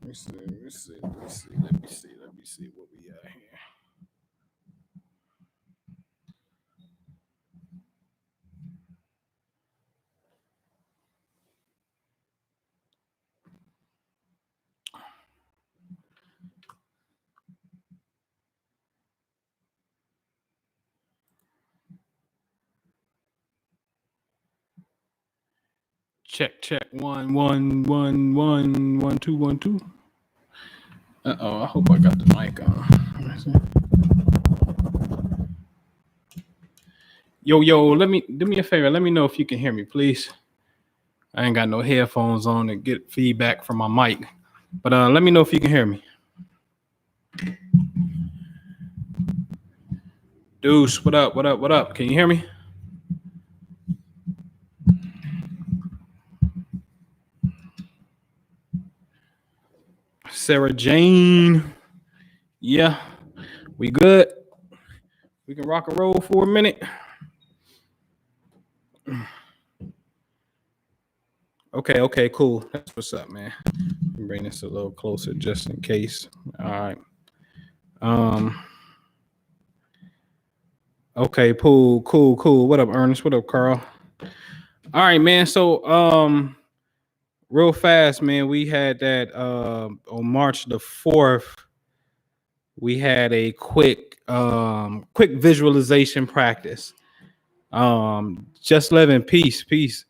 Let me see what we got here. Check 1 1 1 1 1 2 1 2. I hope I got the mic on. Yo, do me a favor. Let me know if you can hear me, please. I ain't got no headphones on to get feedback from my mic, but let me know if you can hear me. Deuce, what up? Can you hear me? Sarah Jane. Yeah, we good. We can rock and roll for a minute. Okay, cool. That's what's up, man. Bring this a little closer just in case. All right. Okay, cool. What up, Ernest? What up, Carl? All right, man. So real fast, man, we had that on March the 4th. We had a quick visualization practice. Just live in peace.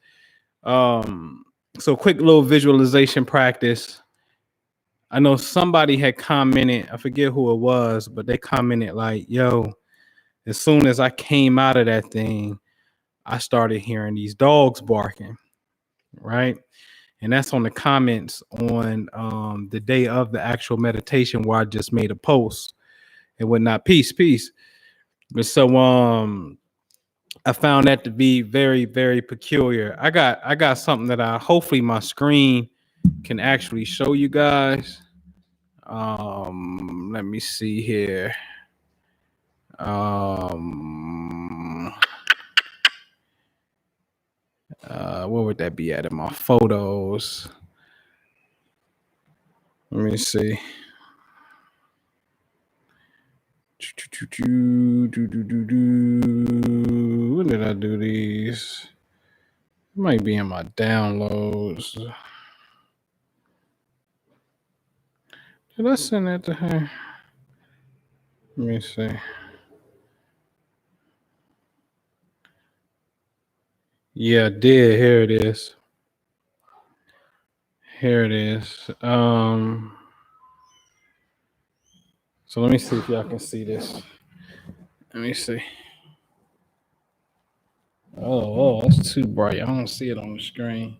So quick little visualization practice. I know somebody had commented, I forget who it was, but they commented like, yo, as soon as I came out of that thing, I started hearing these dogs barking, right? And that's on the comments on the day of the actual meditation where I just made a post and whatnot. Peace. But so I found that to be very, very peculiar. I got something that hopefully my screen can actually show you guys. Let me see here. Where would that be at in my photos? Let me see. When did I do these? It might be in my downloads. Did I send that to her? Let me see. Yeah, I did. Here it is. So let me see if y'all can see this. Let me see. Oh, that's too bright. I don't see it on the screen.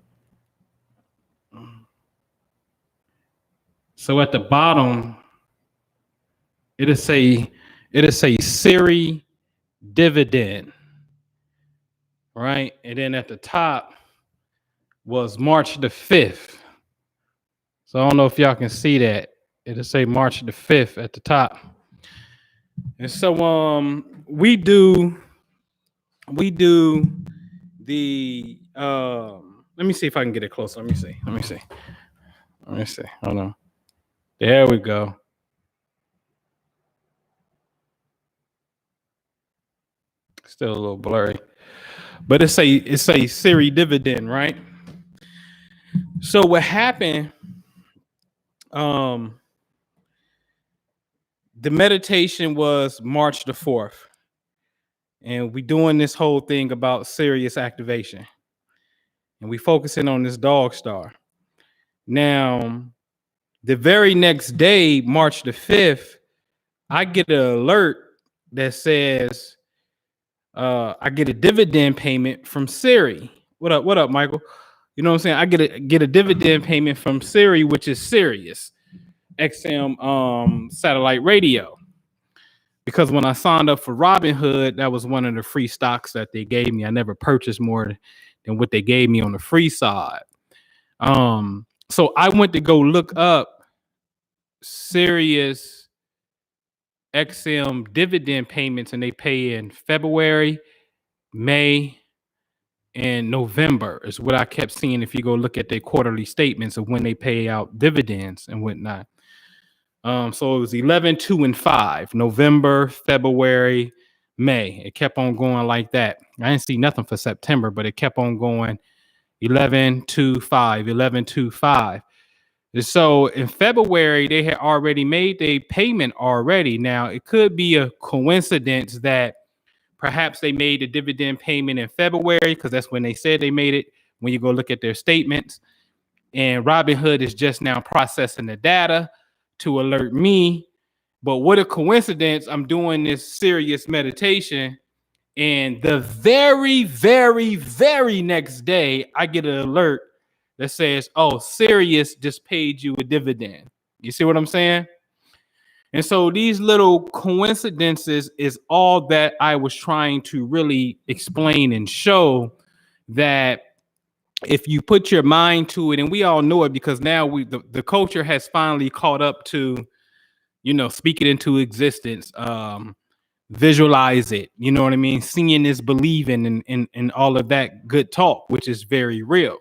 So at the bottom, it'll say Siri dividend, right? And then at the top was March the 5th. So I don't know if y'all can see that. It'll say March the 5th at the top. And so we do the let me see if I can get it closer. Let me see. Hold on. There we go. Still a little blurry. But it's a Siri dividend, right? So what happened? The meditation was March the 4th. And we doing this whole thing about Sirius activation. And we focusing on this dog star. Now, the very next day, March the 5th, I get an alert that says I get a dividend payment from Siri. What up, Michael? You know what I'm saying? I get a dividend payment from Siri, which is Sirius XM satellite radio. Because when I signed up for Robinhood, that was one of the free stocks that they gave me. I never purchased more than what they gave me on the free side. So I went to go look up Sirius XM dividend payments, and they pay in February, May, and November is what I kept seeing if you go look at their quarterly statements of when they pay out dividends and whatnot. So it was 11, 2, and 5, November, February, May. It kept on going like that. I didn't see nothing for September, but it kept on going 11, 2, 5, 11, 2, 5. And so in February, they had already made a payment already. Now, it could be a coincidence that perhaps they made a dividend payment in February because that's when they said they made it. When you go look at their statements, and Robinhood is just now processing the data to alert me. But what a coincidence! I'm doing this Sirius meditation, and the very, very, very next day, I get an alert that says, "Oh, Sirius just paid you a dividend." You see what I'm saying? And so these little coincidences is all that I was trying to really explain and show that if you put your mind to it, and we all know it because now the culture has finally caught up to, speak it into existence, visualize it, you know what I mean? Seeing is believing, and all of that good talk, which is very real.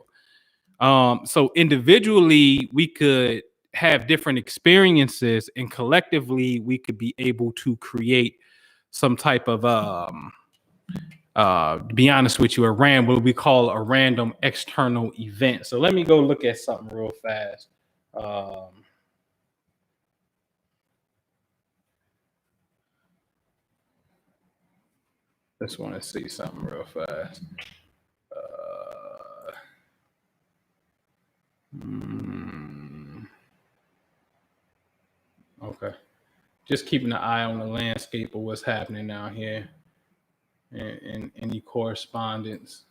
So individually, we could have different experiences, and collectively, we could be able to create some type of to be honest with you, what we call a random external event. So let me go look at something real fast. Just want to see something real fast. Okay. Just keeping an eye on the landscape of what's happening out here, and any correspondence.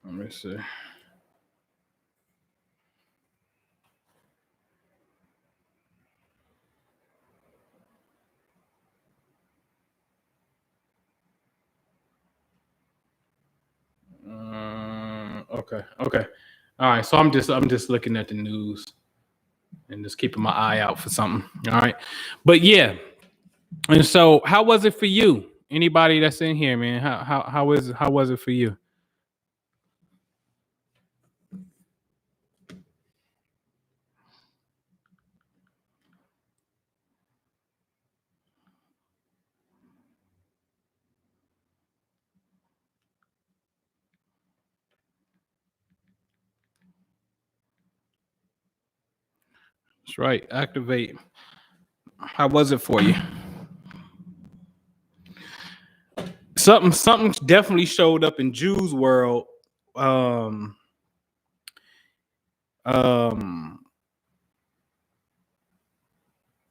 Let me see. Okay. All right. So I'm just looking at the news and just keeping my eye out for something. All right. But yeah. And so how was it for you? Anybody that's in here, man? How was it for you? That's right. Activate. How was it for you? Something definitely showed up in Jew's world. Um, um,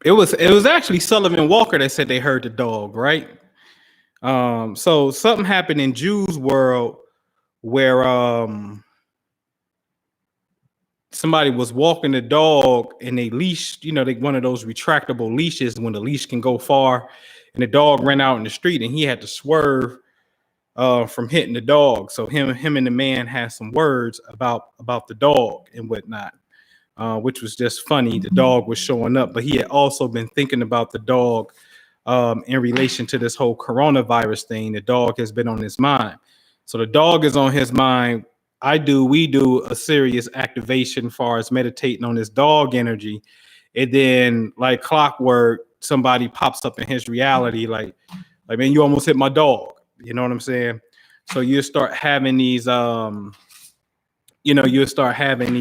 it was actually Sullivan Walker that said they heard the dog, right? So something happened in Jew's world where somebody was walking the dog and they leashed, they one of those retractable leashes when the leash can go far, and the dog ran out in the street and he had to swerve from hitting the dog. So him and the man had some words about the dog and whatnot, which was just funny. The dog was showing up, but he had also been thinking about the dog in relation to this whole coronavirus thing. The dog has been on his mind. So the dog is on his mind. We do a serious activation as far as meditating on this dog energy. And then like clockwork, somebody pops up in his reality, like, man, you almost hit my dog. You know what I'm saying? So you start having these, you'll start having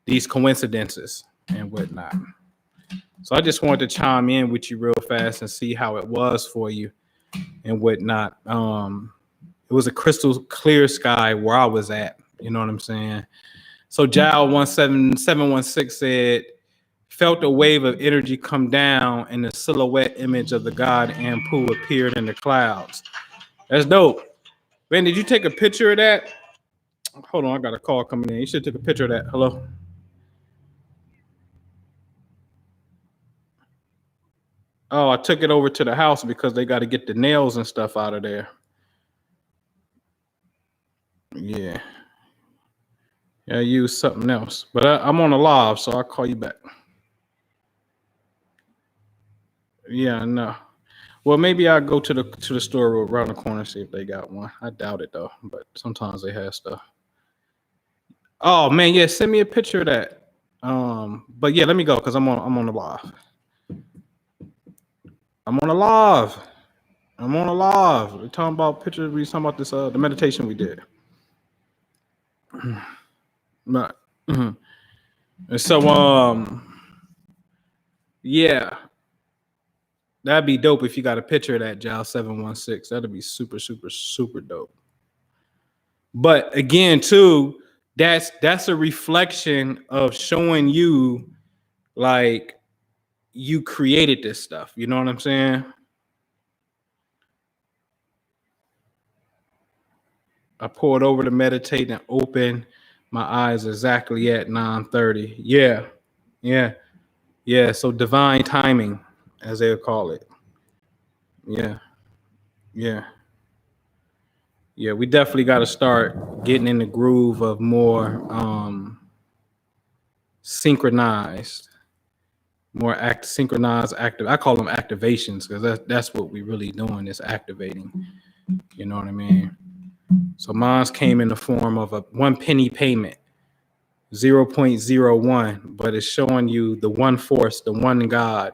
these coincidences and whatnot. So I just wanted to chime in with you real fast and see how it was for you and whatnot. It was a crystal clear sky where I was at. You know what I'm saying? So Jal 17716 said, felt a wave of energy come down and the silhouette image of the god Ampu appeared in the clouds. That's dope. Man, did you take a picture of that? Hold on, I got a call coming in. You should take a picture of that. Hello? Oh, I took it over to the house because they got to get the nails and stuff out of there. Yeah. I use something else. But I'm on a live, so I'll call you back. Yeah, I know. Well, maybe I'll go to the store around the corner, see if they got one. I doubt it though, but sometimes they have stuff. Oh man, yeah, send me a picture of that. But yeah, let me go because I'm on the live. I'm on a live. I'm on a live. We're talking about pictures. We talking about this the meditation we did. Right. Mhm. And so yeah, that'd be dope if you got a picture of that Jal 716. That'd be super, super, super dope. But again, too, that's a reflection of showing you like you created this stuff. You know what I'm saying? I poured over to meditate and open my eyes exactly at 9:30. Yeah, yeah, yeah. So divine timing, as they'll call it. Yeah, yeah, yeah. We definitely got to start getting in the groove of more synchronized, more synchronized active. I call them activations because that's what we really doing is activating. You know what I mean? So mine's came in the form of a 1 penny payment. 0.01, but it's showing you the one force, the one God,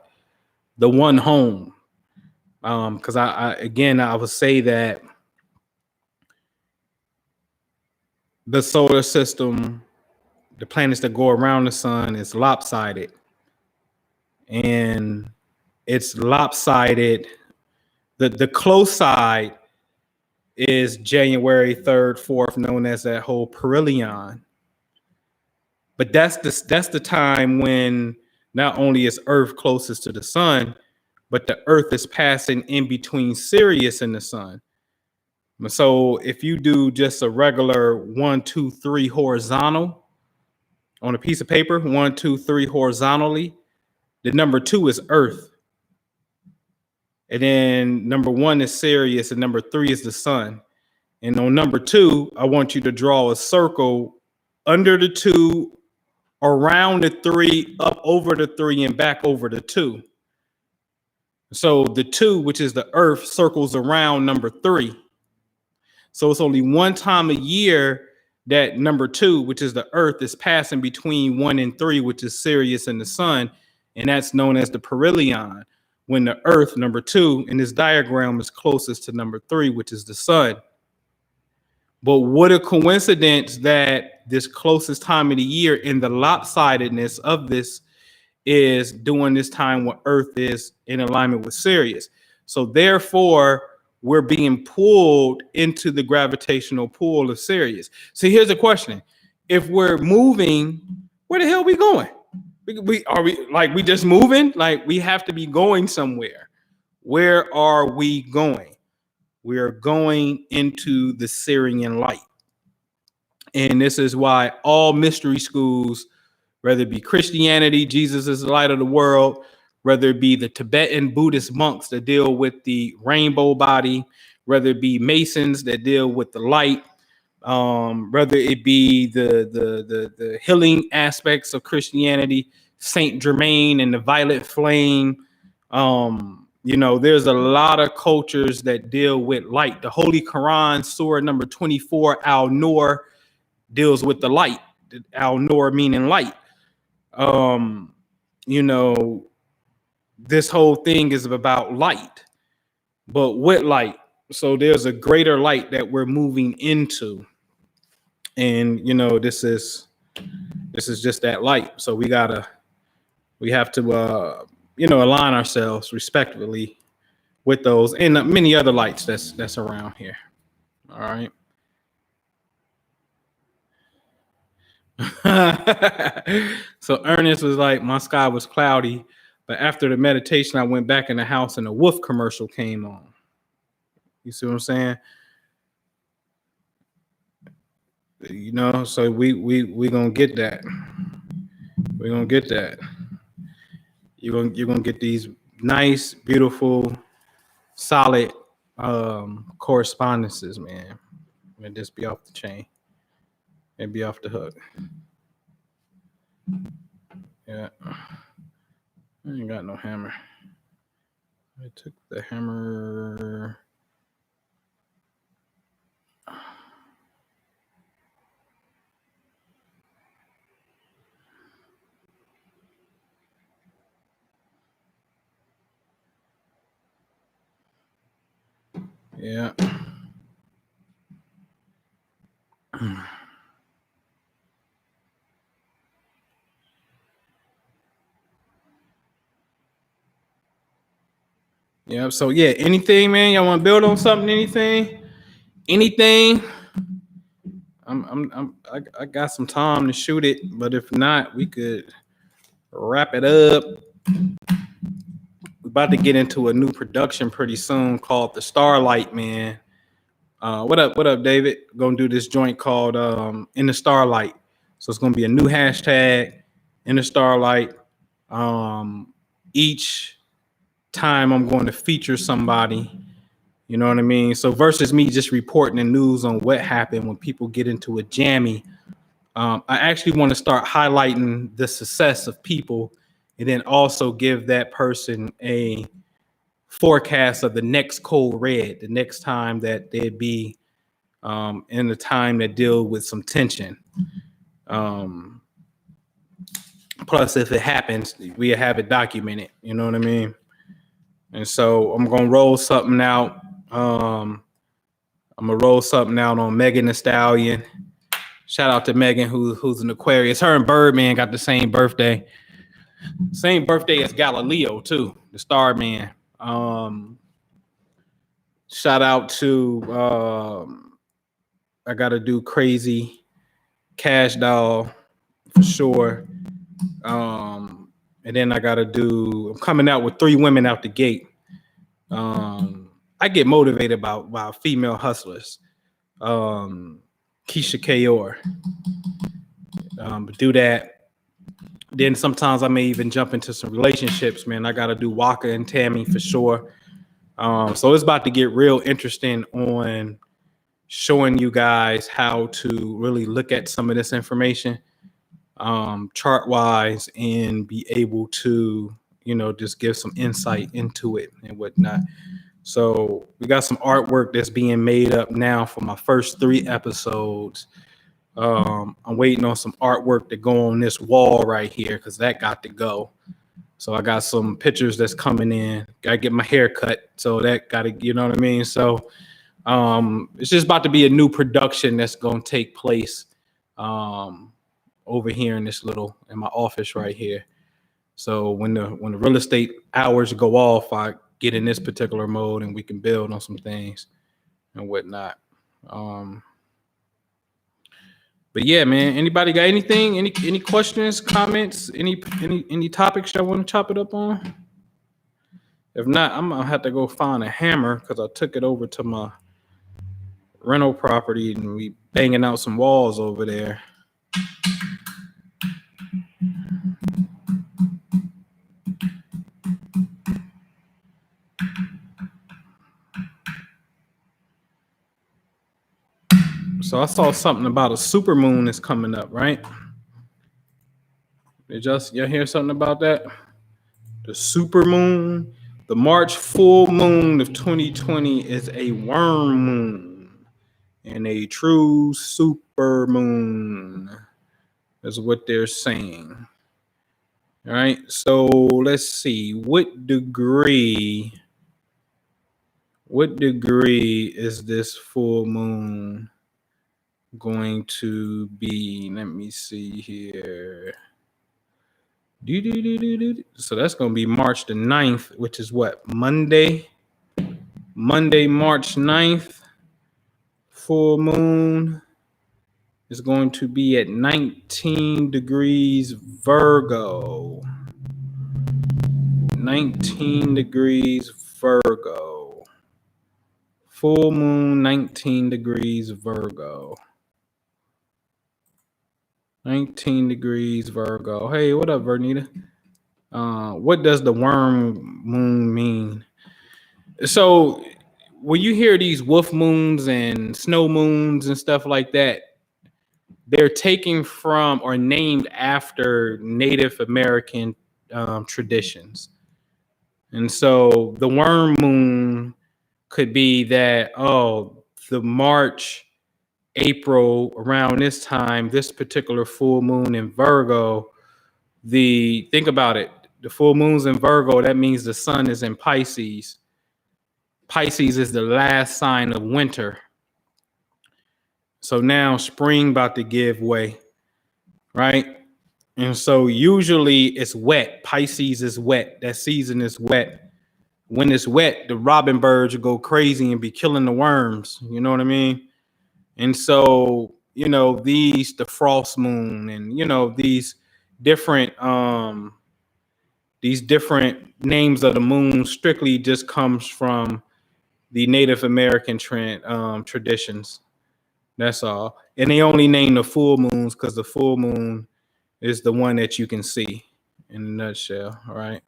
the one home. Because I would say that the solar system, the planets that go around the sun, is lopsided, and it's lopsided. The close side is January 3rd, 4th, known as that whole perihelion. But that's the time when not only is Earth closest to the sun, but the Earth is passing in between Sirius and the sun. So if you do just a regular 1, 2, 3 horizontal on a piece of paper, 1, 2, 3 horizontally, the number 2 is Earth. And then number 1 is Sirius, and number 3 is the sun. And on number 2, I want you to draw a circle under the 2, around the 3, up over the 3, and back over the 2. So the 2, which is the Earth, circles around number 3. So it's only one time a year that number 2, which is the Earth, is passing between 1 and 3, which is Sirius and the sun. And that's known as the perihelion, when the Earth, number 2, in this diagram is closest to number 3, which is the sun. But what a coincidence that this closest time of the year in the lopsidedness of this is during this time when Earth is in alignment with Sirius. So therefore, we're being pulled into the gravitational pull of Sirius. So here's the question: if we're moving, where the hell are we going? We just moving? Like we have to be going somewhere. Where are we going? We are going into the Syrian light. And this is why all mystery schools, whether it be Christianity, Jesus is the light of the world, whether it be the Tibetan Buddhist monks that deal with the rainbow body, whether it be Masons that deal with the light, whether it be the healing aspects of Christianity, Saint Germain and the violet flame. There's a lot of cultures that deal with light. The Holy Quran, Surah number 24, Al-Nur, deals with the light. Al-Nur meaning light. This whole thing is about light, but what light? So there's a greater light that we're moving into, and this is just that light. So we have to align ourselves respectively with those and many other lights that's around here. All right. So Ernest was like, my sky was cloudy, but after the meditation, I went back in the house and a wolf commercial came on. You see what I'm saying? So we gonna get that. We're gonna get that. You're gonna get these nice, beautiful, solid correspondences, man. And just be off the chain and be off the hook. Yeah. I ain't got no hammer. I took the hammer. Yeah. Yeah. So yeah, anything, man. Y'all want to build on something? Anything? I got some time to shoot it, but if not, we could wrap it up. We're about to get into a new production pretty soon called the Starlight, man. What up? What up, David? Gonna do this joint called In the Starlight. So it's gonna be a new hashtag in the Starlight. Each time I'm going to feature somebody, you know what I mean? So versus me just reporting the news on what happened when people get into a jammy, I actually want to start highlighting the success of people and then also give that person a forecast of the next code red, the next time that they'd be in a time that deal with some tension. Um, Plus, if it happens, we have it documented. You know what I mean? And so I'm gonna roll something out. I'm gonna roll something out on Megan Thee Stallion. Shout out to Megan, who's an Aquarius. Her and Birdman got the same birthday. Same birthday as Galileo too, the Starman. Shout out to I gotta do Crazy Cash Doll for sure. And then I gotta do. I'm coming out with 3 women out the gate. I get motivated by female hustlers. Keisha Kayor. Do that. Then sometimes I may even jump into some relationships, man. I gotta do Waka and Tammy for sure. So it's about to get real interesting on showing you guys how to really look at some of this information chart wise and be able to, just give some insight into it and whatnot. So we got some artwork that's being made up now for my first 3 episodes. I'm waiting on some artwork to go on this wall right here because that got to go. So I got some pictures that's coming in. Gotta get my hair cut. So that gotta, you know what I mean? So it's just about to be a new production that's gonna take place over here in my office right here. So when the real estate hours go off, I get in this particular mode and we can build on some things and whatnot. But yeah, man, anybody got anything? Any questions, comments, any topics y'all want to chop it up on? If not, I'm gonna have to go find a hammer because I took it over to my rental property and we banging out some walls over there. So I saw something about a super moon that's coming up, right? Y'all hear something about that? The super moon, the March full moon of 2020 is a worm moon and a true super moon is what they're saying. All right, so let's see what degree is this full moon going to be? Let me see here. So that's going to be March the 9th, which is what? Monday, March 9th. Full moon is going to be at 19 degrees Virgo. 19 degrees Virgo. Full moon, 19 degrees Virgo. 19 degrees Virgo. Hey, what up, Vernita? What does the worm moon mean? So when you hear these wolf moons and snow moons and stuff like that, they're taken from or named after Native American traditions. And so the worm moon could be that, the March, April, around this time, this particular full moon in Virgo, think about it, the full moon's in Virgo, that means the sun is in Pisces. Pisces is the last sign of winter. So now spring about to give way, right? And so usually it's wet. Pisces is wet. That season is wet. When it's wet, the robin birds go crazy and be killing the worms. You know what I mean? And so, the frost moon and, different, these different names of the moon strictly just comes from the Native American traditions. That's all. And they only name the full moons because the full moon is the one that you can see in a nutshell. All right.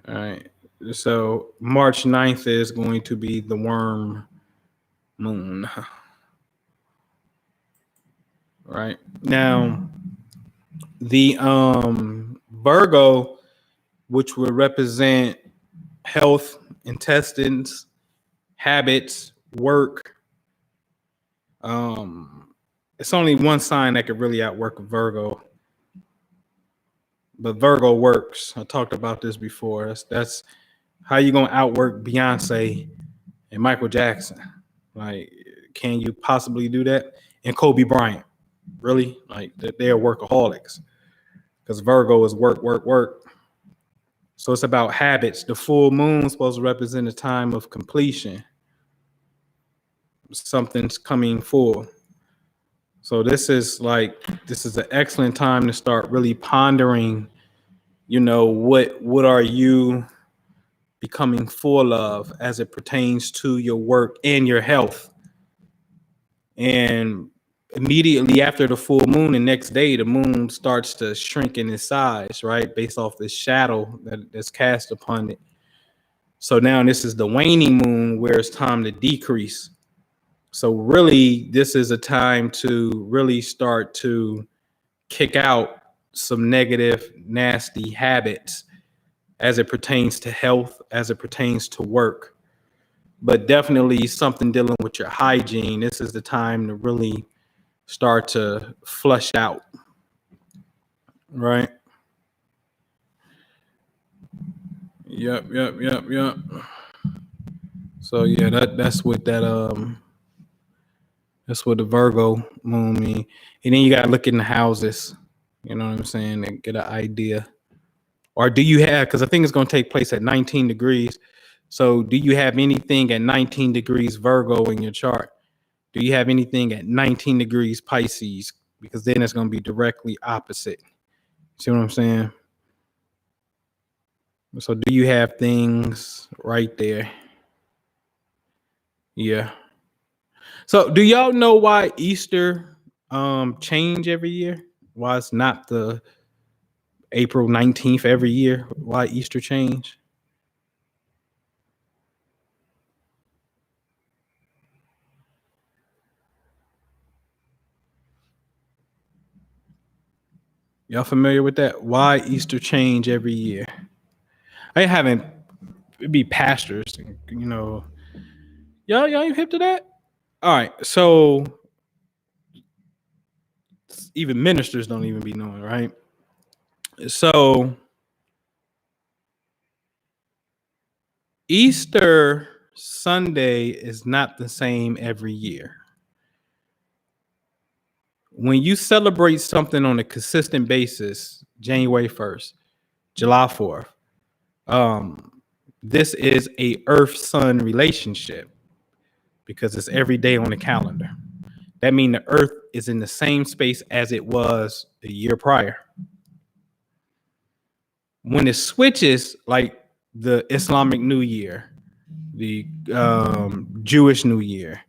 All right. So March 9th is going to be the worm moon. Right. Now, the Virgo, which would represent health, intestines, habits, work. It's only one sign that could really outwork Virgo, but Virgo works. I talked about this before. That's how you gonna outwork Beyonce and Michael Jackson. Like, can you possibly do that? And Kobe Bryant, really? Like, they're workaholics because Virgo is work, work, work. So it's about habits. The full moon is supposed to represent a time of completion. Something's coming full. So this is an excellent time to start really pondering, what are you becoming full of as it pertains to your work and your health. And immediately after the full moon, the next day, the moon starts to shrink in its size, right? Based off the shadow that's cast upon it. So now this is the waning moon where it's time to decrease. So really, this is a time to really start to kick out some negative, nasty habits as it pertains to health, as it pertains to work. But definitely something dealing with your hygiene. This is the time to really start to flush out, right? Yep. So yeah, that's what that's what the Virgo moon mean. And then you gotta look in the houses, you know what I'm saying, and get an idea. Or do you have, because I think it's gonna take place at 19 degrees. So do you have anything at 19 degrees Virgo in your chart? Do you have anything at 19 degrees Pisces? Because then it's going to be directly opposite. See what I'm saying? So do you have things right there? Yeah. So do y'all know why Easter change every year? Why it's not the April 19th every year? Why Easter change? Y'all familiar with that? Why Easter change every year? I haven't. It'd be pastors, Y'all you hip to that? All right. So even ministers don't even be knowing, right? So Easter Sunday is not the same every year. When you celebrate something on a consistent basis, January 1st, July 4th, this is a Earth-Sun relationship because it's every day on the calendar. That means the Earth is in the same space as it was the year prior. When it switches, like the Islamic New Year, the Jewish New Year,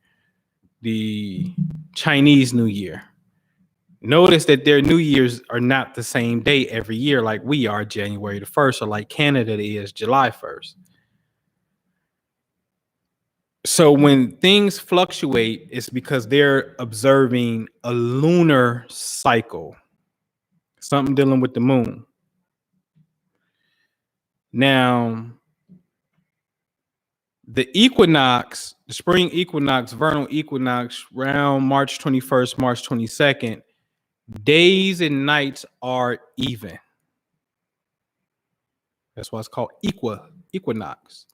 the Chinese New Year, notice that their New Year's are not the same day every year like we are, January the 1st, or like Canada is July 1st. So when things fluctuate, it's because they're observing a lunar cycle, something dealing with the moon. Now, the equinox, the spring equinox, vernal equinox, around March 21st, March 22nd, days and nights are even. That's why it's called equinox.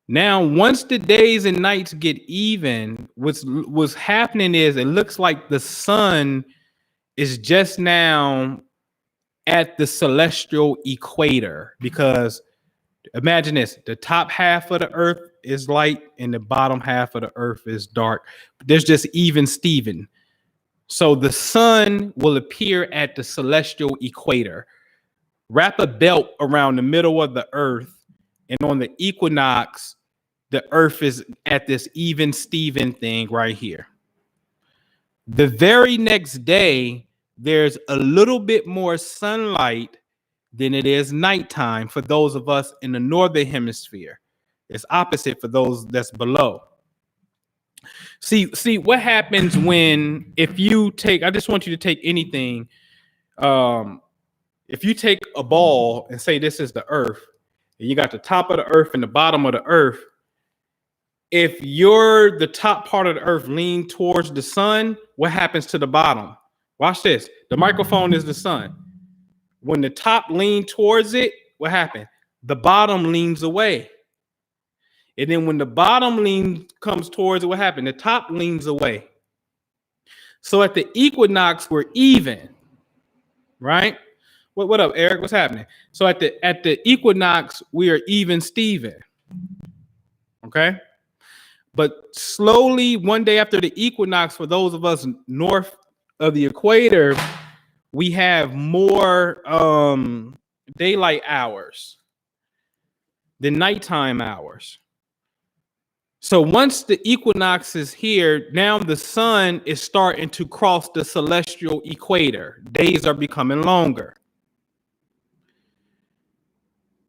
Now, once the days and nights get even, what's happening is it looks like the sun is just now at the celestial equator, because imagine this: the top half of the earth is light and the bottom half of the earth is dark. There's just even Steven. So the sun will appear at the celestial equator, wrap a belt around the middle of the earth, and on the equinox, the earth is at this even Steven thing right here. The very next day, there's a little bit more sunlight than it is nighttime for those of us in the northern hemisphere. It's opposite for those that's below. See what happens when, if you take, I just want you to take anything. If you take a ball and say this is the earth, and you got the top of the earth and the bottom of the earth, if you're the top part of the earth lean towards the sun, what happens to the bottom? Watch this. The microphone is the sun. When the top lean towards it, what happened? The bottom leans away. And then when the bottom lean comes towards it, what happened? The top leans away. So at the equinox, we're even, right? What up, Eric? What's happening? So at the equinox, we are even Steven. Okay? But slowly, one day after the equinox, for those of us north of the equator, we have more daylight hours than nighttime hours. So once the equinox is here, now the sun is starting to cross the celestial equator. Days are becoming longer.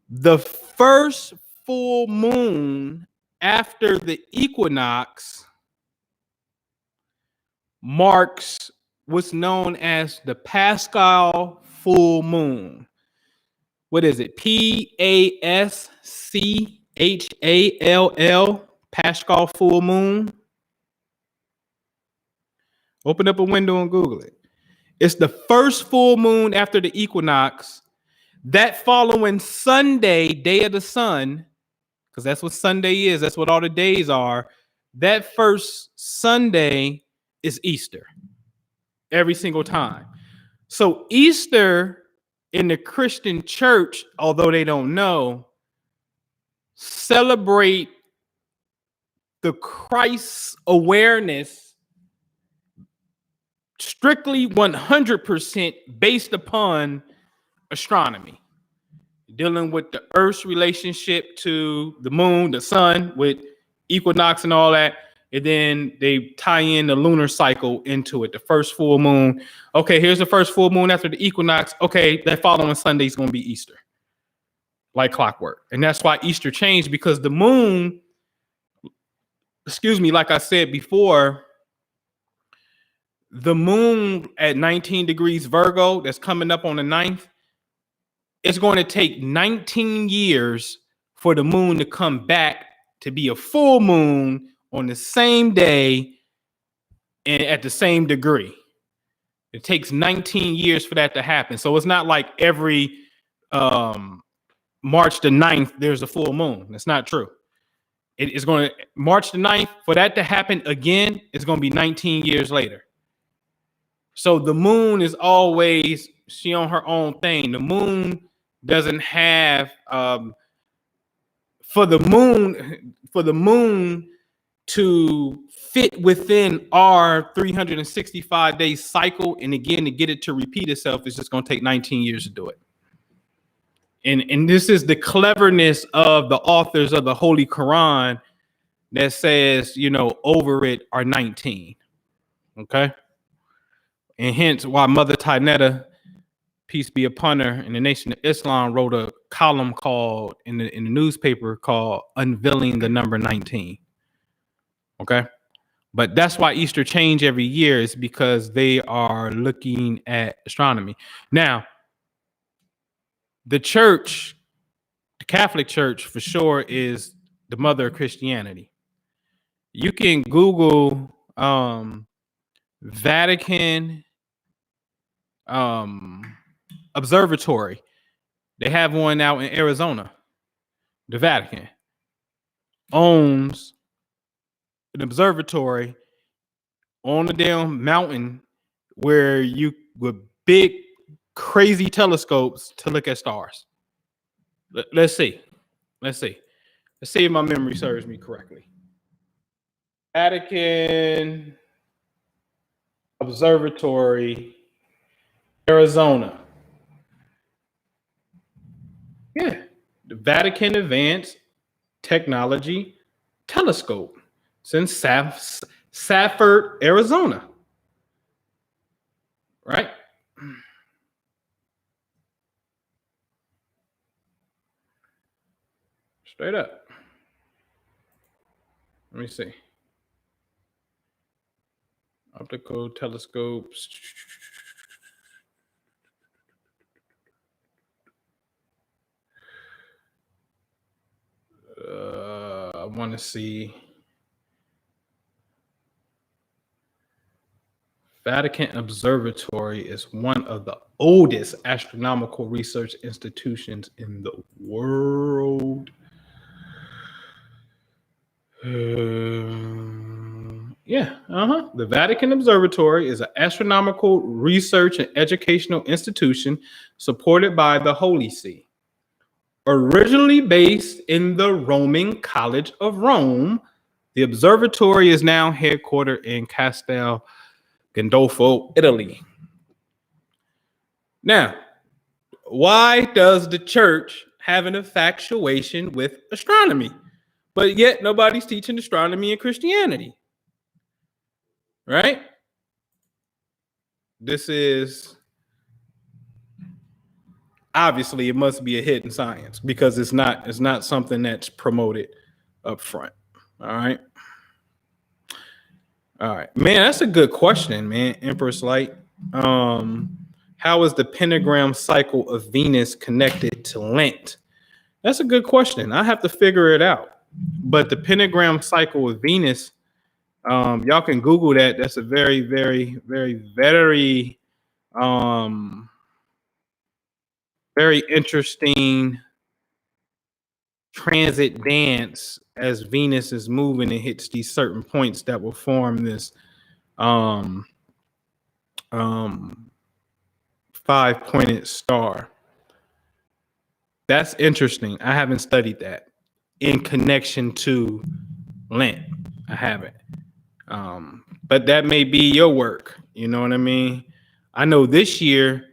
The first full moon after the equinox marks what's known as the Paschal full moon. What is it? Paschal, Paschal full moon. Open up a window and Google it. It's the first full moon after the equinox. That following Sunday, day of the sun, because that's what Sunday is. That's what all the days are. That first Sunday is Easter. Every single time. So Easter in the Christian church, although they don't know, celebrate the Christ awareness strictly 100% based upon astronomy, dealing with the Earth's relationship to the moon, the sun, with equinox and all that. And then they tie in the lunar cycle into it, the first full moon. Okay, here's the first full moon after the equinox. Okay, that following Sunday is going to be Easter, like clockwork. And that's why Easter changed, because the moon, like I said before, the moon at 19 degrees Virgo that's coming up on the 9th, it's going to take 19 years for the moon to come back to be a full moon on the same day and at the same degree. It takes 19 years for that to happen. So it's not like every March the 9th, there's a full moon. That's not true. It is going to, March the 9th, for that to happen again, it's going to be 19 years later. So the moon is always, she on her own thing. The moon doesn't have, for the moon to fit within our 365-day cycle, and again, to get it to repeat itself, it's just going to take 19 years to do it. And this is the cleverness of the authors of the Holy Quran that says, over it are 19. Okay? And hence why Mother Tynetta, peace be upon her, in the Nation of Islam wrote a column called, in the newspaper, called Unveiling the Number 19. Okay? But that's why Easter change every year, is because they are looking at astronomy. Now, The church, the Catholic Church for sure, is the mother of Christianity. You can Google Vatican Observatory. They have one out in Arizona. The Vatican owns an observatory on the damn mountain where you with big crazy telescopes to look at stars. Let's see if my memory serves me correctly. Vatican Observatory, Arizona. Yeah, the Vatican Advanced Technology Telescope. It's in Safford, Arizona. Right? Straight up. Let me see. Optical telescopes. I want to see. Vatican Observatory is one of the oldest astronomical research institutions in the world. The Vatican Observatory is an astronomical research and educational institution supported by the Holy See. Originally based in the Roman College of Rome, the observatory is now headquartered in Castel Gandolfo, Italy. Now, why does the church have an infatuation with astronomy? But yet nobody's teaching astronomy in Christianity. Right? This is obviously, it must be a hidden science because it's not something that's promoted up front. All right. Man, that's a good question, man. Empress Light. How is the pentagram cycle of Venus connected to Lent? That's a good question. I have to figure it out. But the pentagram cycle of Venus, y'all can Google that. That's a very, very, very, very, very interesting transit dance as Venus is moving and hits these certain points that will form this five-pointed star. That's interesting. I haven't studied that in connection to Lent. I haven't. But that may be your work. You know what I mean? I know this year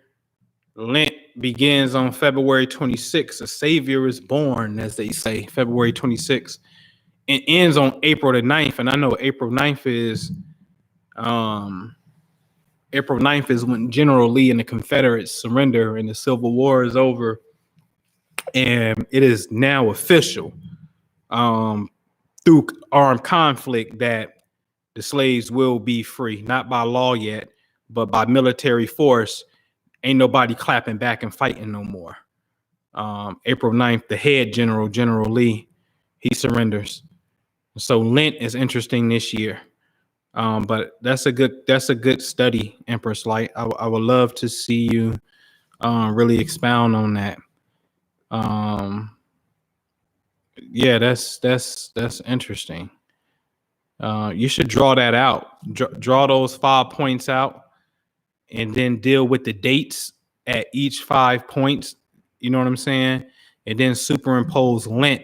Lent begins on February 26th. A Savior is born, as they say, February 26th. It ends on April the 9th. And I know April 9th is when General Lee and the Confederates surrender and the Civil War is over. And it is now official through armed conflict that the slaves will be free, not by law yet, but by military force. Ain't nobody clapping back and fighting no more. April 9th, the head general, General Lee, he surrenders. So Lent is interesting this year. But that's a good study, Empress Light. I would love to see you really expound on that. Yeah, that's interesting. You should draw that out. Draw those 5 points out, and then deal with the dates at each 5 points. You know what I'm saying? And then superimpose Lent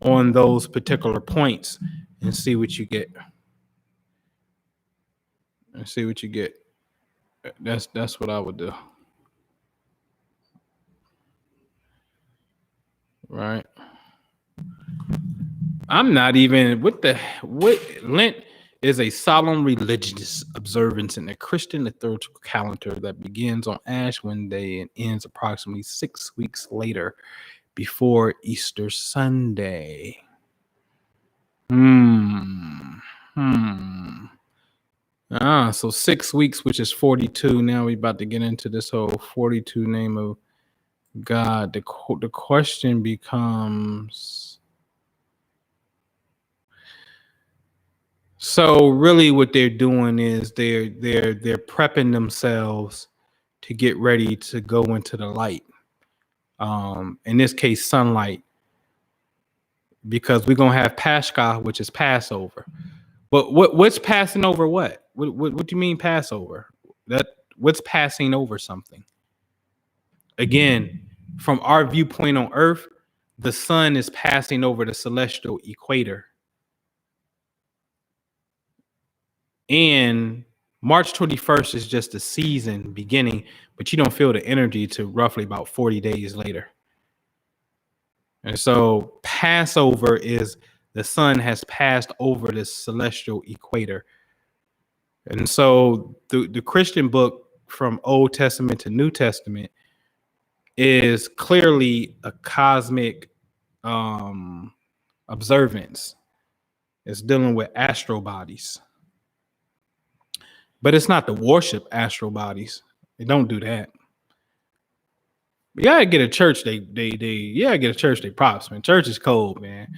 on those particular points and see what you get. That's what I would do. Right. I'm not even what Lent is a solemn religious observance in the Christian liturgical calendar that begins on Ash Wednesday and ends approximately 6 weeks later before Easter Sunday. So 6 weeks, which is 42. Now we about to get into this whole 42 name of God, the question becomes, so really what they're doing is they're prepping themselves to get ready to go into the light. In this case, sunlight, because we're gonna have Pascha, which is Passover. But what's passing over what? What do you mean Passover? That what's passing over something? Again, from our viewpoint on Earth, the sun is passing over the celestial equator. And March 21st is just the season beginning, but you don't feel the energy to roughly about 40 days later. And so Passover is the sun has passed over the celestial equator. And so the Christian book from Old Testament to New Testament is clearly a cosmic observance. It's dealing with astral bodies. But it's not to worship astral bodies. They don't do that. You gotta get a church. They get a church. They props, man. Church is cold, man.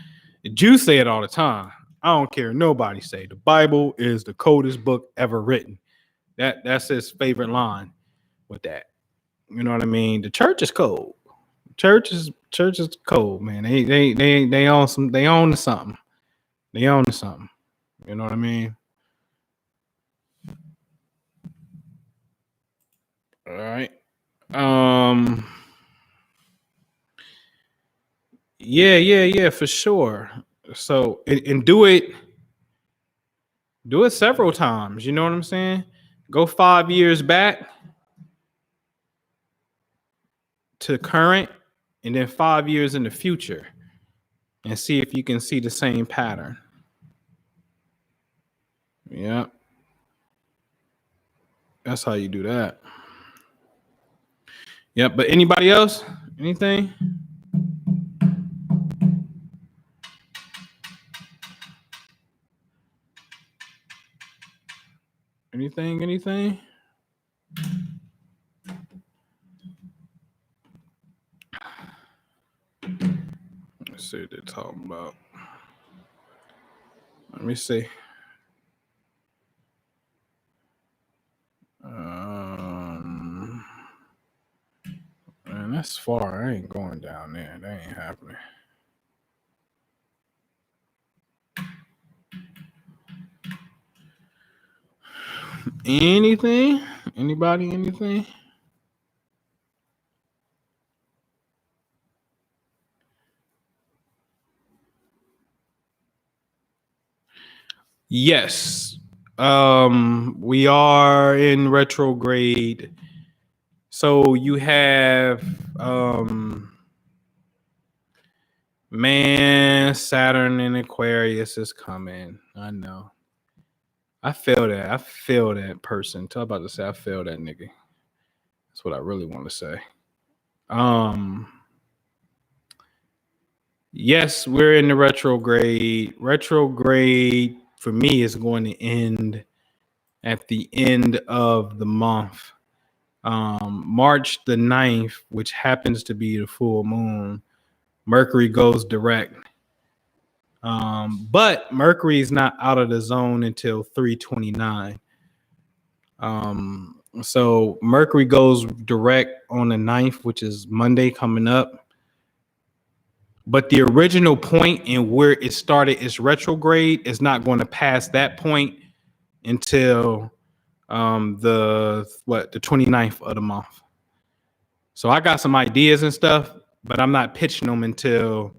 The Jews say it all the time. I don't care. Nobody say the Bible is the coldest book ever written. That's his favorite line with that. You know what I mean? The church is cold. Church is cold, man. They own some. They own something. They own something. You know what I mean? All right. Yeah, for sure. So and do it several times. You know what I'm saying? Go 5 years back to current, and then 5 years in the future, and see if you can see the same pattern. Yeah, that's how you do that. Yep. But anybody else? Anything? Anything? Let's see what they're talking about. Let me see. Man, that's far. I ain't going down there. That ain't happening. Anything? Anybody? Anything? Yes. We are in retrograde. So you have man, Saturn in Aquarius is coming. I know. I feel that. I feel that person. Talk about to say I feel that nigga. That's what I really want to say. Yes, we're in the retrograde. Retrograde for me is going to end at the end of the month. March the 9th, which happens to be the full moon, Mercury goes direct. But Mercury is not out of the zone until 329. So Mercury goes direct on the 9th, which is Monday coming up. But the original point and where it started its retrograde is not going to pass that point until the 29th of the month. So I got some ideas and stuff, but I'm not pitching them until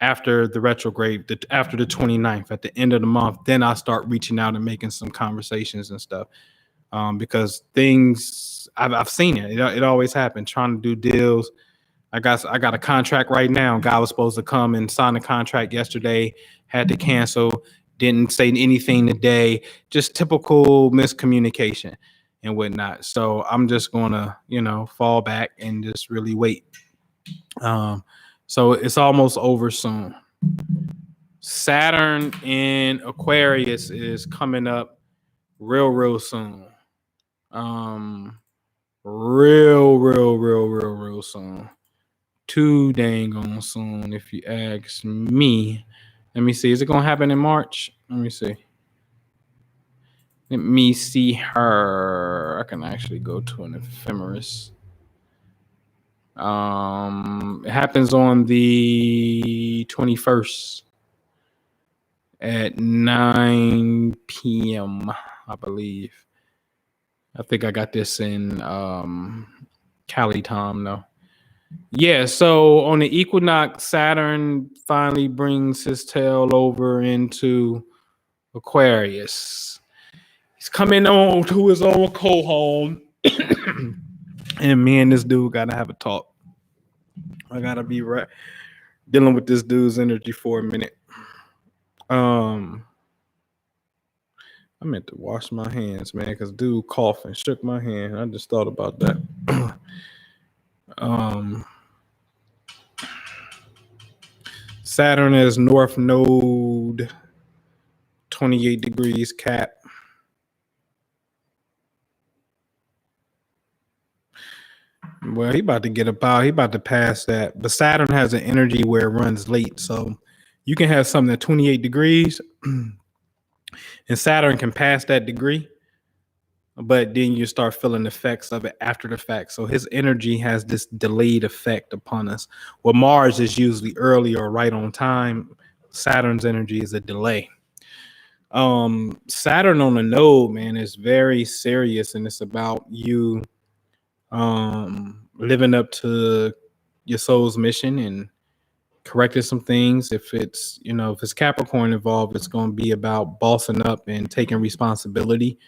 after the retrograde, after the 29th, at the end of the month. Then I start reaching out and making some conversations and stuff. Because things I've seen it. It always happens. Trying to do deals. I got a contract right now. Guy was supposed to come and sign the contract yesterday, had to cancel, didn't say anything today. Just typical miscommunication and whatnot. So I'm just gonna, fall back and just really wait. So it's almost over soon. Saturn in Aquarius is coming up real soon. Real real soon. Too dang on soon, if you ask me. Let me see. Is it gonna happen in March? Let me see. Let me see her. I can actually go to an ephemeris. It happens on the 21st at 9 p.m. I believe. I think I got this in Cali time though. Yeah, so on the equinox, Saturn finally brings his tail over into Aquarius. He's coming on to his own cohort. And me and this dude gotta have a talk. I gotta be right dealing with this dude's energy for a minute. I meant to wash my hands, man, because dude coughed and shook my hand. I just thought about that. Saturn is North Node, 28 degrees Cap. Well, he about to get about. He about to pass that. But Saturn has an energy where it runs late, so you can have something at 28 degrees, and Saturn can pass that degree, but then you start feeling effects of it after the fact. So his energy has this delayed effect upon us. Well, Mars is usually early or right on time. Saturn's energy is a delay. Saturn on the node, man, is very serious, and it's about you living up to your soul's mission and correcting some things. If it's Capricorn involved, it's going to be about bossing up and taking responsibility,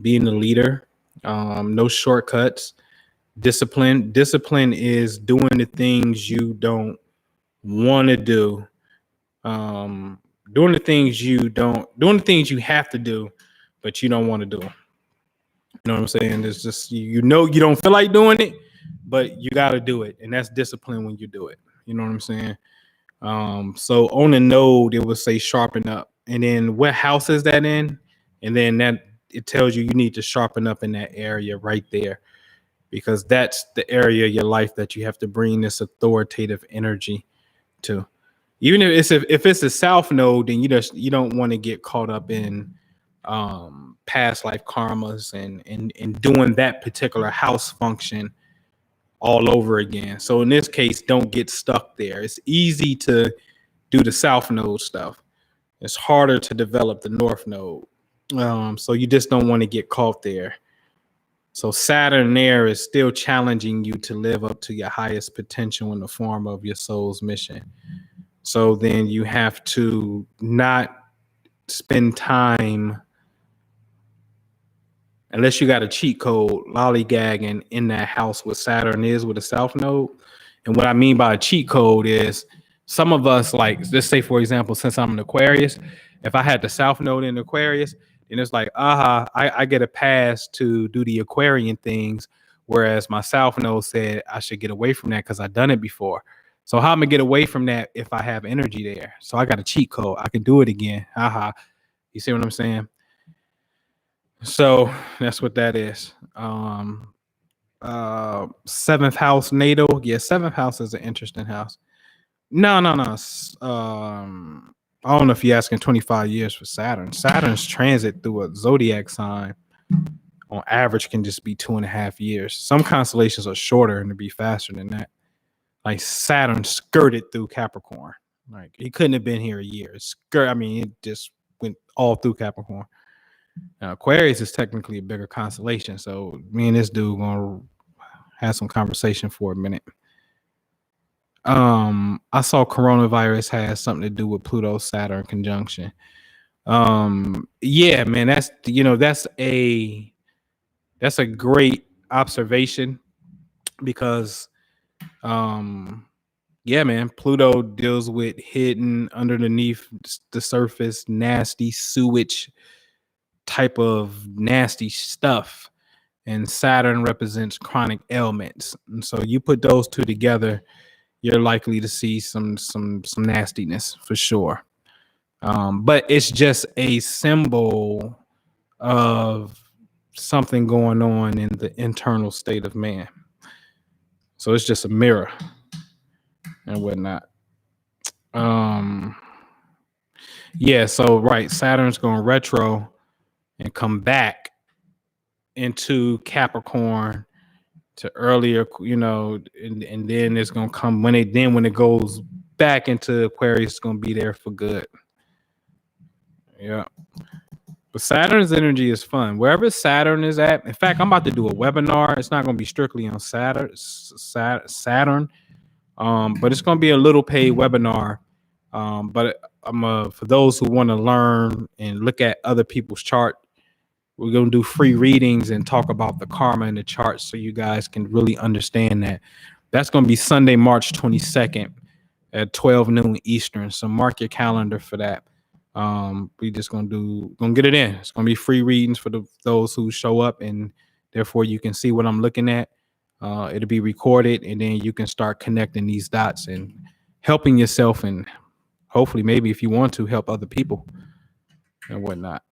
being the leader, no shortcuts. Discipline is doing the things you don't want to do, doing the things you have to do but you don't want to do. You know what I'm saying? It's just you don't feel like doing it, but you got to do it, and that's discipline when you do it. You know what I'm saying? So on the node, it will say sharpen up, and then what house is that in? And then that it tells you need to sharpen up in that area right there, because that's the area of your life that you have to bring this authoritative energy to. Even if it's a south node, then you don't want to get caught up in past life karmas and doing that particular house function all over again. So in this case, don't get stuck there. It's easy to do the south node stuff. It's harder to develop the north node. So you just don't want to get caught there. So Saturn there is still challenging you to live up to your highest potential in the form of your soul's mission. So then you have to not spend time, unless you got a cheat code, lollygagging in that house where Saturn is with a south node. And what I mean by a cheat code is some of us, like, let's say, for example, since I'm an Aquarius, if I had the south node in Aquarius, then it's like, I get a pass to do the Aquarian things, whereas my south node said I should get away from that because I've done it before. So how am I gonna get away from that if I have energy there? So I got a cheat code. I can do it again. You see what I'm saying? So that's what that is. Seventh house natal. Yeah, seventh house is an interesting house. No. I don't know if you're asking 25 years for Saturn. Saturn's transit through a zodiac sign on average can just be 2.5 years. Some constellations are shorter and to be faster than that. Like Saturn skirted through Capricorn. Like he couldn't have been here a year. It just went all through Capricorn. Now, Aquarius is technically a bigger constellation, so me and this dude gonna have some conversation for a minute. I saw coronavirus has something to do with Pluto Saturn conjunction. Yeah, man, that's a great observation because yeah, man, Pluto deals with hidden underneath the surface, nasty sewage type of nasty stuff. And Saturn represents chronic ailments. And so you put those two together, you're likely to see some nastiness for sure. But it's just a symbol of something going on in the internal state of man. So it's just a mirror and whatnot. Yeah, so right, Saturn's going retro and come back into Capricorn to earlier, and then it's gonna come when it goes back into Aquarius, it's gonna be there for good. Yeah. But Saturn's energy is fun. Wherever Saturn is at. In fact, I'm about to do a webinar. It's not gonna be strictly on Saturn. But it's gonna be a little paid webinar. But I'm for those who want to learn and look at other people's chart. We're going to do free readings and talk about the karma in the charts so you guys can really understand that. That's going to be Sunday, March 22nd at 12 noon Eastern. So mark your calendar for that. We just going to get it in. It's going to be free readings for those who show up, and therefore you can see what I'm looking at. It'll be recorded, and then you can start connecting these dots and helping yourself, and hopefully maybe if you want to help other people and whatnot.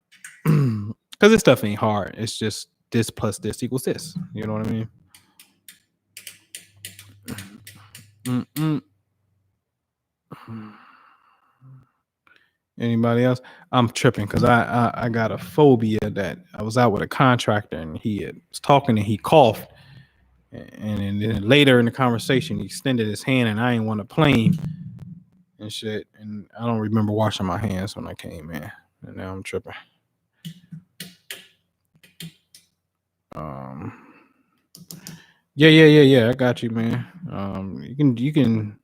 Because this stuff ain't hard. It's just this plus this equals this. You know what I mean? Anybody else? I'm tripping because I got a phobia that I was out with a contractor and he was talking and he coughed. And then later in the conversation, he extended his hand and I didn't want to plane and shit. And I don't remember washing my hands when I came in. And now I'm tripping. Yeah. I got you, man. You can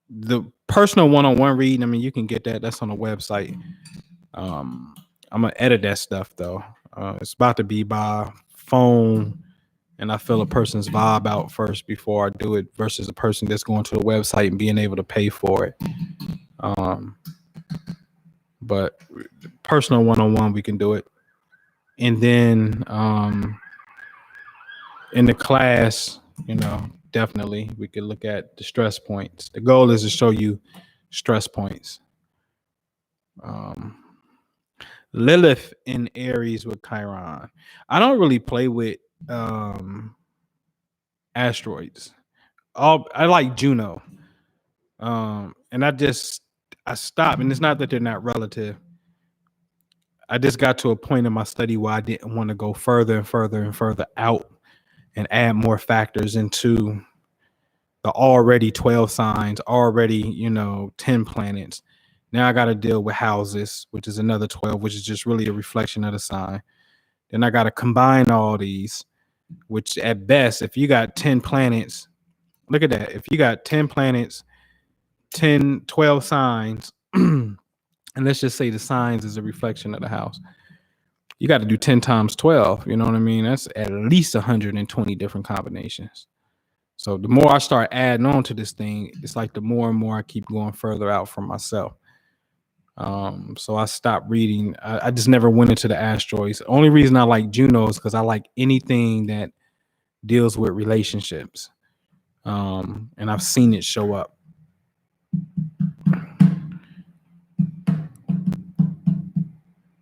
the personal one-on-one reading. I mean, you can get that. That's on the website. I'm gonna edit that stuff though. It's about to be by phone, and I feel a person's vibe out first before I do it, versus a person that's going to the website and being able to pay for it. But personal one-on-one, we can do it, and then in the class, definitely we could look at the stress points. The goal is to show you stress points. Lilith in Aries with Chiron. I don't really play with asteroids. I like Juno. And I stopped, and it's not that they're not relative. I just got to a point in my study where I didn't want to go further and further and further out and add more factors into the already 12 signs, already, 10 planets. Now I got to deal with houses, which is another 12, which is just really a reflection of the sign. Then I got to combine all these, which at best, if you got 10 planets, look at that. If you got 10 planets, 12 signs, and let's just say the signs is a reflection of the house, you got to do 10 times 12. You know what I mean? That's at least 120 different combinations. So the more I start adding on to this thing, it's like the more and more I keep going further out from myself. So I stopped reading. I just never went into the asteroids. The only reason I like Juno is because I like anything that deals with relationships. And I've seen it show up.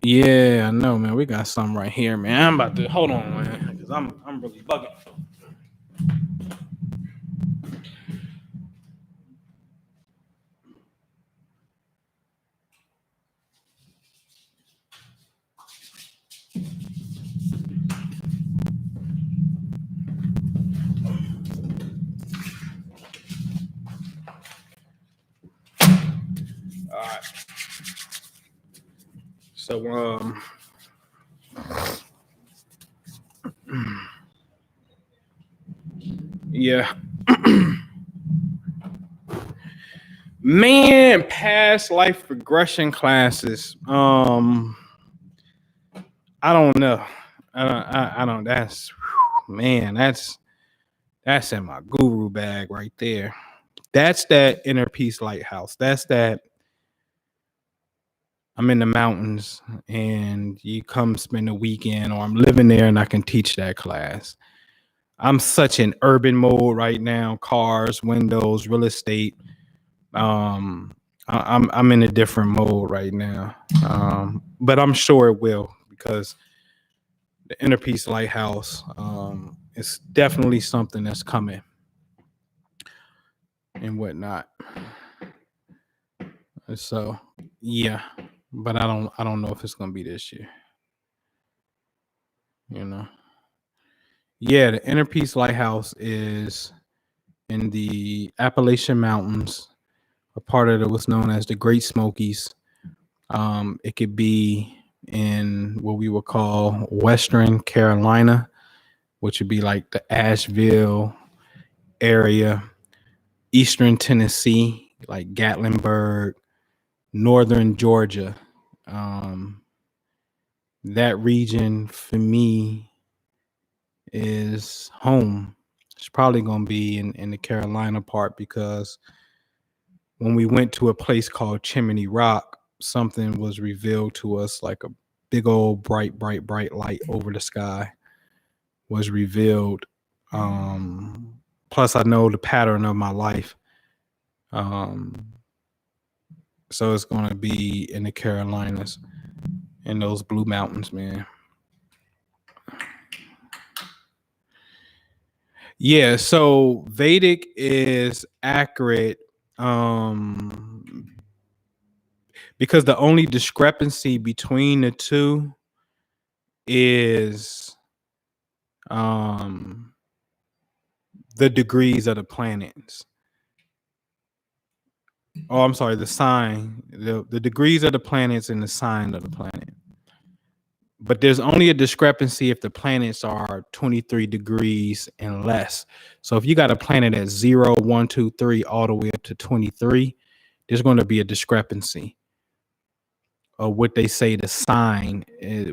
Yeah, I know, man. We got something right here, man. I'm about to hold on, man, because I'm really bugging. All right. So yeah. Man, past life regression classes. I don't know. I don't. That's man. That's in my guru bag right there. That's that inner peace lighthouse. That's that. I'm in the mountains and you come spend a weekend, or I'm living there and I can teach that class. I'm such in urban mode right now. Cars, windows, real estate. I'm in a different mode right now. But I'm sure it will, because the inner peace lighthouse is definitely something that's coming. and whatnot. And so yeah, but I don't know if it's gonna be this year. You know. Yeah, the Inner Peace Lighthouse is in the Appalachian Mountains, a part of what's known as the Great Smokies. It could be in what we would call Western Carolina, which would be like the Asheville area, Eastern Tennessee, like Gatlinburg, Northern Georgia. Um, that region for me is home. It's probably going to be in the Carolina part because when we went to a place called Chimney Rock, something was revealed to us, like a big old bright light over the sky was revealed. Plus I know the pattern of my life. So it's going to be in the Carolinas, in those Blue Mountains, man. Yeah, so Vedic is accurate because the only discrepancy between the two is the degrees of the planets. Oh, I'm sorry, the sign, the degrees of the planets and the sign of the planet. But there's only a discrepancy if the planets are 23 degrees and less. So if you got a planet at 0, 1, 2, 3, all the way up to 23, there's going to be a discrepancy of what they say the sign,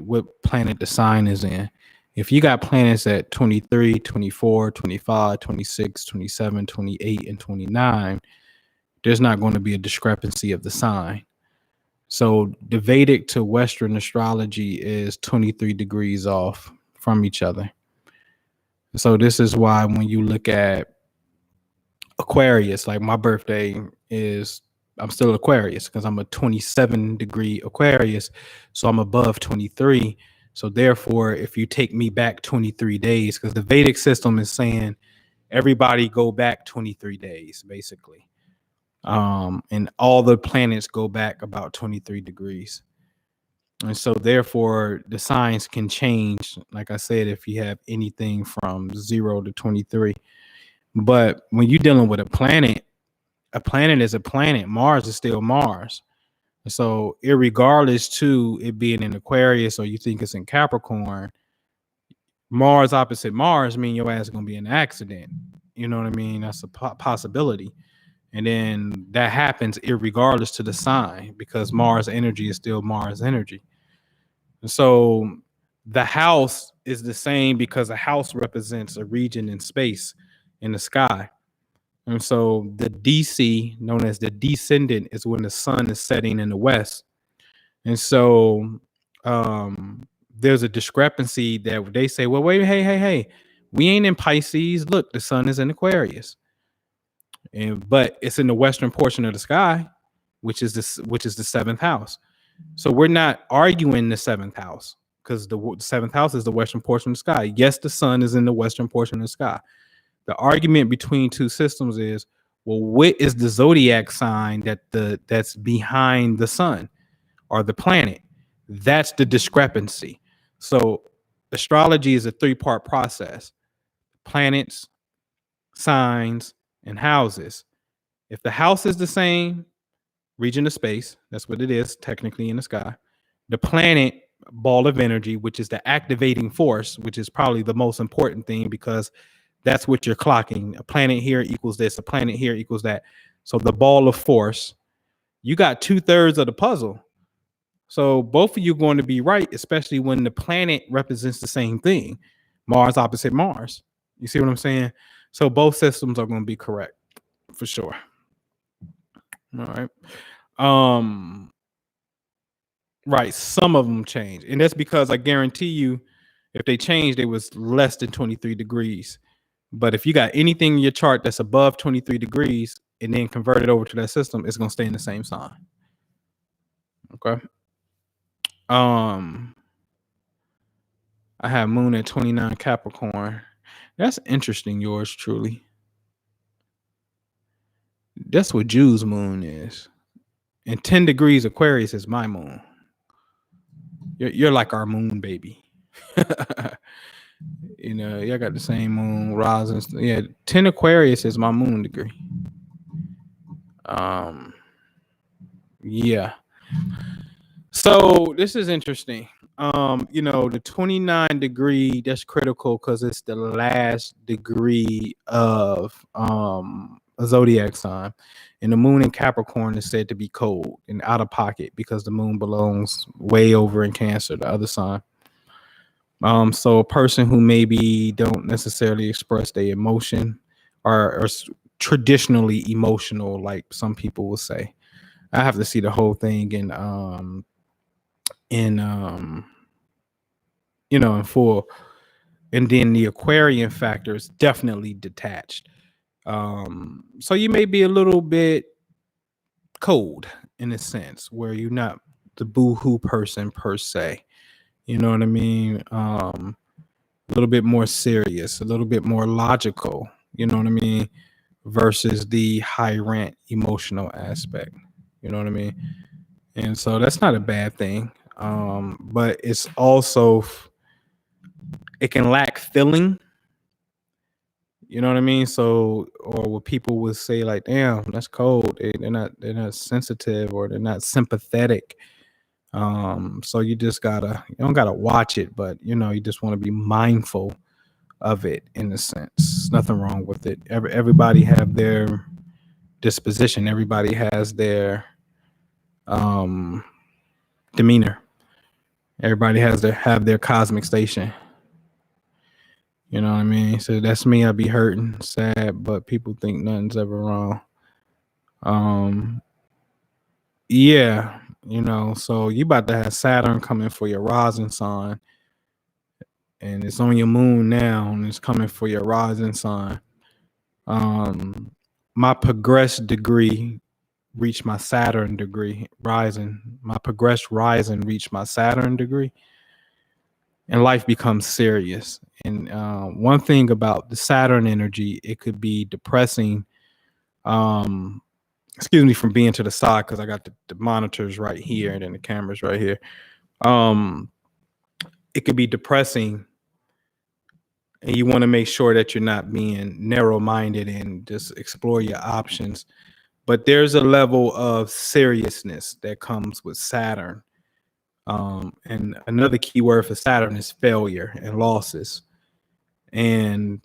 what planet the sign is in. If you got planets at 23, 24, 25, 26, 27, 28, and 29, there's not going to be a discrepancy of the sign. So the Vedic to Western astrology is 23 degrees off from each other. So this is why when you look at Aquarius, like my birthday is, I'm still Aquarius because I'm a 27 degree Aquarius. So I'm above 23. So therefore, if you take me back 23 days, because the Vedic system is saying everybody go back 23 days, basically. And all the planets go back about 23 degrees. And so therefore the signs can change, like I said, if you have anything from 0 to 23. But when you're dealing with a planet is a planet. Mars is still Mars. So irregardless to it being in Aquarius or you think it's in Capricorn, Mars opposite Mars mean your ass is gonna be in an accident. You know what I mean? That's a possibility. And then that happens irregardless to the sign because Mars energy is still Mars energy. And so the house is the same because a house represents a region in space in the sky. And so the DC, known as the descendant, is when the sun is setting in the west. And so there's a discrepancy that they say, well, wait, hey, we ain't in Pisces. Look, the sun is in Aquarius. But it's in the western portion of the sky, which is the seventh house. So we're not arguing the seventh house because the seventh house is the western portion of the sky. Yes, the sun is in the western portion of the sky. The argument between two systems is, well, what is the zodiac sign that's behind the sun or the planet? That's the discrepancy. So astrology is a 3-part process: planets, signs, and houses. If the house is the same, region of space, that's what it is technically in the sky. The planet, ball of energy, which is the activating force, which is probably the most important thing because that's what you're clocking. A planet here equals this, a planet here equals that. So the ball of force, you got 2/3 of the puzzle. So both of you are going to be right, especially when the planet represents the same thing. Mars opposite Mars. You see what I'm saying? So both systems are going to be correct for sure. All right. Right. Some of them change. And that's because I guarantee you, if they changed, it was less than 23 degrees. But if you got anything in your chart that's above 23 degrees and then convert it over to that system, it's going to stay in the same sign. Okay. I have moon at 29 Capricorn. That's interesting, yours truly. That's what Jew's moon is. And 10 degrees Aquarius is my moon. You're like our moon baby. You know, y'all got the same moon, rising. Yeah, 10 Aquarius is my moon degree. Yeah. So this is interesting. You know, the 29 degree, that's critical because it's the last degree of a zodiac sign. And the moon in Capricorn is said to be cold and out of pocket because the moon belongs way over in Cancer, the other sign. So a person who maybe don't necessarily express their emotion or traditionally emotional, like some people will say. I have to see the whole thing in you know, in full. And then the Aquarian factor is definitely detached. So you may be a little bit cold in a sense where you're not the boo-hoo person per se. You know what I mean? A little bit more serious, a little bit more logical, you know what I mean? Versus the high rent emotional aspect. You know what I mean? And so that's not a bad thing. But it's also it can lack feeling. You know what I mean? So, or what people would say, like, "Damn, that's cold." They're not sensitive or they're not sympathetic. So you just you don't gotta watch it, but you know, you just want to be mindful of it in a sense. Nothing wrong with it. Everybody have their disposition. Everybody has their um demeanor. Everybody has their cosmic station. You know what I mean? So that's me. I be hurting, sad, but people think nothing's ever wrong. Yeah, you know, so you about to have Saturn coming for your rising sign, and it's on your moon now, and it's coming for your rising sign. My progressed degree reached my Saturn degree rising. My progressed rising reached my Saturn degree, and life becomes serious. And one thing about the Saturn energy, it could be depressing. Excuse me from being to the side because I got the monitors right here and then the cameras right here. It could be depressing, and you want to make sure that you're not being narrow-minded and just explore your options. But there's a level of seriousness that comes with Saturn. And another key word for Saturn is failure and losses. And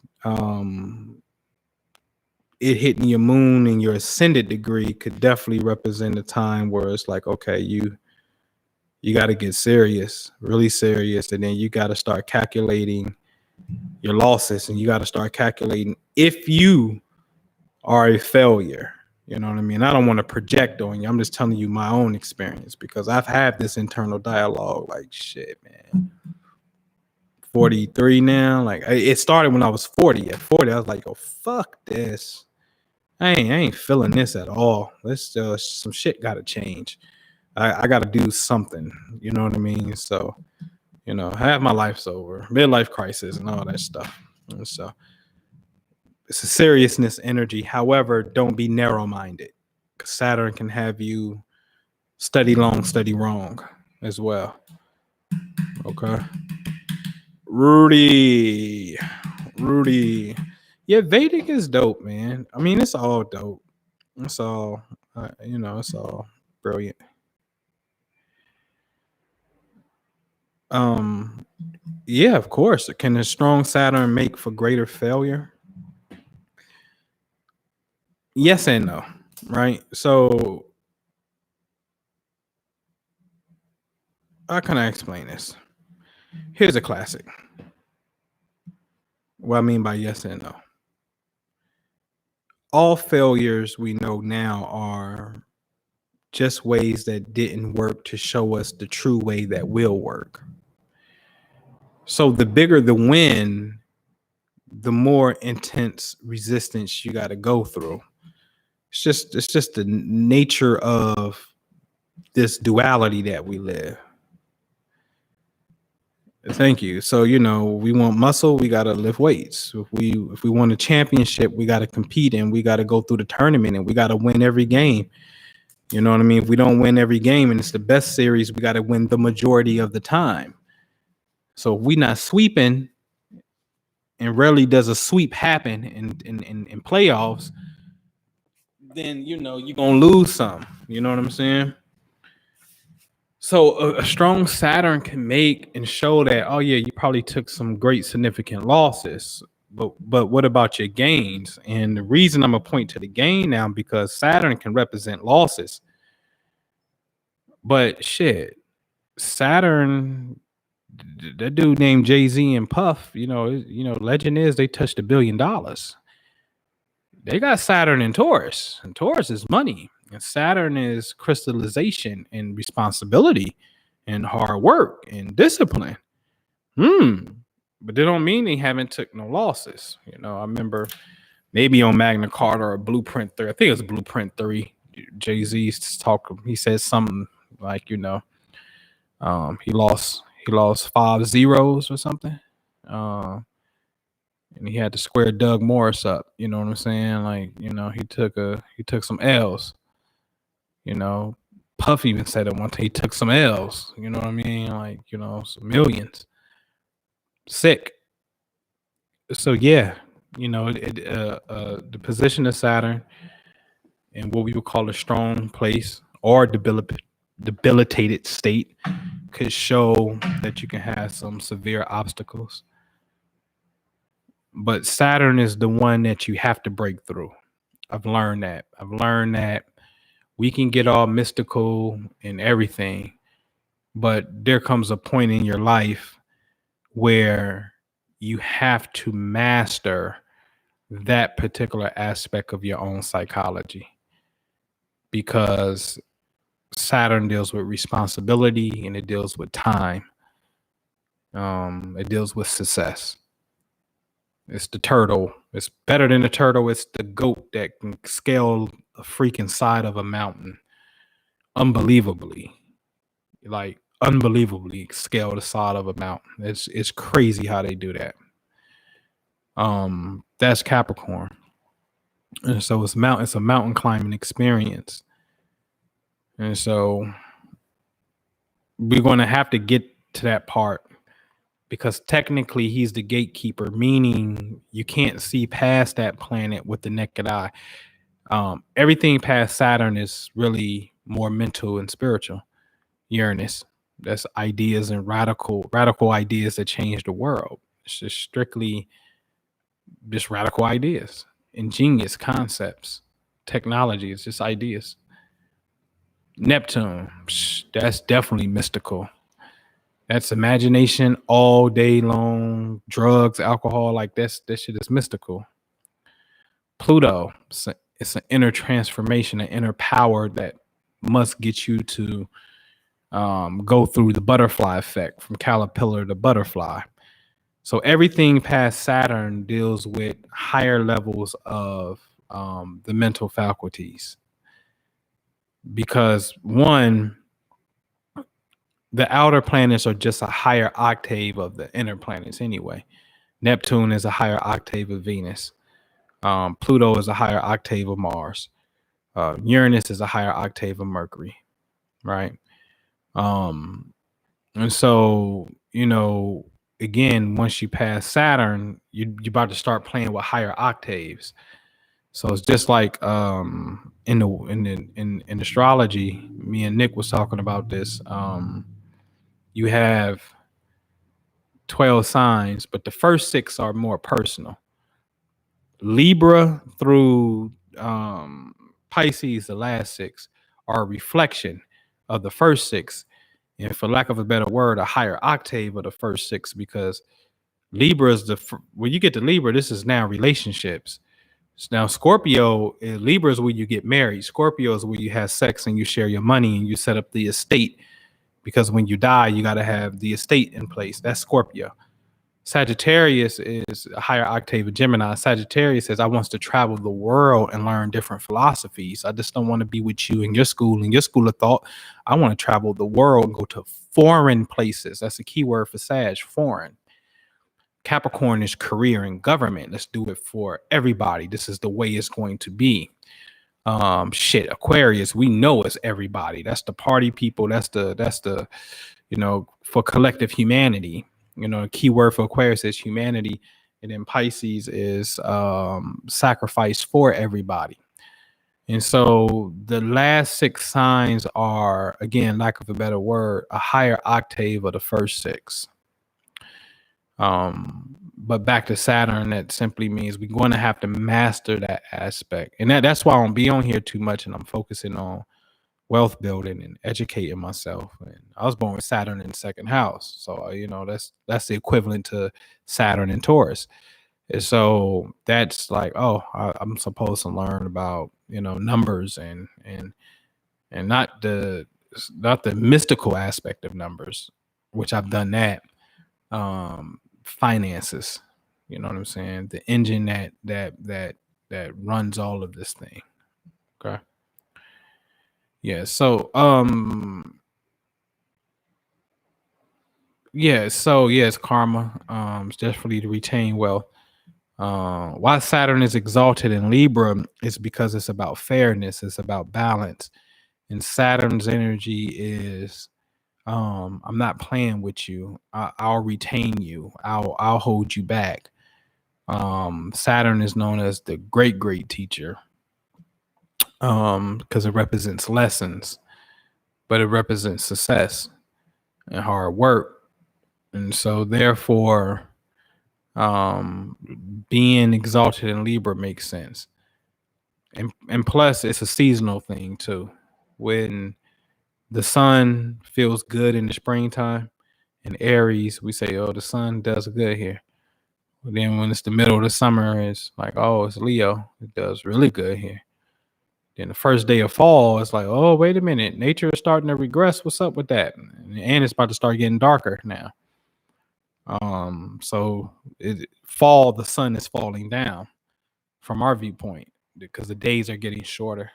it hitting your moon and your ascended degree could definitely represent a time where it's like, okay, you got to get serious, really serious, and then you got to start calculating your losses, and you got to start calculating if you are a failure. You know what I mean? I don't want to project on you. I'm just telling you my own experience because I've had this internal dialogue. Like, shit, man. 43 now. Like, it started when I was 40. At 40, I was like, oh, fuck this. I ain't feeling this at all. Let's some shit got to change. I got to do something. You know what I mean? So, you know, half my life's over, midlife crisis and all that stuff. And so it's a seriousness energy. However, don't be narrow-minded because Saturn can have you study long, study wrong as well. Okay. Rudy. Yeah, Vedic is dope, man. I mean, it's all dope. It's all, you know, it's all brilliant. Yeah, of course. Can a strong Saturn make for greater failure? Yes and no, right? So how can I explain this? Here's a classic. What I mean by yes and no. All failures we know now are just ways that didn't work to show us the true way that will work. So the bigger the win, the more intense resistance you got to go through. It's just the nature of this duality that we live. Thank you. So, we want muscle, we gotta lift weights. If we want a championship, we gotta compete and we gotta go through the tournament and we gotta win every game. You know what I mean? If we don't win every game and it's the best series, we gotta win the majority of the time. So if we not sweeping, and rarely does a sweep happen in playoffs, then you're gonna lose some. You know what I'm saying? So a strong Saturn can make and show that, oh yeah, you probably took some great significant losses, but what about your gains? And the reason I'm gonna point to the gain now, because Saturn can represent losses, but shit, Saturn, that dude named Jay-Z and Puff, legend is they touched $1 billion. They got Saturn in Taurus, and Taurus is money, and Saturn is crystallization and responsibility and hard work and discipline. But they don't mean they haven't took no losses. I remember maybe on Magna Carta or Blueprint 3. I think it was Blueprint 3. Jay-Z's talk. He said something like, he lost 5 zeros or something. And he had to square Doug Morris up. You know what I'm saying? Like, he took some L's. Puff even said it one time. He took some L's. You know what I mean? Like, some millions. Sick. So yeah, the position of Saturn in what we would call a strong place or debilitated state could show that you can have some severe obstacles. But Saturn is the one that you have to break through. I've learned that we can get all mystical and everything, but there comes a point in your life where you have to master that particular aspect of your own psychology, because Saturn deals with responsibility and it deals with time. It deals with success. It's the turtle. It's better than the turtle. It's the goat that can scale the freaking side of a mountain unbelievably scale the side of a mountain. It's crazy how they do that. That's Capricorn. And so it's a mountain climbing experience. And so we're going to have to get to that part, because technically he's the gatekeeper, meaning you can't see past that planet with the naked eye. Everything past Saturn is really more mental and spiritual. Uranus, that's ideas and radical ideas that change the world. It's just strictly just radical ideas, ingenious concepts, technology. It's just ideas. Neptune, that's definitely mystical. That's imagination all day long, drugs, alcohol, like that shit is mystical. Pluto, it's an inner transformation, an inner power that must get you to go through the butterfly effect, from caterpillar to butterfly. So everything past Saturn deals with higher levels of the mental faculties, because one, the outer planets are just a higher octave of the inner planets anyway. Neptune is a higher octave of Venus. Pluto is a higher octave of Mars. Uranus is a higher octave of Mercury, right? And so, again, once you pass Saturn, you're about to start playing with higher octaves. So it's just like in astrology, me and Nick was talking about this. You have 12 signs, but the first 6 are more personal. Libra through Pisces, the last 6, are a reflection of the first 6. And for lack of a better word, a higher octave of the first 6, because Libra is when you get to Libra, this is now relationships. Now Scorpio, Libra is where you get married. Scorpio is where you have sex and you share your money and you set up the estate, because when you die, you got to have the estate in place. That's Scorpio. Sagittarius is a higher octave of Gemini. Sagittarius says, I want to travel the world and learn different philosophies. I just don't want to be with you in your school of thought. I want to travel the world and go to foreign places. That's a key word for Sag, foreign. Capricorn is career and government. Let's do it for everybody. This is the way it's going to be. Aquarius, we know it's everybody. That's the party people. That's the for collective humanity. A key word for Aquarius is humanity. And then Pisces is sacrifice for everybody. And so the last 6 signs are, again, lack of a better word, a higher octave of the first 6. But back to Saturn, that simply means we're going to have to master that aspect. And that's why I don't be on here too much, and I'm focusing on wealth building and educating myself. And I was born with Saturn in the 2nd house. So, that's the equivalent to Saturn in Taurus. And so that's like, I'm supposed to learn about, numbers and not the mystical aspect of numbers, which I've done that. Finances, you know what I'm saying? The engine that runs all of this thing. Okay. Yeah. So, it's karma. It's definitely to retain wealth. Why Saturn is exalted in Libra is because it's about fairness. It's about balance. And Saturn's energy is, I'm not playing with you. I'll retain you. I'll hold you back. Saturn is known as the great teacher, because it represents lessons, but it represents success and hard work. And so therefore, being exalted in Libra makes sense. And plus it's a seasonal thing too. When the sun feels good in the springtime, in Aries, we say, the sun does good here. But then when it's the middle of the summer, it's like, it's Leo. It does really good here. Then the first day of fall, it's like, wait a minute. Nature is starting to regress. What's up with that? And it's about to start getting darker now. So fall, the sun is falling down from our viewpoint because the days are getting shorter.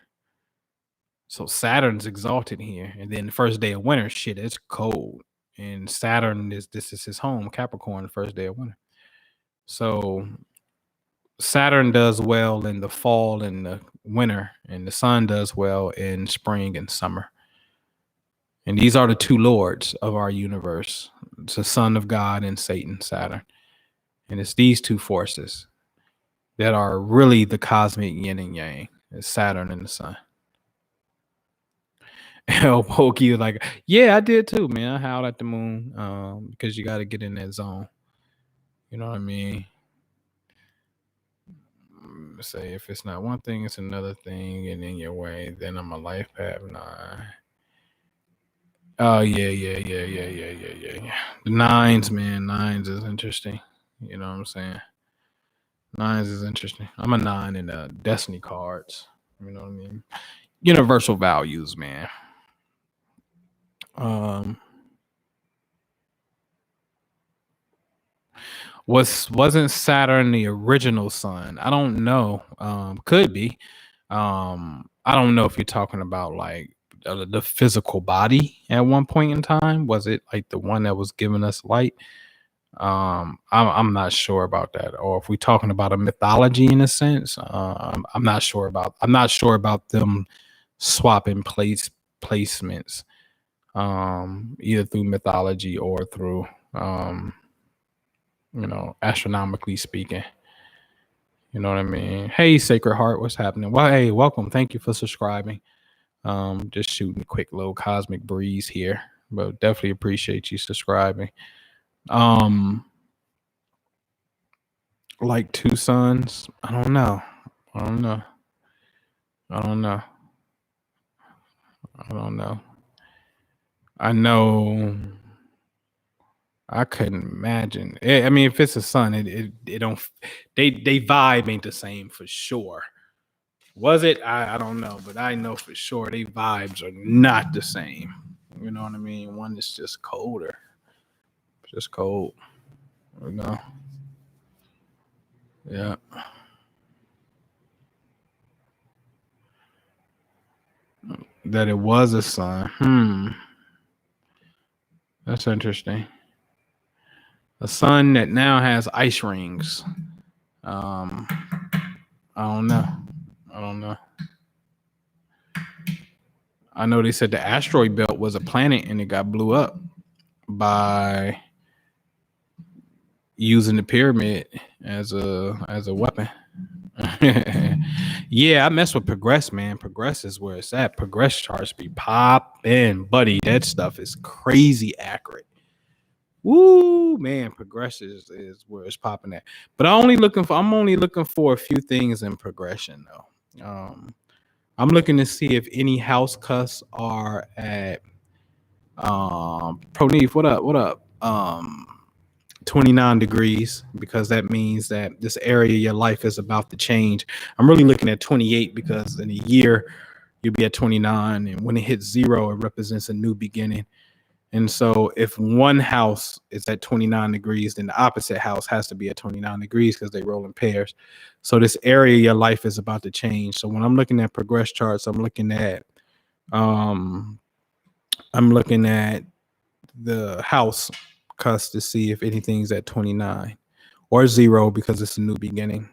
So Saturn's exalted here. And then the first day of winter, it's cold. And Saturn this is his home, Capricorn, the first day of winter. So Saturn does well in the fall and the winter, and the sun does well in spring and summer. And these are the 2 lords of our universe. It's the son of God and Satan, Saturn. And it's these 2 forces that are really the cosmic yin and yang. It's Saturn and the sun. Pokey was like, yeah, I did too, man. I howled at the moon, because you got to get in that zone. You know what I mean? Say if it's not one thing, it's another thing, and in your way, then I'm a life path 9. Oh yeah. The 9s, man. 9s is interesting. You know what I'm saying? 9s is interesting. I'm a 9 in the Destiny cards. You know what I mean? Universal values, man. Wasn't Saturn the original sun? I don't know. Could be. I don't know if you're talking about like the physical body at one point in time. Was it like the one that was giving us light? I'm not sure about that. Or if we're talking about a mythology in a sense, I'm not sure about them swapping placements, either through mythology or through astronomically speaking. You know what I mean? Hey, Sacred Heart, what's happening? Well, hey, welcome. Thank you for subscribing. Just shooting a quick little cosmic breeze here, but definitely appreciate you subscribing. Like 2 suns? I don't know. I know. I couldn't imagine. I mean, if it's a sun, it don't. They vibe ain't the same for sure. Was it? I don't know, but I know for sure they vibes are not the same. You know what I mean? One is just colder. Just cold. No. Yeah. That it was a sun. That's interesting. A sun that now has ice rings. I don't know. I don't know. I know they said the asteroid belt was a planet and it got blew up by using the pyramid as a weapon. Yeah, I mess with Progress, man. Progress is where it's at. Progress charts be popping, buddy. That stuff is crazy accurate. Woo, man. Progress is where it's popping at. But I'm only looking for a few things in progression though. I'm looking to see if any house cuts are at Proneef, what up? 29 degrees, because that means that this area of your life is about to change. I'm really looking at 28 because in a year you'll be at 29, and when it hits 0, it represents a new beginning. And so if one house is at 29 degrees, then the opposite house has to be at 29 degrees because they roll in pairs. So this area of your life is about to change. So when I'm looking at progress charts, I'm looking at the house cusp to see if anything's at 29 or 0 because it's a new beginning.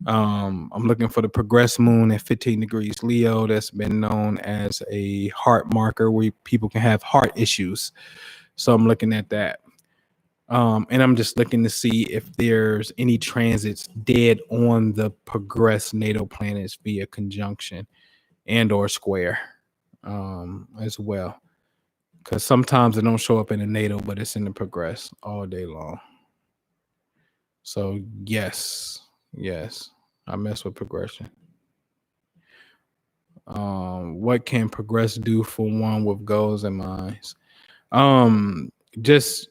I'm looking for the progress moon at 15 degrees Leo. That's been known as a heart marker where people can have heart issues. So I'm looking at that. And I'm just looking to see if there's any transits dead on the progress natal planets via conjunction and or square as well. Because sometimes it don't show up in the natal, but it's in the progress all day long. So yes, I mess with progression. What can progress do for one with goals and minds? Just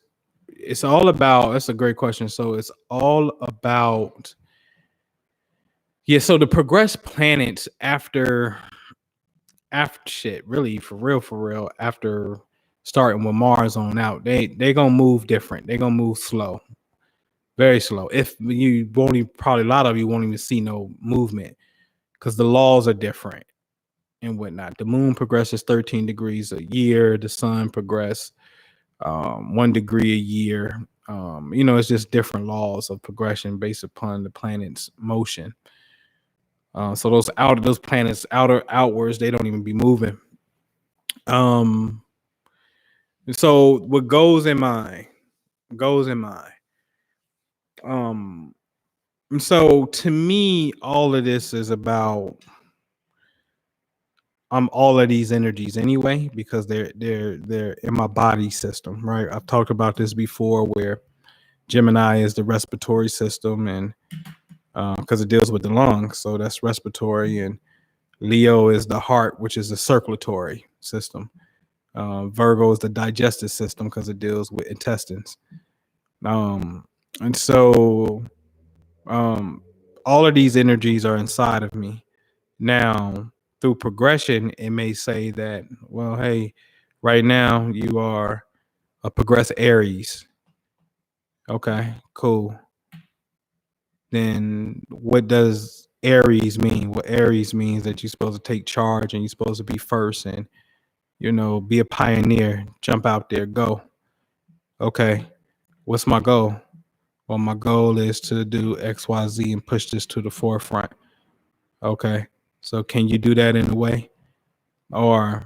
it's all about. That's a great question. So it's all about. Yeah. So the progress planets after shit, really for real, after starting with Mars on out, they gonna move different. They gonna move slow. Very slow. If you won't even, probably a lot of you won't even see no movement because the laws are different and whatnot. The moon progresses 13 degrees a year. The sun progresses 1 degree a year. It's just different laws of progression based upon the planet's motion. So those planets outwards, they don't even be moving. So what goes in mind. So to me, all of this is about all of these energies anyway, because they're in my body system, right? I've talked about this before, where Gemini is the respiratory system, and because it deals with the lungs, so that's respiratory, and Leo is the heart, which is the circulatory system. Virgo is the digestive system because it deals with intestines. And so all of these energies are inside of me. Now, through progression, it may say that, well, hey, right now you are a progress Aries. Okay, cool. Then what does Aries mean? Well, Aries means that you're supposed to take charge and you're supposed to be first and, be a pioneer, jump out there, go. Okay, what's my goal? Well, my goal is to do XYZ and push this to the forefront. Okay, so can you do that in a way? Or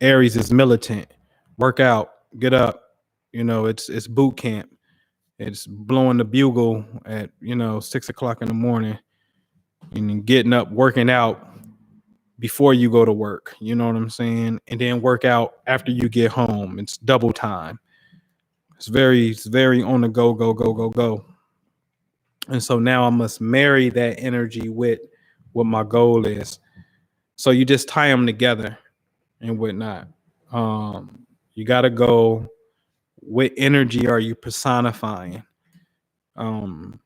Aries is militant, work out, get up. It's boot camp. It's blowing the bugle at 6 o'clock in the morning and getting up, working out before you go to work. You know what I'm saying? And then work out after you get home. It's double time. It's very on the go, go, go, go, go. And so now I must marry that energy with what my goal is. So you just tie them together and whatnot. You got to go. What energy are you personifying? What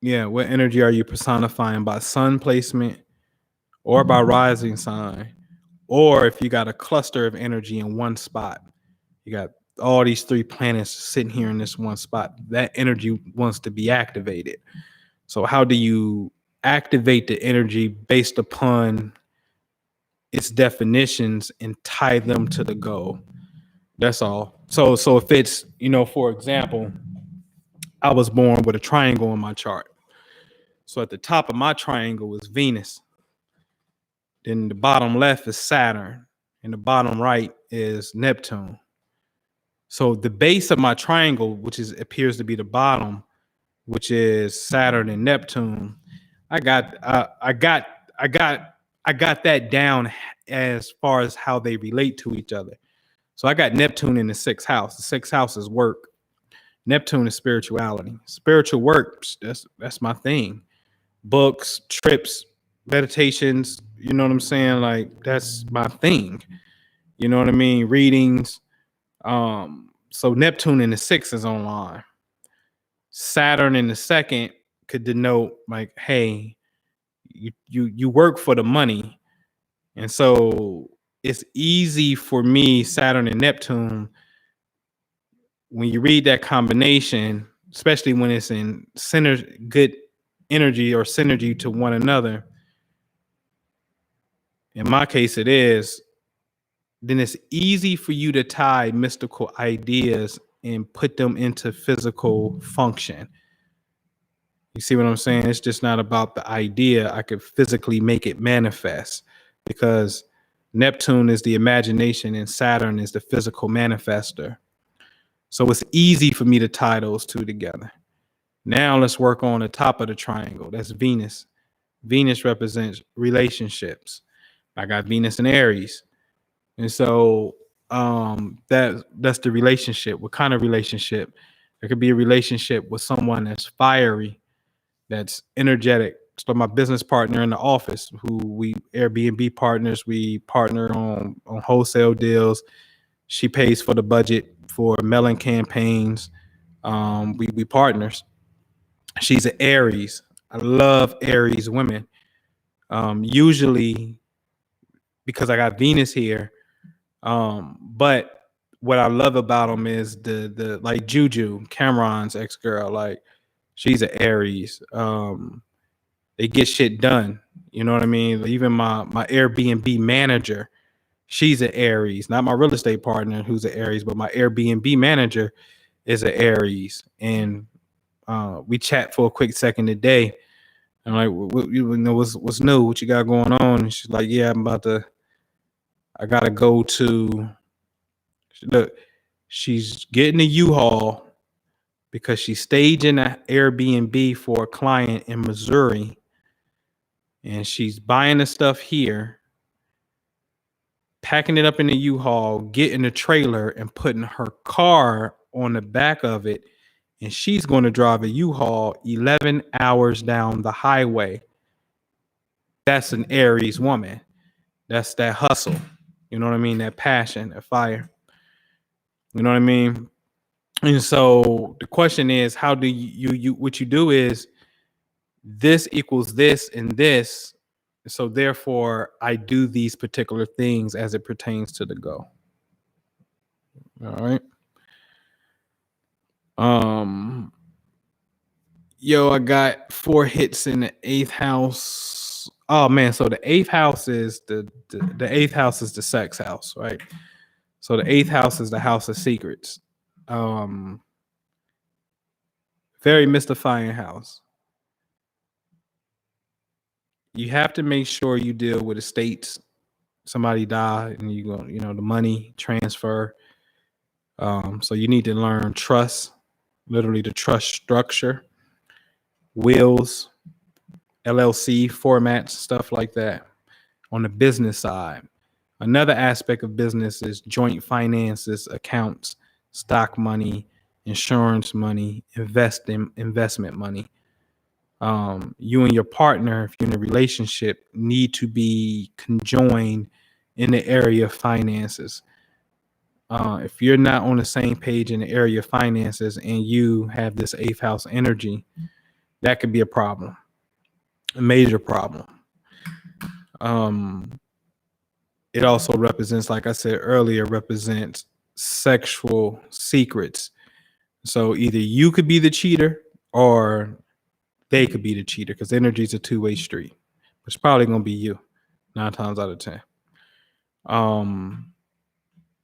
energy are you personifying by sun placement or by rising sign? Or if you got a cluster of energy in one spot, you got all these 3 planets sitting here in this one spot. That energy wants to be activated. So how do you activate the energy based upon its definitions and tie them to the goal? That's all. So if it's, for example, I was born with a triangle in my chart. So at the top of my triangle is Venus. Then the bottom left is Saturn. And the bottom right is Neptune. So the base of my triangle, which appears to be the bottom, which is Saturn and Neptune, I got that down as far as how they relate to each other. So I got Neptune in the 6th house. The 6th house is work. Neptune is spirituality. Spiritual work, that's my thing. Books, trips, meditations, you know what I'm saying? Like, that's my thing. You know what I mean? Readings. So Neptune in the 6th is online. Saturn in the 2nd could denote like, hey, you work for the money. And so it's easy for me, Saturn and Neptune, when you read that combination, especially when it's in good energy or synergy to one another, in my case it is, then it's easy for you to tie mystical ideas and put them into physical function. You see what I'm saying? It's just not about the idea. I could physically make it manifest, because Neptune is the imagination and Saturn is the physical manifester. So it's easy for me to tie those two together. Now let's work on the top of the triangle. That's Venus. Venus represents relationships. I got Venus in Aries. And so that's the relationship. What kind of relationship? There could be a relationship with someone that's fiery, that's energetic. So my business partner in the office, who we Airbnb partners, we partner on wholesale deals. She pays for the budget for mailing campaigns. We partners. She's an Aries. I love Aries women. Usually because I got Venus here. But what I love about them is the like Juju, Cameron's ex-girl, like she's an Aries. They get shit done. You know what I mean? Even my Airbnb manager, she's an Aries. Not my real estate partner who's an Aries, but my Airbnb manager is an Aries. And we chat for a quick second today. I'm like, what's new? What you got going on? And she's like, yeah, I gotta go to, look, she's getting a U-Haul because she's staging an Airbnb for a client in Missouri. And she's buying the stuff here, packing it up in the U-Haul, getting a trailer and putting her car on the back of it. And she's going to drive a U-Haul 11 hours down the highway. That's an Aries woman. That's that hustle. You know what I mean? That passion, that fire. You know what I mean? And so the question is, how do you what you do is this equals this and this. So therefore, I do these particular things as it pertains to the goal. All right. I got 4 hits in the 8th house. Oh man, so the 8th house is the 8th house is the sex house, right? So the 8th house is the house of secrets. Very mystifying house. You have to make sure you deal with estates. Somebody died and you go, the money transfer. So you need to learn trust, literally the trust structure, wills, LLC formats, stuff like that. On the business side, another aspect of business is joint finances, accounts, stock money, insurance money, investment money. You and your partner, if you're in a relationship, need to be conjoined in the area of finances. If you're not on the same page in the area of finances and you have this 8th house energy, that could be a problem, a major problem. It also represents, like I said earlier, represents sexual secrets. So either you could be the cheater or they could be the cheater, because energy is a two-way street. It's probably gonna be you 9 times out of 10.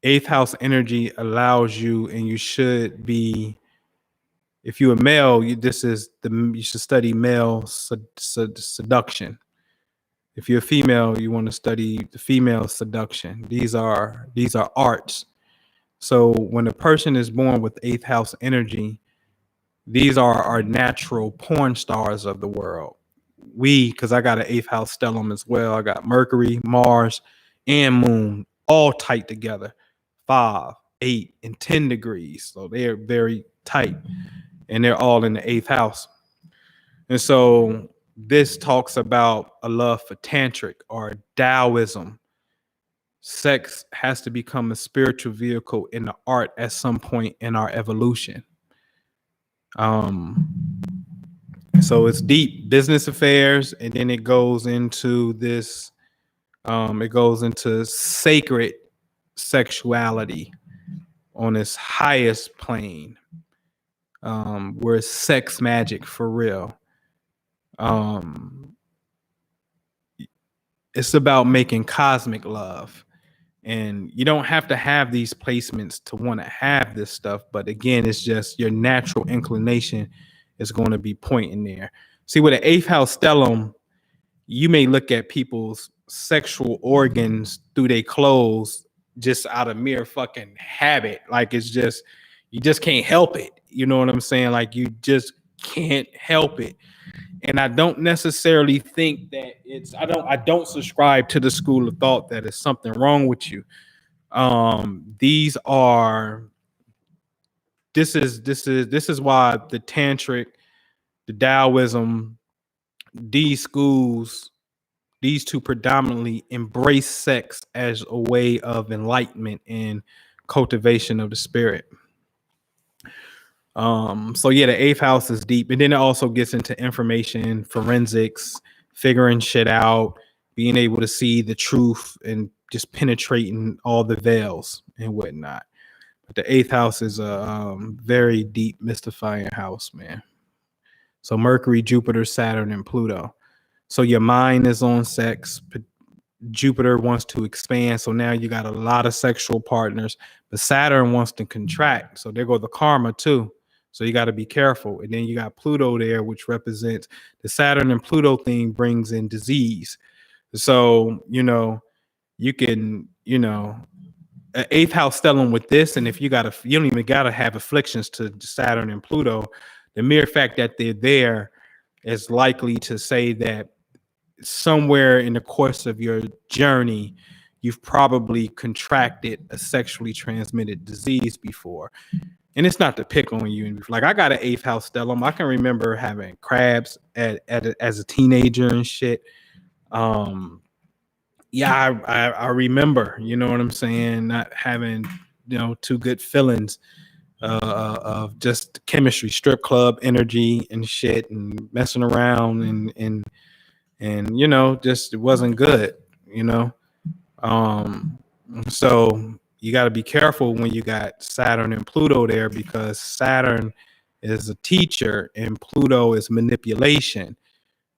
Eighth house energy allows you, and you should be, if you're a male, you should study male seduction. If you're a female, you want to study the female seduction. These are arts. So when a person is born with eighth house energy, these are our natural porn stars of the world. Because I got an eighth house stellium as well. I got Mercury, Mars, and Moon all tight together, 5, 8, and 10 degrees. So they're very tight, and they're all in the eighth house. And so this talks about a love for tantric or Taoism. Sex has to become a spiritual vehicle in the art at some point in our evolution. So it's deep business affairs, and then it goes into this. It goes into sacred sexuality on its highest plane, where it's sex magic for real. It's about making cosmic love. And you don't have to have these placements to want to have this stuff. But again, it's just your natural inclination is going to be pointing there. See, with an eighth house stellium, you may look at people's sexual organs through their clothes just out of mere fucking habit. Like, it's just, you just can't help it. You know what I'm saying? Like, you just can't help it. And I don't necessarily think that I don't subscribe to the school of thought that it's something wrong with you. This is why the tantric, the Taoism, these schools, these two predominantly embrace sex as a way of enlightenment and cultivation of the spirit. So yeah, the eighth house is deep, and then it also gets into information, forensics, figuring shit out, being able to see the truth, and just penetrating all the veils and whatnot. But the eighth house is a very deep, mystifying house, man. So Mercury, Jupiter, Saturn, and Pluto. So your mind is on sex. Jupiter wants to expand, so now you got a lot of sexual partners. But Saturn wants to contract, so there go the karma too. So you got to be careful. And then you got Pluto there, which represents the Saturn and Pluto thing brings in disease. So, you can, an eighth house stellium with this. And if you don't even got to have afflictions to Saturn and Pluto, the mere fact that they're there is likely to say that somewhere in the course of your journey, you've probably contracted a sexually transmitted disease before. And it's not to pick on you. Like, I got an eighth house stellium. I can remember having crabs as a teenager and shit. Yeah, I remember, you know what I'm saying, not having, too good feelings of just chemistry, strip club energy and shit, and messing around and just it wasn't good, So you got to be careful when you got Saturn and Pluto there, because Saturn is a teacher and Pluto is manipulation.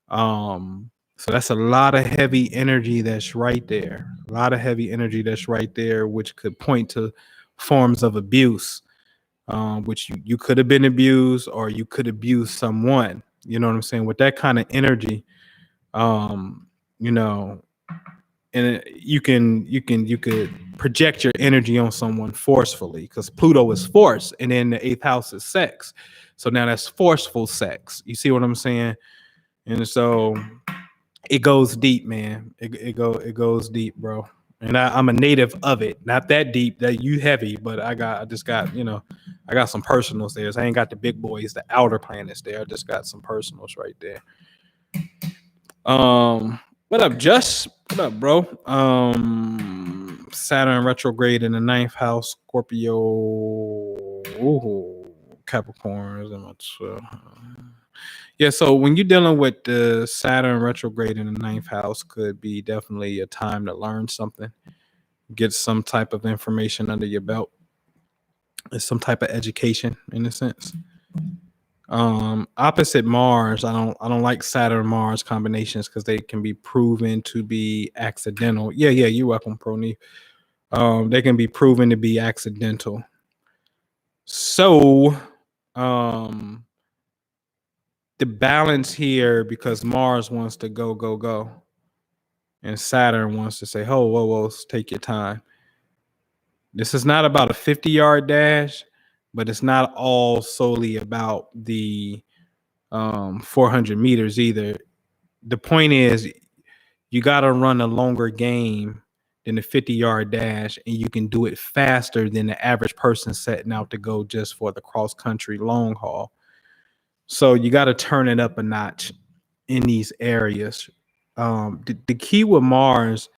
So that's a lot of heavy energy that's right there. A lot of heavy energy that's right there, which could point to forms of abuse, which you could have been abused, or you could abuse someone. You know what I'm saying? With that kind of energy, and you could project your energy on someone forcefully, because Pluto is force, and then the eighth house is sex. So now that's forceful sex. You see what I'm saying? And so it goes deep, man. It goes deep, bro. And I'm a native of it. Not that deep, that you heavy, but I got some personals there. So I ain't got the big boys, the outer planets there. I just got some personals right there. What up, Just? What up, bro? Saturn retrograde in the 9th house, Scorpio, Capricorn. Yeah, so when you're dealing with the Saturn retrograde in the 9th house, could be definitely a time to learn something, get some type of information under your belt. It's some type of education in a sense. Opposite Mars, I don't like Saturn Mars combinations because they can be proven to be accidental. Yeah, you're welcome, Prony. They can be proven to be accidental. So um the balance here, because Mars wants to go, go, go, and Saturn wants to say, "Oh, whoa, whoa, take your time." This is not about a 50-yard dash, but it's not all solely about the 400 meters either. The point is, you got to run a longer game than the 50-yard dash, and you can do it faster than the average person setting out to go just for the cross country long haul. So you got to turn it up a notch in these areas. The key with Mars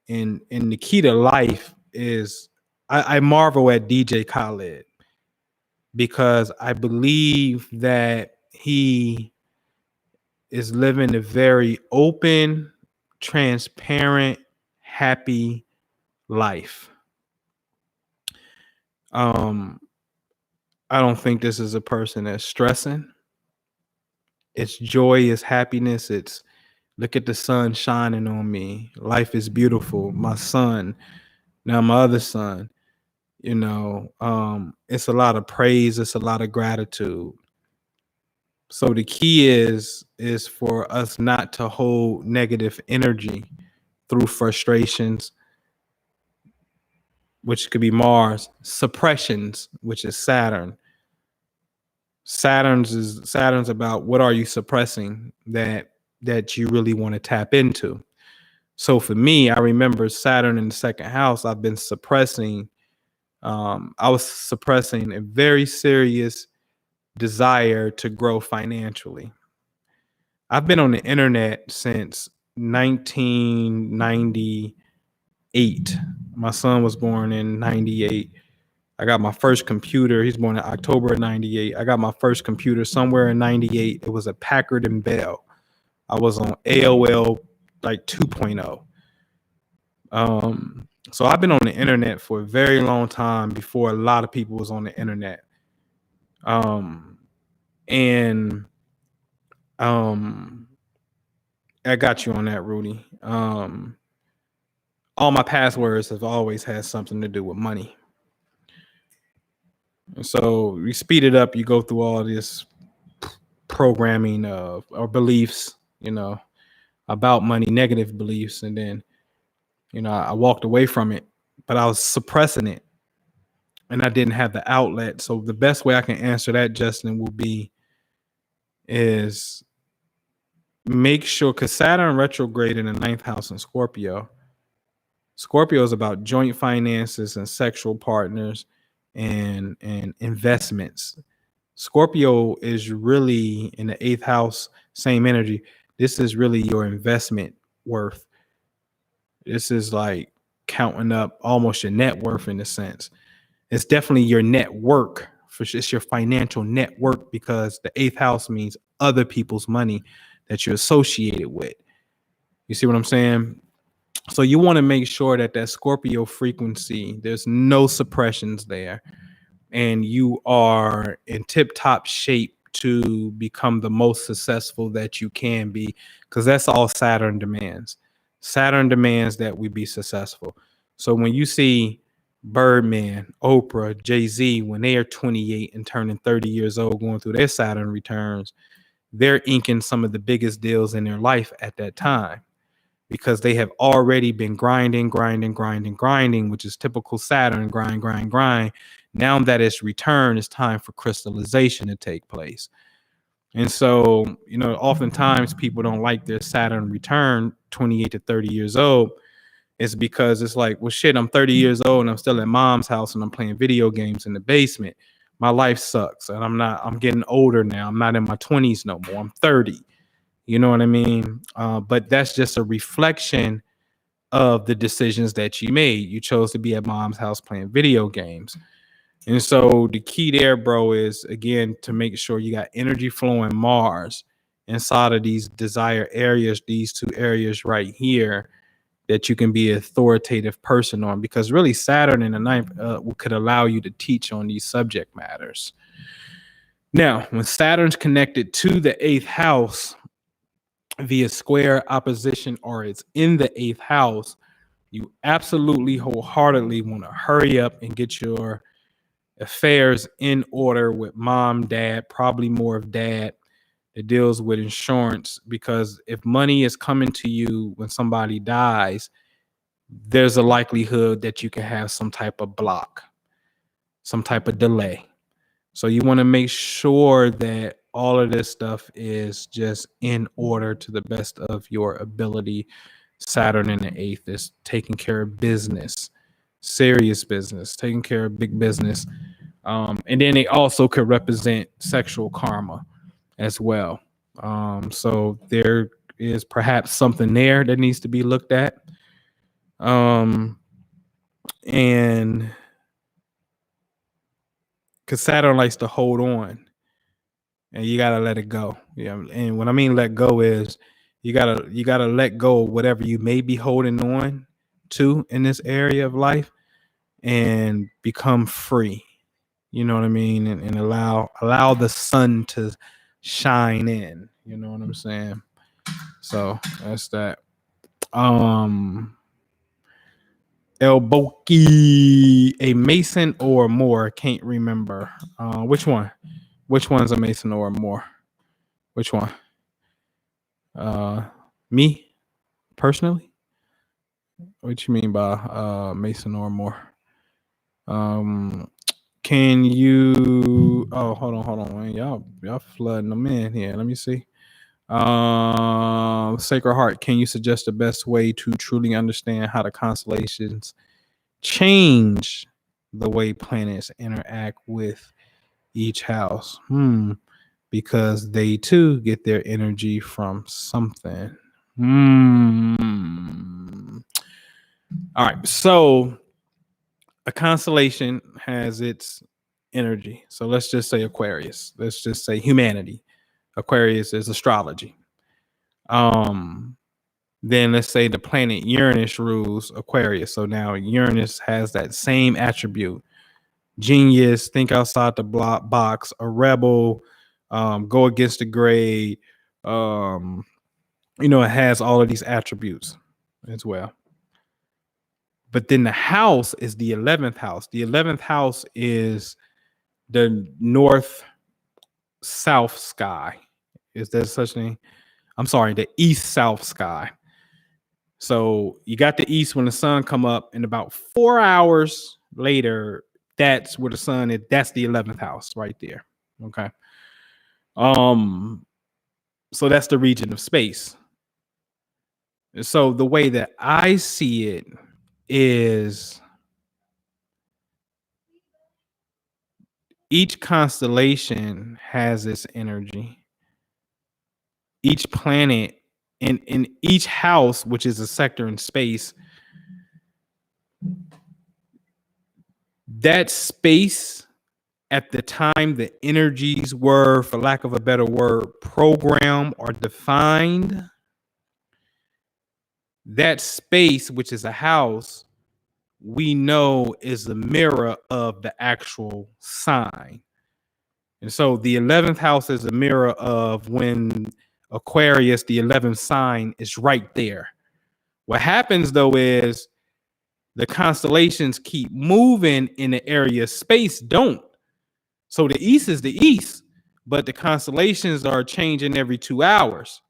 and the key to life is I marvel at DJ Khaled, because I believe that he is living a very open, transparent, happy life. Um, I don't think this is a person that's stressing. It's joy, it's happiness, it's look at the sun shining on me. Life is beautiful. My son, now my other son, it's a lot of praise, it's a lot of gratitude. So the key is for us not to hold negative energy through frustrations, which could be Mars, suppressions, which is Saturn. Saturn's about what are you suppressing that you really want to tap into. So for me, I remember Saturn in the second house, I've been suppressing. I was suppressing a very serious desire to grow financially. I've been on the internet since 1998. My son was born in 98. I got my first computer. He's born in October of 98. I got my first computer somewhere in 98. It was a Packard and Bell. I was on AOL like 2.0. So I've been on the internet for a very long time before a lot of people was on the internet. And I got you on that, Rudy. All my passwords have always had something to do with money. And so you speed it up, you go through all this programming of or beliefs, about money, negative beliefs, and then, I walked away from it, but I was suppressing it and I didn't have the outlet. So the best way I can answer that, Justin, will be is make sure, because Saturn retrograde in the 9th house in Scorpio. Scorpio is about joint finances and sexual partners and investments. Scorpio is really in the 8th house, same energy. This is really your investment worth. This is like counting up almost your net worth in a sense. It's definitely your network. It's your financial network, because the 8th house means other people's money that you're associated with. You see what I'm saying? So you want to make sure that Scorpio frequency, there's no suppressions there, and you are in tip-top shape to become the most successful that you can be, because that's all Saturn demands. Saturn demands that we be successful. So when you see Birdman, Oprah, Jay-Z, when they are 28 and turning 30 years old, going through their Saturn returns, they're inking some of the biggest deals in their life at that time, because they have already been grinding, which is typical Saturn, grind. Now that it's returned, it's time for crystallization to take place. And so, oftentimes people don't like their Saturn return 28 to 30 years old. It's because it's like, well, shit, I'm 30 years old and I'm still at mom's house and I'm playing video games in the basement. My life sucks, and I'm getting older now. I'm not in my 20s no more. I'm 30. You know what I mean? But that's just a reflection of the decisions that you made. You chose to be at mom's house playing video games. And so the key there, bro, is, again, to make sure you got energy flowing Mars inside of these desire areas, these two areas right here. that you can be an authoritative person on, because really Saturn in the ninth could allow you to teach on these subject matters. Now, when Saturn's connected to the eighth house via square, opposition, or it's in the eighth house, you absolutely wholeheartedly want to hurry up and get your affairs in order with mom, dad, probably more of dad, that deals with insurance, because if money is coming to you when somebody dies, there's a likelihood that you can have some type of block, some type of delay. So you want to make sure that all of this stuff is just in order to the best of your ability. Saturn in the eighth is taking care of business, serious business, taking care of big business. And then they also could represent sexual karma as well. So there is perhaps something there that needs to be looked at. And because Saturn likes to hold on, and you gotta let it go. Yeah, and what I mean let go is you gotta let go of whatever you may be holding on to in this area of life and become free. You know what I mean? And allow the sun to shine in. You know what I'm saying? So that's that. El Boki, a Mason or more? Can't remember. Which one? Which one's a Mason or more? Which one? Me personally? What you mean by Mason or more? Can you? Oh, hold on, man. Y'all flooding them in here. Let me see. Sacred Heart, can you suggest the best way to truly understand how the constellations change the way planets interact with each house? Because they too get their energy from something. All right, so a constellation has its energy. So let's just say Aquarius. Let's just say humanity. Aquarius is astrology. Then let's say the planet Uranus rules Aquarius. So now Uranus has that same attribute: genius, think outside the box, a rebel, go against the grade. It has all of these attributes as well. But then the house is the 11th house. The 11th house is the north-south sky. Is there such a thing? I'm sorry, the east-south sky. So you got the east when the sun come up, and about 4 hours later, that's where the sun is. That's the 11th house right there. Okay. So that's the region of space. So the way that I see it is each constellation has its energy. Each planet in each house, which is a sector in space, that space at the time the energies were, for lack of a better word, programmed or defined, that space, which is a house, we know is a mirror of the actual sign. And so the 11th house is a mirror of when Aquarius, the 11th sign, is right there. What happens though is the constellations keep moving in the area. Space don't. So the east is the east, but the constellations are changing every 2 hours.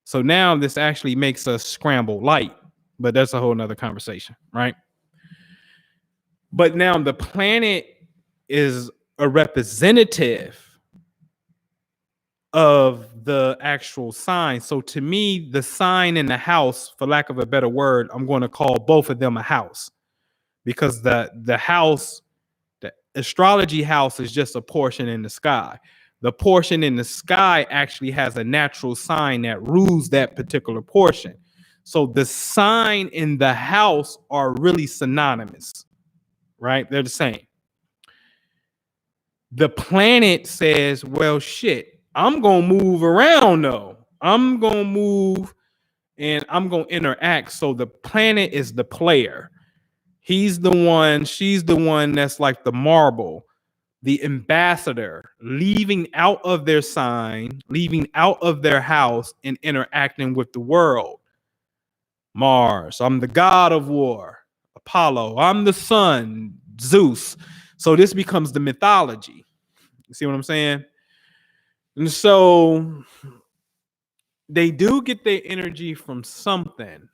So now this actually makes us scramble light, but that's a whole nother conversation, right? But now the planet is a representative of the actual sign. So to me, the sign in the house, for lack of a better word, I'm going to call both of them a house, because the house, the astrology house, is just a portion in the sky. The portion in the sky actually has a natural sign that rules that particular portion. So the sign in the house are really synonymous, right? They're the same. The planet says, well, shit, I'm going to move around though. I'm going to move and I'm going to interact. So the planet is the player. He's the one, she's the one that's like the marble, the ambassador, leaving out of their sign, leaving out of their house, and interacting with the world. Mars, I'm the god of war. Apollo, I'm the sun. Zeus. So this becomes the mythology. You see what I'm saying? And so they do get their energy from something.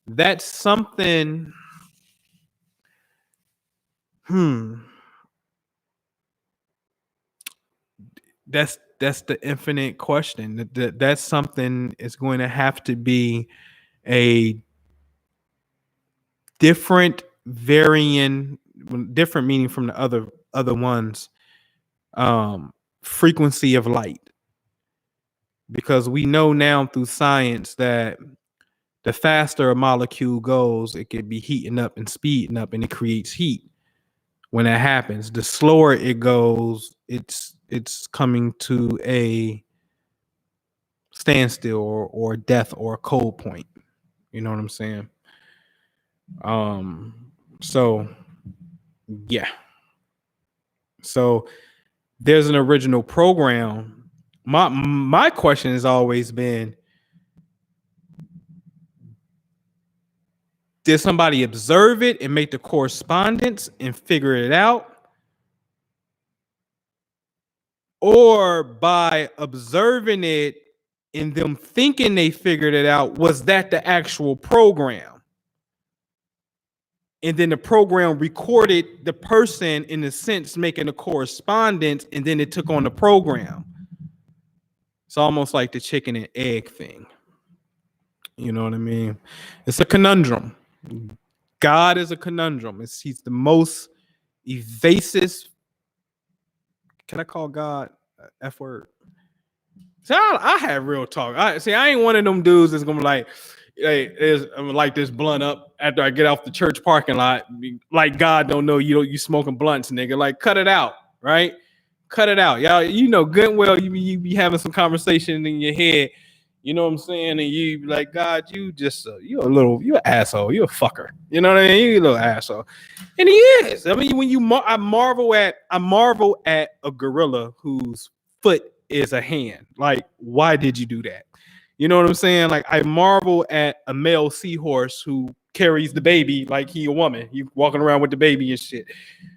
That something, that's the infinite question. That something is going to have to be a different different meaning from the other ones, frequency of light. Because we know now through science that the faster a molecule goes, it could be heating up and speeding up, and it creates heat. When that happens, the slower it goes, it's coming to a standstill or death or a cold point. You know what I'm saying? So yeah. So there's an original program. My question has always been, did somebody observe it and make the correspondence and figure it out? Or by observing it and them thinking they figured it out, was that the actual program? And then the program recorded the person, in a sense, making a correspondence, and then it took on the program. It's almost like the chicken and egg thing. You know what I mean? It's a conundrum. God is a conundrum. He's the most evasive. Can I call God F word? So I have real talk. I ain't one of them dudes that's gonna be like, hey, I'm gonna light this blunt up after I get off the church parking lot. Like God don't know you smoking blunts, nigga. Like cut it out, right? Cut it out, y'all. You know good and well you be having some conversation in your head. You know what I'm saying? And you be like, God, you just you're an asshole. You're a fucker. You know what I mean? You're a little asshole. And he is. I mean, when I marvel at a gorilla whose foot is a hand. Like, why did you do that? You know what I'm saying? Like, I marvel at a male seahorse who carries the baby like he a woman. You walking around with the baby and shit.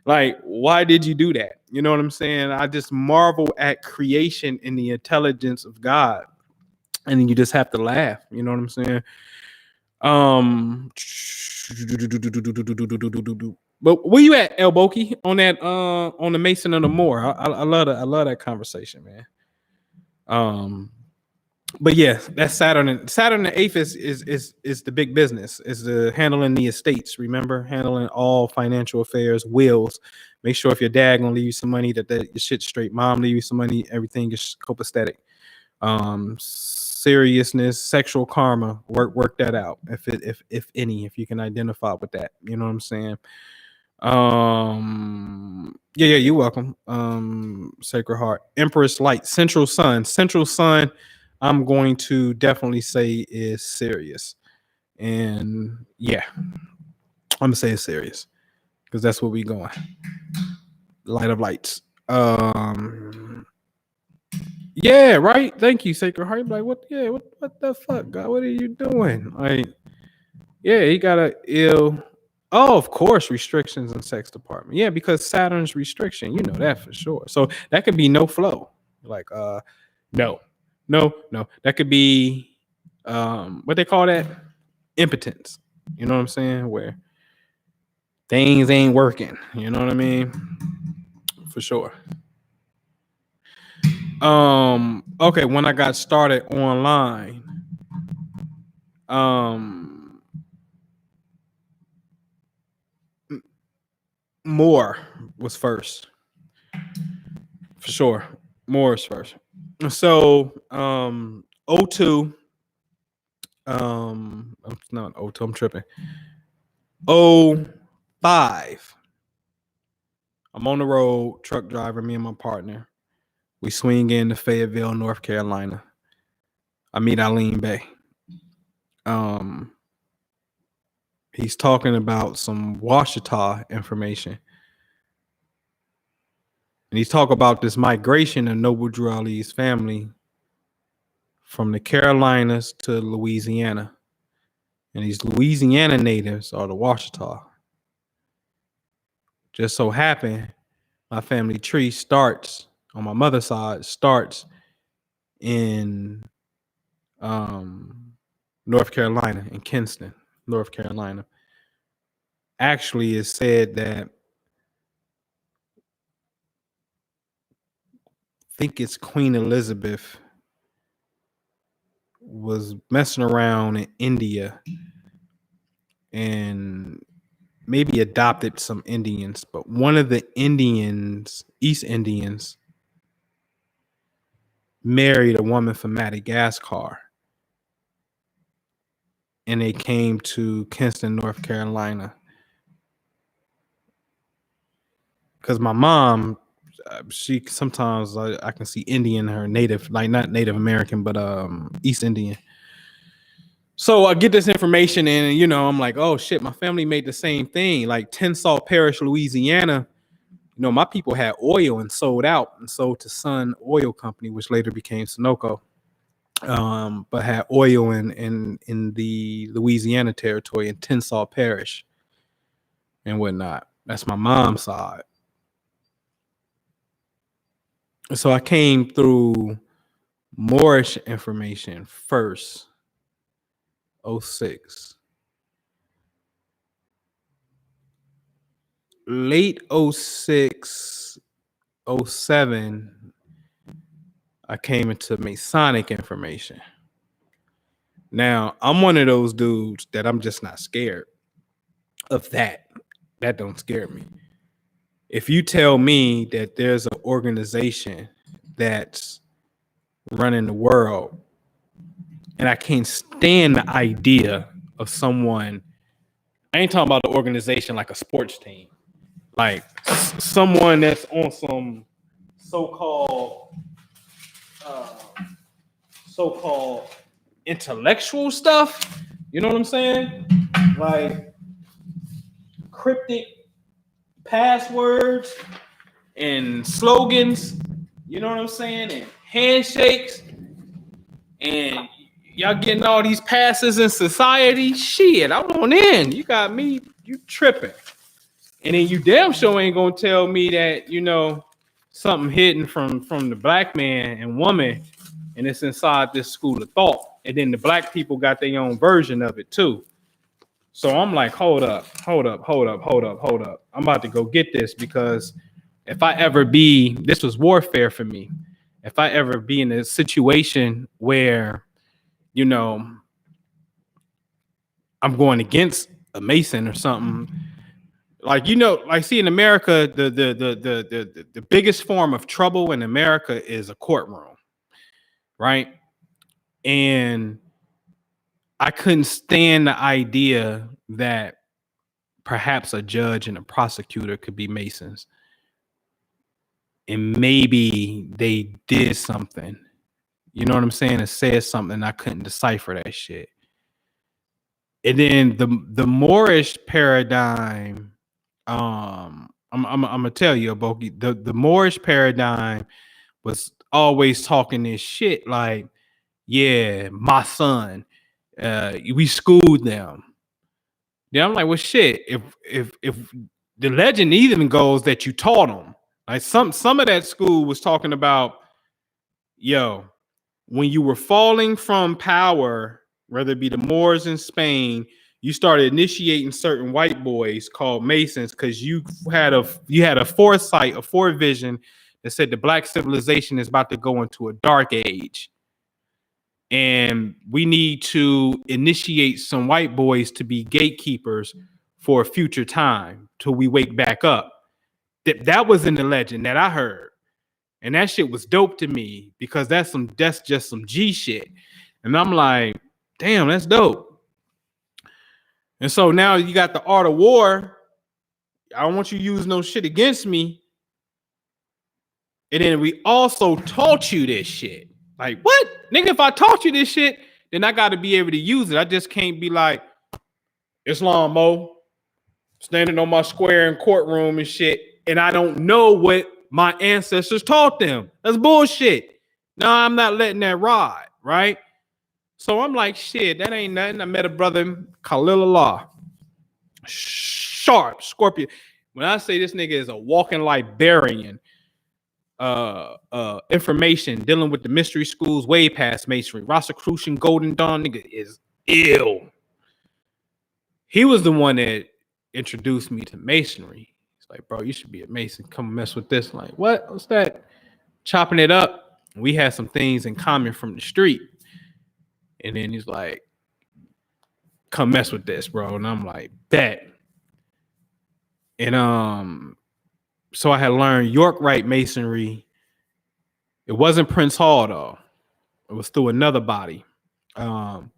Like, why did you do that? You know what I'm saying? I just marvel at creation and the intelligence of God. And then you just have to laugh. You know what I'm saying? But where you at, El Boki, on that on the Mason of the Moor? I love that conversation, man. But yeah, that's Saturn the 8th is the big business, is the handling the estates. Remember, handling all financial affairs, wills. Make sure if your dad gonna leave you some money, that your shit's straight. Mom leave you some money, everything is copacetic. Seriousness, sexual karma, work that out if any, if you can identify with that. You know what I'm saying? Yeah, you're welcome. Sacred Heart, Empress Light, Central Sun. I'm going to definitely say is Sirius. And yeah, I'm gonna say it's Sirius because that's where we going. Light of lights. Yeah, right. Thank you, Sacred Heart. Like, what? Yeah, what the fuck, God? What are you doing? Like, yeah, he got a ill. Oh, of course, restrictions in sex department. Yeah, because Saturn's restriction. You know that for sure. So that could be no flow. Like, no. That could be what they call that? Impotence. You know what I'm saying? Where things ain't working. You know what I mean? For sure. Okay, when I got started online, Moore was first. For sure. Moore is first. So, 02, not 02, I'm tripping. 05. I'm on the road, truck driver, me and my partner. We swing into Fayetteville, North Carolina. I meet Eileen Bay. He's talking about some Washita information. And he's talking about this migration of Noble Drew Ali's family from the Carolinas to Louisiana. And these Louisiana natives are the Washita. Just so happened, my family tree starts, on my mother's side, starts in North Carolina, in Kinston, North Carolina. Actually, it's said that, I think it's Queen Elizabeth was messing around in India and maybe adopted some Indians, but one of the Indians, East Indians, married a woman from Madagascar. And they came to Kinston, North Carolina. Because my mom, she sometimes I can see Indian, her native, like not Native American, but East Indian. So I get this information and, you know, I'm like, oh shit, my family made the same thing. Like Tensall Parish, Louisiana, you know, my people had oil and sold out and sold to Sun Oil Company, which later became Sunoco. But had oil in the Louisiana territory in Tensall Parish and whatnot. That's my mom's side. So I came through Moorish information first, 06. Late 06, 07, I came into Masonic information. Now, I'm one of those dudes that I'm just not scared of that. That don't scare me. If you tell me that there's an organization that's running the world and I can't stand the idea of someone, I ain't talking about the organization like a sports team, like someone that's on some so-called intellectual stuff, you know what I'm saying? Like cryptic passwords and slogans, you know what I'm saying? And handshakes, and y'all getting all these passes in society. Shit, I'm on in. You got me, you tripping. And then you damn sure ain't gonna tell me that, you know, something hidden from the black man and woman, and it's inside this school of thought. And then the black people got their own version of it too. So I'm like, hold up. I'm about to go get this, because if I ever be, this was warfare for me. If I ever be in a situation where, you know, I'm going against a Mason or something, like, you know, like, see, in America, the biggest form of trouble in America is a courtroom, right? And I couldn't stand the idea that perhaps a judge and a prosecutor could be Masons. And maybe they did something, you know what I'm saying? It says something, I couldn't decipher that shit. And then the Moorish paradigm, I'm gonna tell you, Aboki, the Moorish paradigm was always talking this shit like, yeah, my son, we schooled them. Yeah, I'm like, well, shit. If the legend even goes that you taught them, like some of that school was talking about, yo, when you were falling from power, whether it be the Moors in Spain, you started initiating certain white boys called Masons because you had a foresight, a forevision that said the black civilization is about to go into a dark age. And we need to initiate some white boys to be gatekeepers for a future time till we wake back up. That was in the legend that I heard. And that shit was dope to me, because that's just some G shit. And I'm like, damn, that's dope. And so now you got the art of war. I don't want you to use no shit against me. And then we also taught you this shit. Like, what? Nigga, if I taught you this shit, then I got to be able to use it. I just can't be like Islam Mo standing on my square in courtroom and shit, and I don't know what my ancestors taught them. That's bullshit. No, I'm not letting that ride, right? So I'm like, shit, that ain't nothing. I met a brother, Khalilullah, sharp Scorpio. When I say this nigga is a walking librarian, information dealing with the mystery schools way past masonry. Rosicrucian, Golden Dawn, nigga is ill. He was the one that introduced me to masonry. He's like, bro, you should be a mason. Come mess with this. I'm like, what? What's that? Chopping it up. We had some things in common from the street. And then he's like, come mess with this, bro. And I'm like, bet. And so I had learned York Rite masonry. It wasn't Prince Hall though. It was through another body. And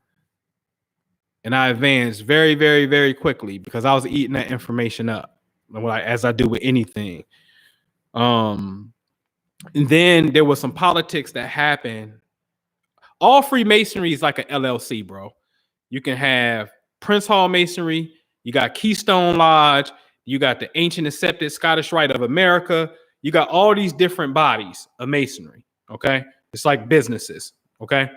I advanced very, very, very quickly because I was eating that information up, as I do with anything. And then there was some politics that happened. All Freemasonry is like an LLC, bro. You can have Prince Hall Masonry, you got Keystone Lodge, you got the Ancient Accepted Scottish Rite of America. You got all these different bodies of masonry, okay? It's like businesses, okay?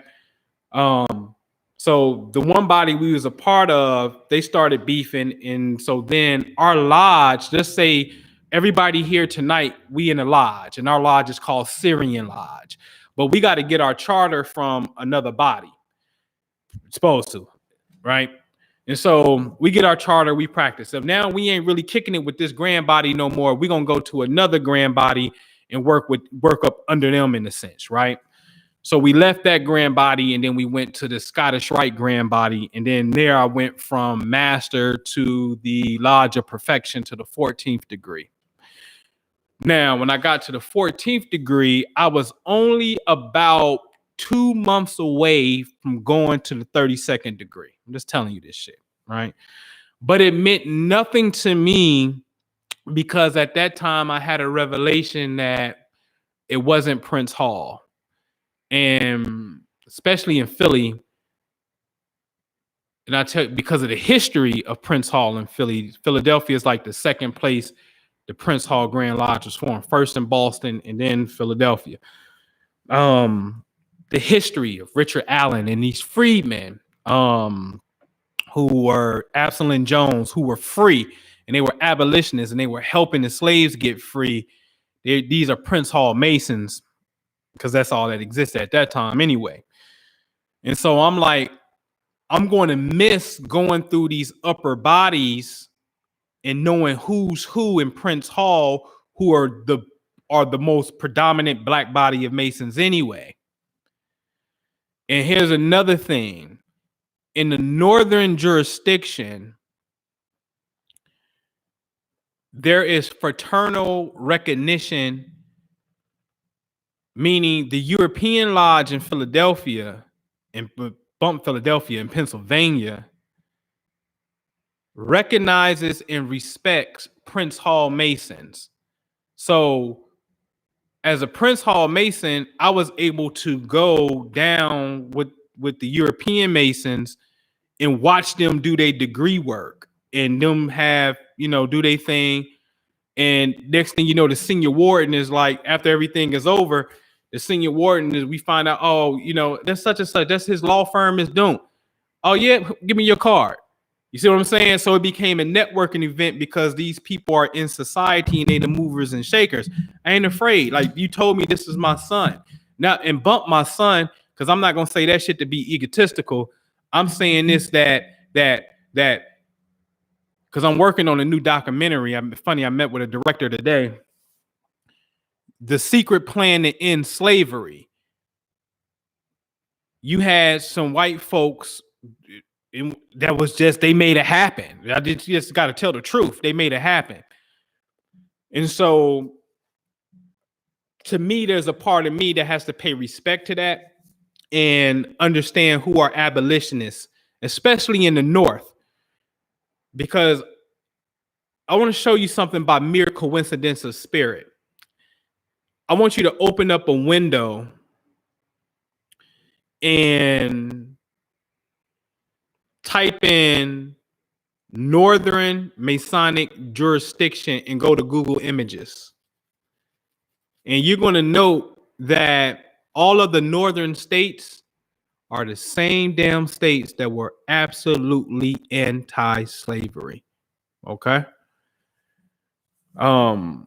So the one body we was a part of, they started beefing, and so then our lodge, let's say everybody here tonight, we in a lodge, and our lodge is called Syrian Lodge, but we got to get our charter from another body. It's supposed to, right? And so we get our charter, we practice. So now we ain't really kicking it with this grand body no more. We're gonna go to another grand body and work up under them in a sense, right? So we left that grand body and then we went to the Scottish Rite grand body. And then there I went from master to the Lodge of Perfection to the 14th degree. Now, when I got to the 14th degree, I was only about 2 months away from going to the 32nd degree. I'm just telling you this shit, right? But it meant nothing to me because at that time I had a revelation that it wasn't Prince Hall. And especially in Philly, and I tell you, because of the history of Prince Hall in Philly, Philadelphia is like the second place the Prince Hall Grand Lodge was formed, first in Boston and then Philadelphia. The history of Richard Allen and these freedmen who were Absalom Jones, who were free, and they were abolitionists, and they were helping the slaves get free. These are Prince Hall Masons, because that's all that existed at that time anyway. And so I'm like, I'm going to miss going through these upper bodies and knowing who's who in Prince Hall, who are the most predominant black body of Masons anyway. And here's another thing. In the northern jurisdiction, there is fraternal recognition, meaning the European Lodge in Philadelphia, in Philadelphia in Pennsylvania, recognizes and respects Prince Hall Masons. So as a Prince Hall Mason, I was able to go down with the European Masons and watch them do their degree work and them have, do their thing. And next thing you know, the senior warden is like, after everything is over, the senior warden is, we find out, that's such and such, that's his law firm is doing. Oh yeah, give me your card. You see what I'm saying? So it became a networking event because these people are in society and they the movers and shakers. I ain't afraid. Like, you told me this is my son. Now, and bump my son, because I'm not gonna say that shit to be egotistical. I'm saying this that because I'm working on a new documentary. I met with a director today. The secret plan to end slavery. You had some white folks. That was just, they made it happen. I just got to tell the truth. They made it happen. And so to me, there's a part of me that has to pay respect to that and understand who are abolitionists, especially in the North, because I want to show you something by mere coincidence of spirit. I want you to open up a window and type in Northern Masonic jurisdiction and go to Google Images. And you're going to note that all of the northern states are the same damn states that were absolutely anti-slavery. Okay. Well,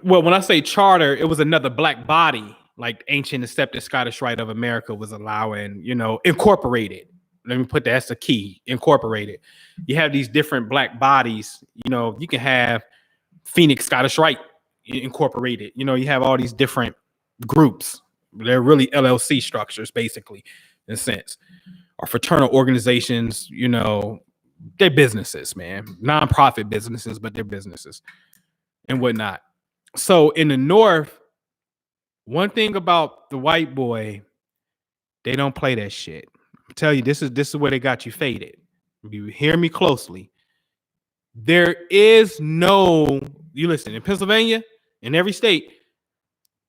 when I say charter, it was another black body, like Ancient Accepted Scottish Rite of America was allowing, incorporated. Let me put that's the key, incorporated. You have these different black bodies, you can have Phoenix Scottish Rite Incorporated. You have all these different groups. They're really LLC structures, basically, in a sense, or fraternal organizations. They're businesses, man, nonprofit businesses, but they're businesses and whatnot. So in the North, one thing about the white boy, they don't play that shit. I tell you, this is where they got you faded. You hear me closely. There is no, you listen, in Pennsylvania, in every state,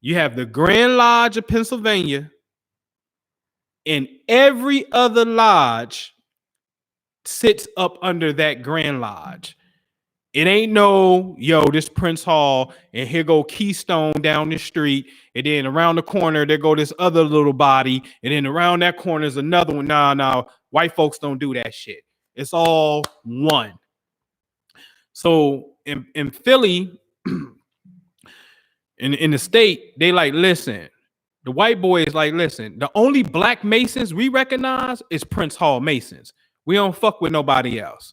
you have the Grand Lodge of Pennsylvania, and every other lodge sits up under that Grand Lodge. It ain't no, this Prince Hall, and here go Keystone down the street, and then around the corner, there go this other little body, and then around that corner is another one. Nah, white folks don't do that shit. It's all one. So in Philly, in the state, they like, listen, the white boy is like, listen, the only black Masons we recognize is Prince Hall Masons. We don't fuck with nobody else.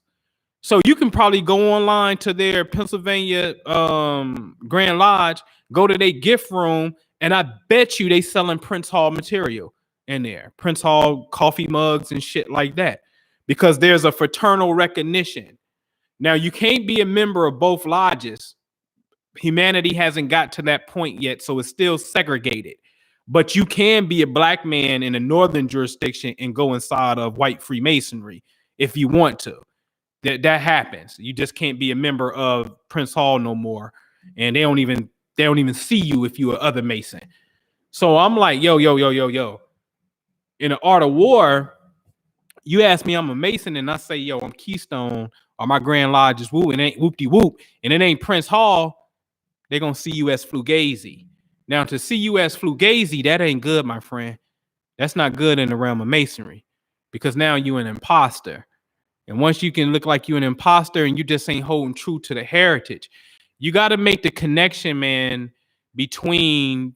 So you can probably go online to their Pennsylvania Grand Lodge, go to their gift room, and I bet you they selling Prince Hall material in there. Prince Hall coffee mugs and shit like that. Because there's a fraternal recognition. Now, you can't be a member of both lodges. Humanity hasn't got to that point yet, so it's still segregated. But you can be a black man in a northern jurisdiction and go inside of white Freemasonry if you want to. That happens. You just can't be a member of Prince Hall no more, and they don't even see you if you're other Mason. So I'm like, yo. In the Art of War, you ask me, I'm a Mason, and I say, yo, I'm Keystone, or my Grand Lodge is woo, and it ain't whoop-de-whoop, and it ain't Prince Hall, they're gonna see you as Fugazi. Now, to see you as Fugazi, that ain't good, my friend. That's not good in the realm of Masonry, because now you're an imposter. And once you can look like you're an imposter and you just ain't holding true to the heritage, you got to make the connection, man, between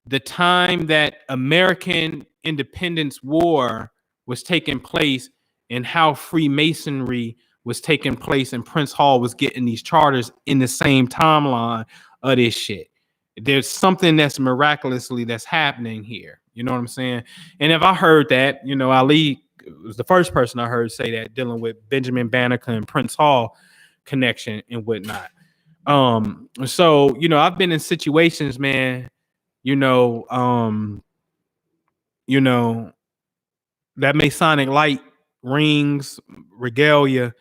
the time that American Independence War was taking place and how Freemasonry was taking place, and Prince Hall was getting these charters in the same timeline of this shit. There's something that's miraculously that's happening here. You know what I'm saying? And if I heard that, Ali was the first person I heard say that, dealing with Benjamin Banneker and Prince Hall connection and whatnot. So, I've been in situations, man, that Masonic light rings, regalia,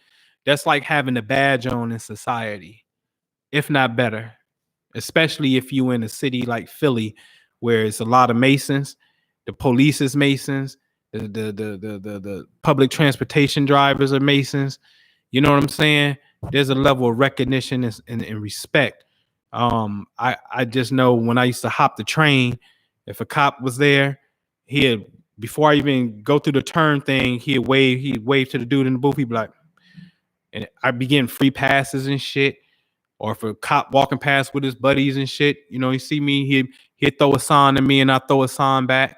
that's like having a badge on in society, if not better, especially if you in a city like Philly, where it's a lot of Masons, the police is Masons, the public transportation drivers are Masons. You know what I'm saying? There's a level of recognition and respect. I just know when I used to hop the train, if a cop was there, before I even go through the turn thing, he'd wave to the dude in the booth. He'd be like, and I'd be getting free passes and shit. Or if a cop walking past with his buddies and shit, he see me, he'd throw a sign to me and I throw a sign back.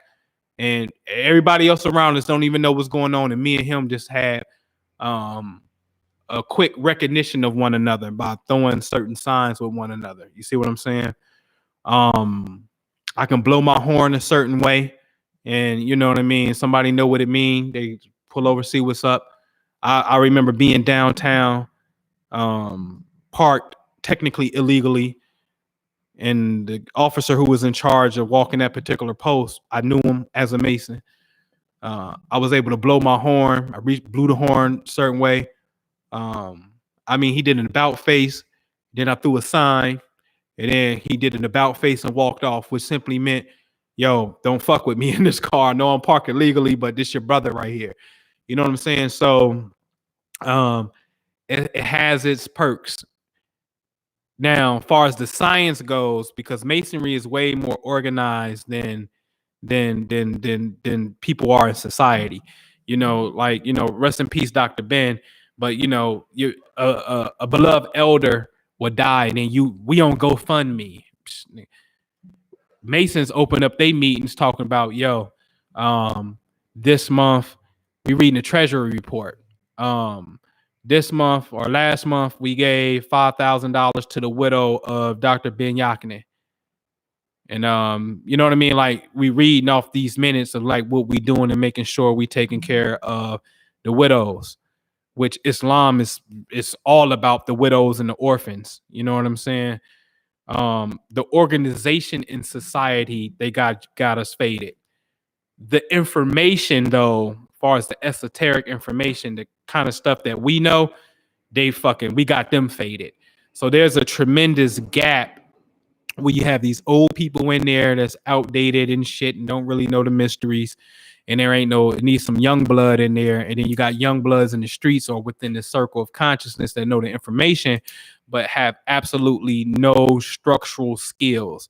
And everybody else around us don't even know what's going on. And me and him just had a quick recognition of one another by throwing certain signs with one another. You see what I'm saying? I can blow my horn a certain way, and you know what I mean? Somebody know what it means. They pull over, see what's up. I remember being downtown, parked technically illegally, and the officer who was in charge of walking that particular post, I knew him as a Mason. I was able to blow my horn. I blew the horn a certain way. He did an about face. Then I threw a sign, and then he did an about face and walked off, which simply meant, yo, don't fuck with me in this car. I know I'm parking legally, but this your brother right here. You know what I'm saying? So it has its perks. Now, as far as the science goes, because masonry is way more organized than people are in society. Like rest in peace, Dr. Ben. But you a beloved elder would die, and then we on GoFundMe. Masons open up their meetings talking about, this month we reading the treasury report. This month or last month we gave $5,000 to the widow of Dr. Ben Yakinen. And you know what I mean? Like, we reading off these minutes of like what we doing and making sure we taking care of the widows, which Islam is all about the widows and the orphans. You know what I'm saying? The organization in society, they got us faded. The information, though, as far as the esoteric information, the kind of stuff that we know, we got them faded. So there's a tremendous gap where you have these old people in there that's outdated and shit and don't really know the mysteries. And it needs some young blood in there. And then you got young bloods in the streets or within the circle of consciousness that know the information, but have absolutely no structural skills.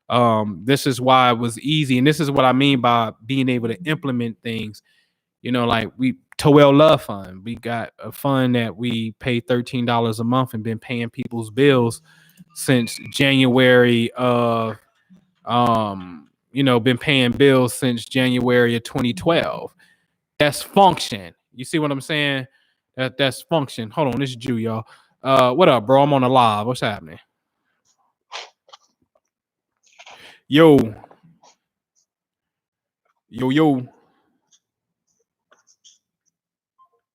This is why it was easy. And this is what I mean by being able to implement things. Like we Toel Love Fund. We got a fund that we pay $13 a month and been paying people's bills since January of been paying bills since January of 2012. That's function. You see what I'm saying? That's function. Hold on, this is Jew, y'all. What up, bro? I'm on a live. What's happening? Yo.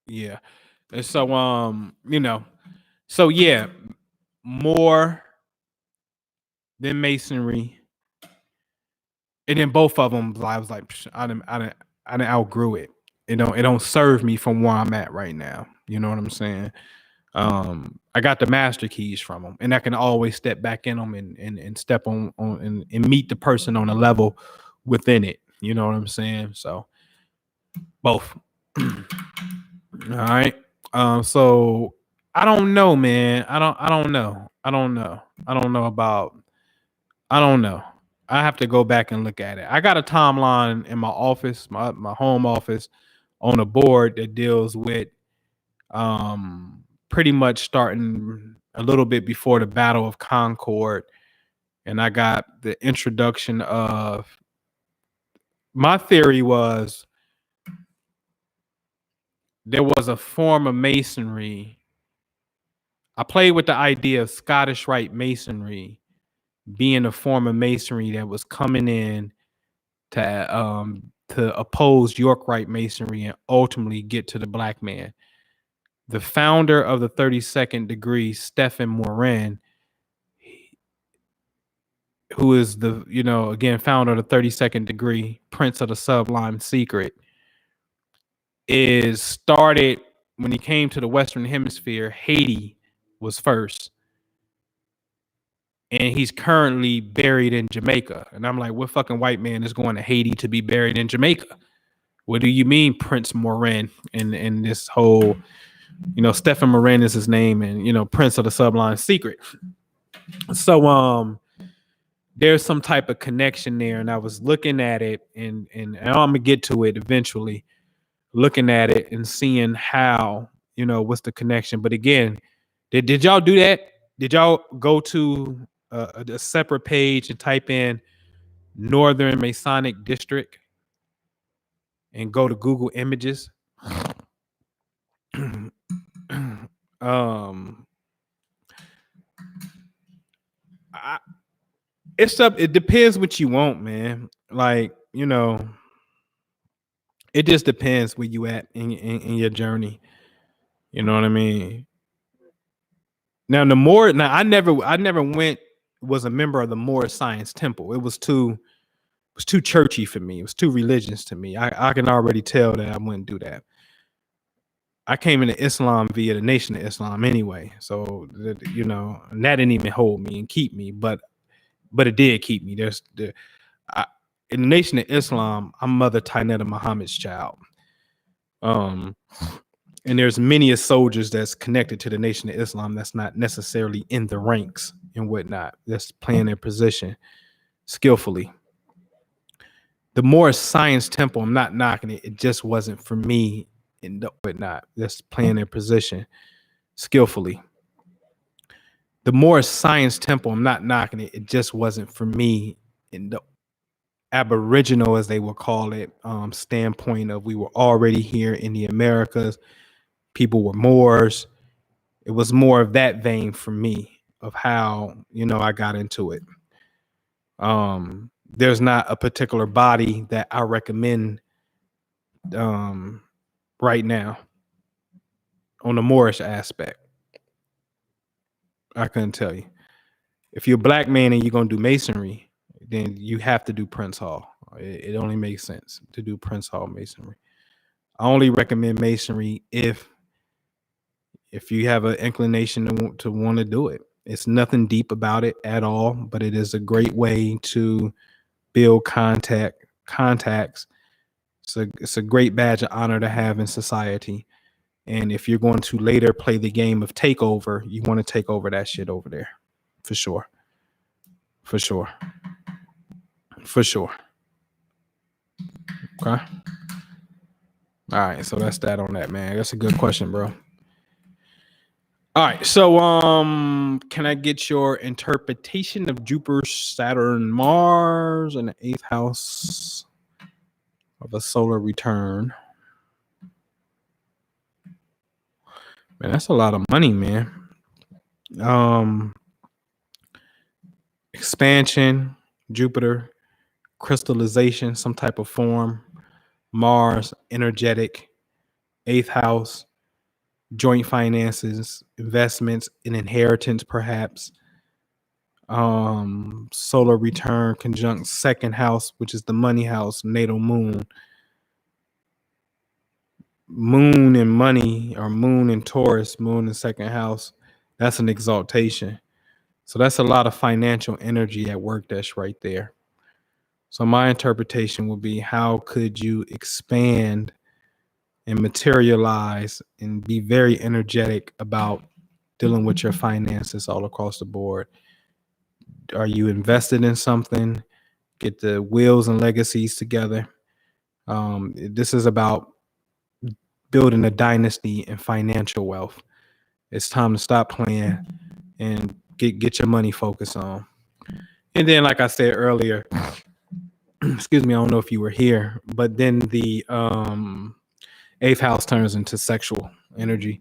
Yeah. And so so yeah, more than masonry. And then both of them, I was like, I didn't outgrew it. It don't serve me from where I'm at right now. You know what I'm saying? I got the master keys from them, and I can always step back in them and step on and meet the person on a level within it. You know what I'm saying? So both. All right. So I don't know, man. I don't know. I don't know. I don't know about. I don't know. I have to go back and look at it. I got a timeline in my office, my home office, on a board that deals with pretty much starting a little bit before the Battle of Concord. And I got the introduction of, my theory was there was a form of masonry. I played with the idea of Scottish Rite Masonry being a form of masonry that was coming in to oppose York Rite Masonry and ultimately get to the black man. The founder of the 32nd degree, Stephen Morin, who is the, again, founder of the 32nd degree, Prince of the Sublime Secret, is started when he came to the Western Hemisphere. Haiti was first. And he's currently buried in Jamaica. And I'm like, what fucking white man is going to Haiti to be buried in Jamaica? What do you mean, Prince Morin? And this whole, Stephen Morin is his name, and Prince of the Sublime Secret. So there's some type of connection there, and I was looking at it, and I'm gonna get to it eventually. Looking at it and seeing how, what's the connection. But again, did y'all do that? Did y'all go to a separate page and type in Northern Masonic District and go to Google Images? It depends what you want, man. Like, it just depends where you at in your journey. You know what I mean? Now I never was a member of the Moorish Science Temple. It was too churchy for me. It was too religious to me. I can already tell that I wouldn't do that. I came into Islam via the Nation of Islam anyway. So and that didn't even hold me and keep me, but it did keep me. In the Nation of Islam, I'm Mother Tainetta Muhammad's child. And there's many a soldiers that's connected to the Nation of Islam that's not necessarily in the ranks and whatnot. That's playing their position skillfully. The Morris Science Temple, I'm not knocking it. It just wasn't for me and whatnot. That's playing their position skillfully. The Morris Science Temple, I'm not knocking it. It just wasn't for me in the Aboriginal, as they will call it, standpoint of we were already here in the Americas. People were Moors. It was more of that vein for me of how, I got into it. There's not a particular body that I recommend right now on the Moorish aspect. I couldn't tell you. If you're a black man and you're going to do masonry, then you have to do Prince Hall. It only makes sense to do Prince Hall masonry. I only recommend masonry if you have an inclination to want to do it. It's nothing deep about it at all, but it is a great way to build contacts. It's a great badge of honor to have in society. And if you're going to later play the game of takeover, you want to take over that shit over there. For sure. For sure. For sure. Okay. All right. So that's that on that, man. That's a good question, bro. All right. So can I get your interpretation of Jupiter, Saturn, Mars, and the 8th house of a solar return? Man, that's a lot of money, man. Expansion, Jupiter, crystallization, some type of form, Mars, energetic, 8th house, joint finances, investments, and inheritance, perhaps. Solar return conjunct 2nd house, which is the money house, natal moon. Moon and money, or moon and Taurus, moon in 2nd house. That's an exaltation. So that's a lot of financial energy at work that's right there. So my interpretation would be, how could you expand and materialize and be very energetic about dealing with your finances all across the board? Are you invested in something? Get the wills and legacies together. This is about building a dynasty and financial wealth. It's time to stop playing and get your money focused on. And then, like I said earlier, excuse me, I don't know if you were here, but then the 8th house turns into sexual energy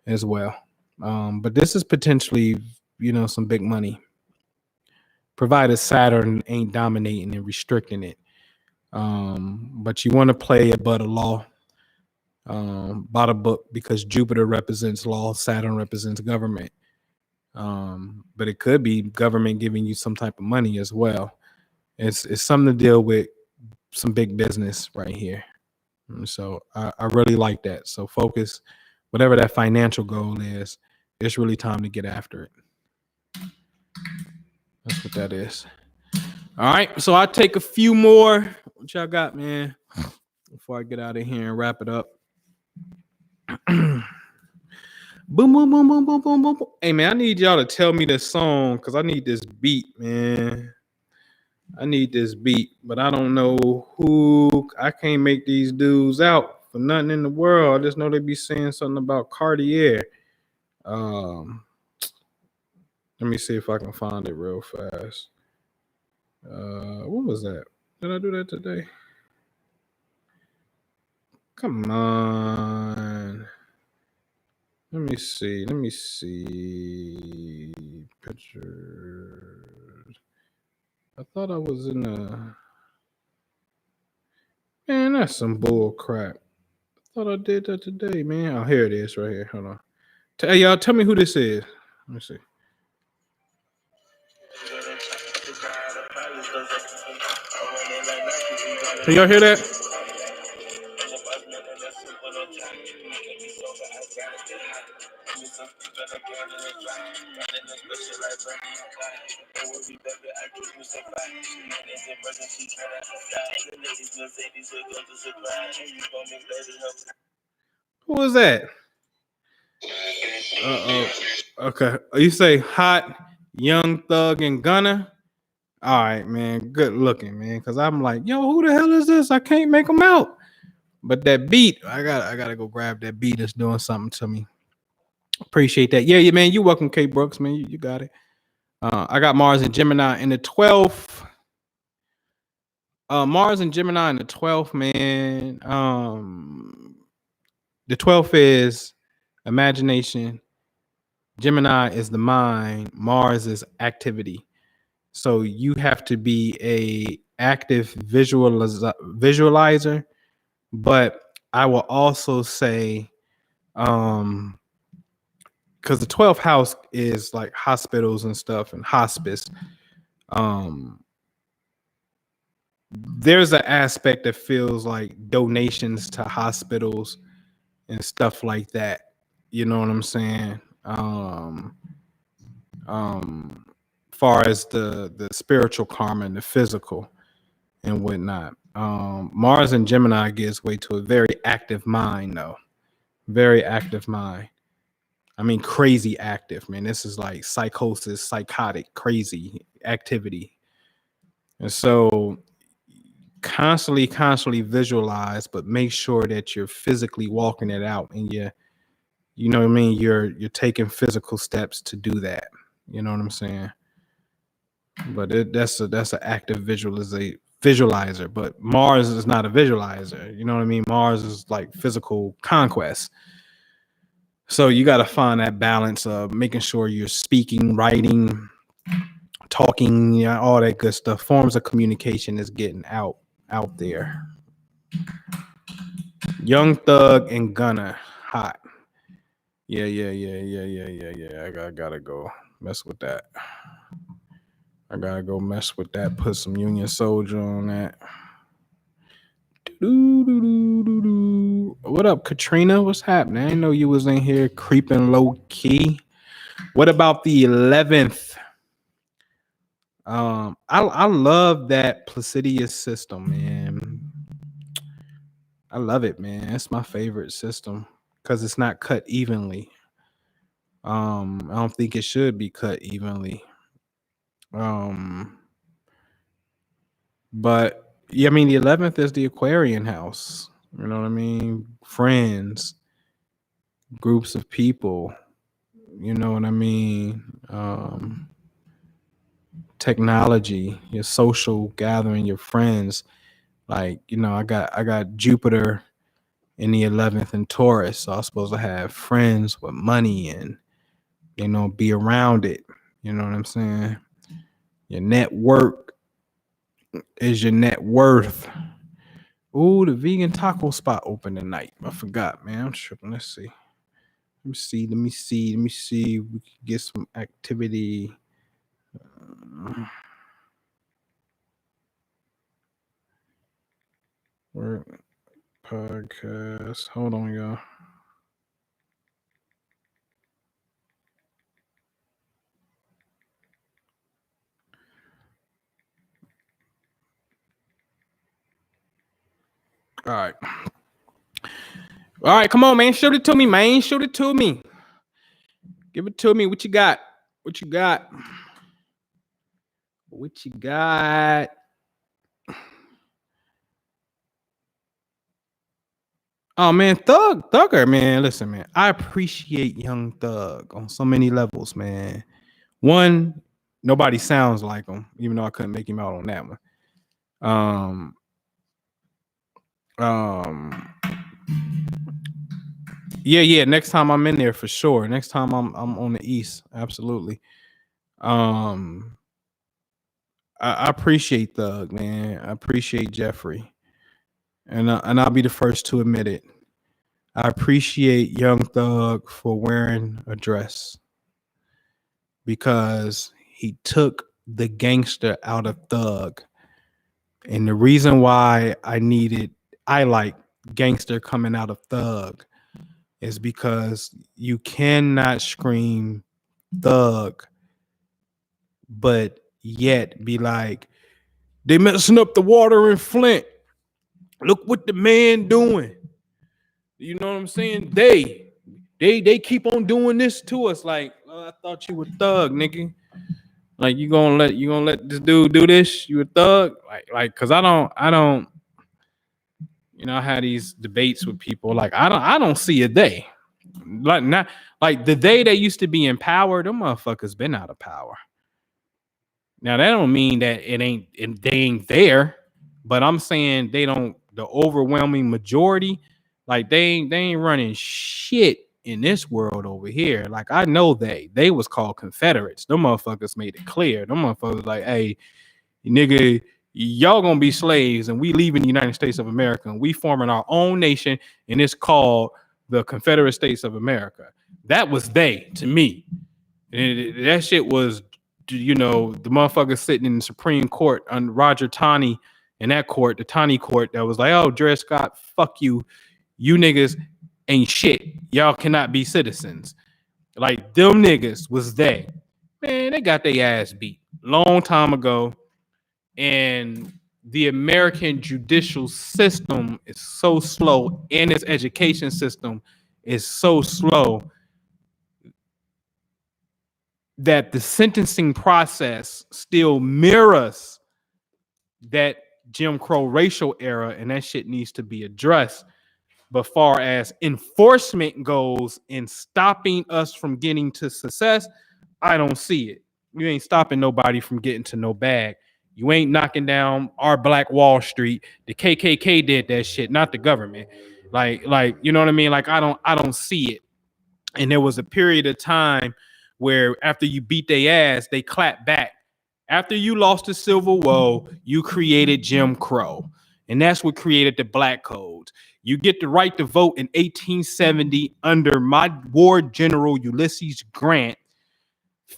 as well. But this is potentially, some big money, provided Saturn ain't dominating and restricting it. But you want to play it by the law, by the book, because Jupiter represents law, Saturn represents government. But it could be government giving you some type of money as well. It's something to deal with, some big business right here. And so I really like that. So focus, whatever that financial goal is, it's really time to get after it. That's what that is. All right. So I'll take a few more. What y'all got, man, before I get out of here and wrap it up? Boom, boom, boom, boom, boom, boom, boom. Hey, man, I need y'all to tell me this song because I need this beat, man. I need this beat, but I don't know who. I can't make these dudes out for nothing in the world. I just know they be saying something about Cartier. Let me see if I can find it real fast. What was that? Did I do that today? Come on. Let me see. Pictures. I thought I was in a... Man, that's some bull crap. I thought I did that today, man. Oh, here it is right here. Hold on. Hey, y'all, tell me who this is. Let me see. Can y'all hear that? Who was that? Okay. You say Hot, Young Thug, and Gunna? All right, man. Good looking, man. Cause I'm like, yo, who the hell is this? I can't make them out. But that beat, I gotta go grab that beat. That's doing something to me. Appreciate that. Yeah, man. You welcome, K Brooks, man. You got it. I got Mars and Gemini in the 12th. Mars and Gemini in the 12th, man. The 12th is imagination. Gemini is the mind. Mars is activity. So you have to be a active visualizer. But I will also say, because the 12th house is like hospitals and stuff and hospice. There's an aspect that feels like donations to hospitals and stuff like that. You know what I'm saying? Far as the spiritual karma and the physical and whatnot. Mars and Gemini gives way to a very active mind, though. Very active mind. I mean, crazy active, man. This is like psychosis, psychotic, crazy activity. And so constantly visualize, but make sure that you're physically walking it out and you know what I mean? You're taking physical steps to do that. You know what I'm saying? But that's an active visualizer. But Mars is not a visualizer. You know what I mean? Mars is like physical conquest. So you got to find that balance of making sure you're speaking, writing, talking, you know, all that good stuff. Forms of communication is getting out there. Young Thug and Gunna, hot. Yeah. I gotta go mess with that. Put some Union Soldier on that. What up, Katrina? What's happening? I didn't know you was in here creeping low key. What about the 11th? I love that Placidius system, man. I love it, man. It's my favorite system because it's not cut evenly. I don't think it should be cut evenly. But yeah, I mean the 11th is the Aquarian house. You know what I mean? Friends, groups of people. You know what I mean? Technology, your social gathering, your friends. Like, you know, I got Jupiter in the 11th in Taurus, so I'm supposed to have friends with money and, you know, be around it. You know what I'm saying? Your network is your net worth. Ooh, the vegan taco spot open tonight. I forgot, man. I'm tripping. Let's see. Let me see. We can get some activity. Where podcast? Hold on, y'all. All right. All right, come on, man. Shoot it to me, man. Shoot it to me. Give it to me. What you got? What you got? What you got? Oh man, Thugger, man. Listen, man. I appreciate Young Thug on so many levels, man. One, nobody sounds like him, even though I couldn't make him out on that one. Yeah. Next time I'm in there for sure. Next time I'm on the East, absolutely. I appreciate Thug, man. I appreciate Jeffrey, and I'll be the first to admit it. I appreciate Young Thug for wearing a dress because he took the gangster out of Thug. And the reason why I like gangster coming out of Thug is because you cannot scream Thug, but yet be like, They messing up the water in Flint. Look what the man doing. You know what I'm saying? They keep on doing this to us. Like, I thought you were thug, nigga. Like, you gonna let this dude do this? You a thug? Cause I don't. I had these debates with people. Like, I don't see a day. Like, not like the day they used to be in power. Them motherfuckers been out of power. Now that don't mean that they ain't there, but I'm saying they don't. The overwhelming majority, like they ain't running shit in this world over here. Like, I know they was called Confederates. Them motherfuckers made it clear. Them motherfuckers like, hey, nigga, y'all gonna be slaves, and we leaving the United States of America, and we forming our own nation, and it's called the Confederate States of America. That was they to me. And that shit was, the motherfucker sitting in the Supreme Court on Roger Taney in that court, the Taney court, that was like, oh, Dred Scott, fuck you. You niggas ain't shit. Y'all cannot be citizens. Like, them niggas was they. Man, they got their ass beat long time ago. And the American judicial system is so slow, and its education system is so slow that the sentencing process still mirrors that Jim Crow racial era, and that shit needs to be addressed. But far as enforcement goes in stopping us from getting to success, I don't see it. You ain't stopping nobody from getting to no bag. You ain't knocking down our Black Wall Street. The KKK did that shit, not the government. Like, you know what I mean? Like, I don't see it. And there was a period of time where after you beat their ass, they clapped back. After you lost the Civil War, you created Jim Crow. And that's what created the Black Codes. You get the right to vote in 1870 under my war general Ulysses Grant,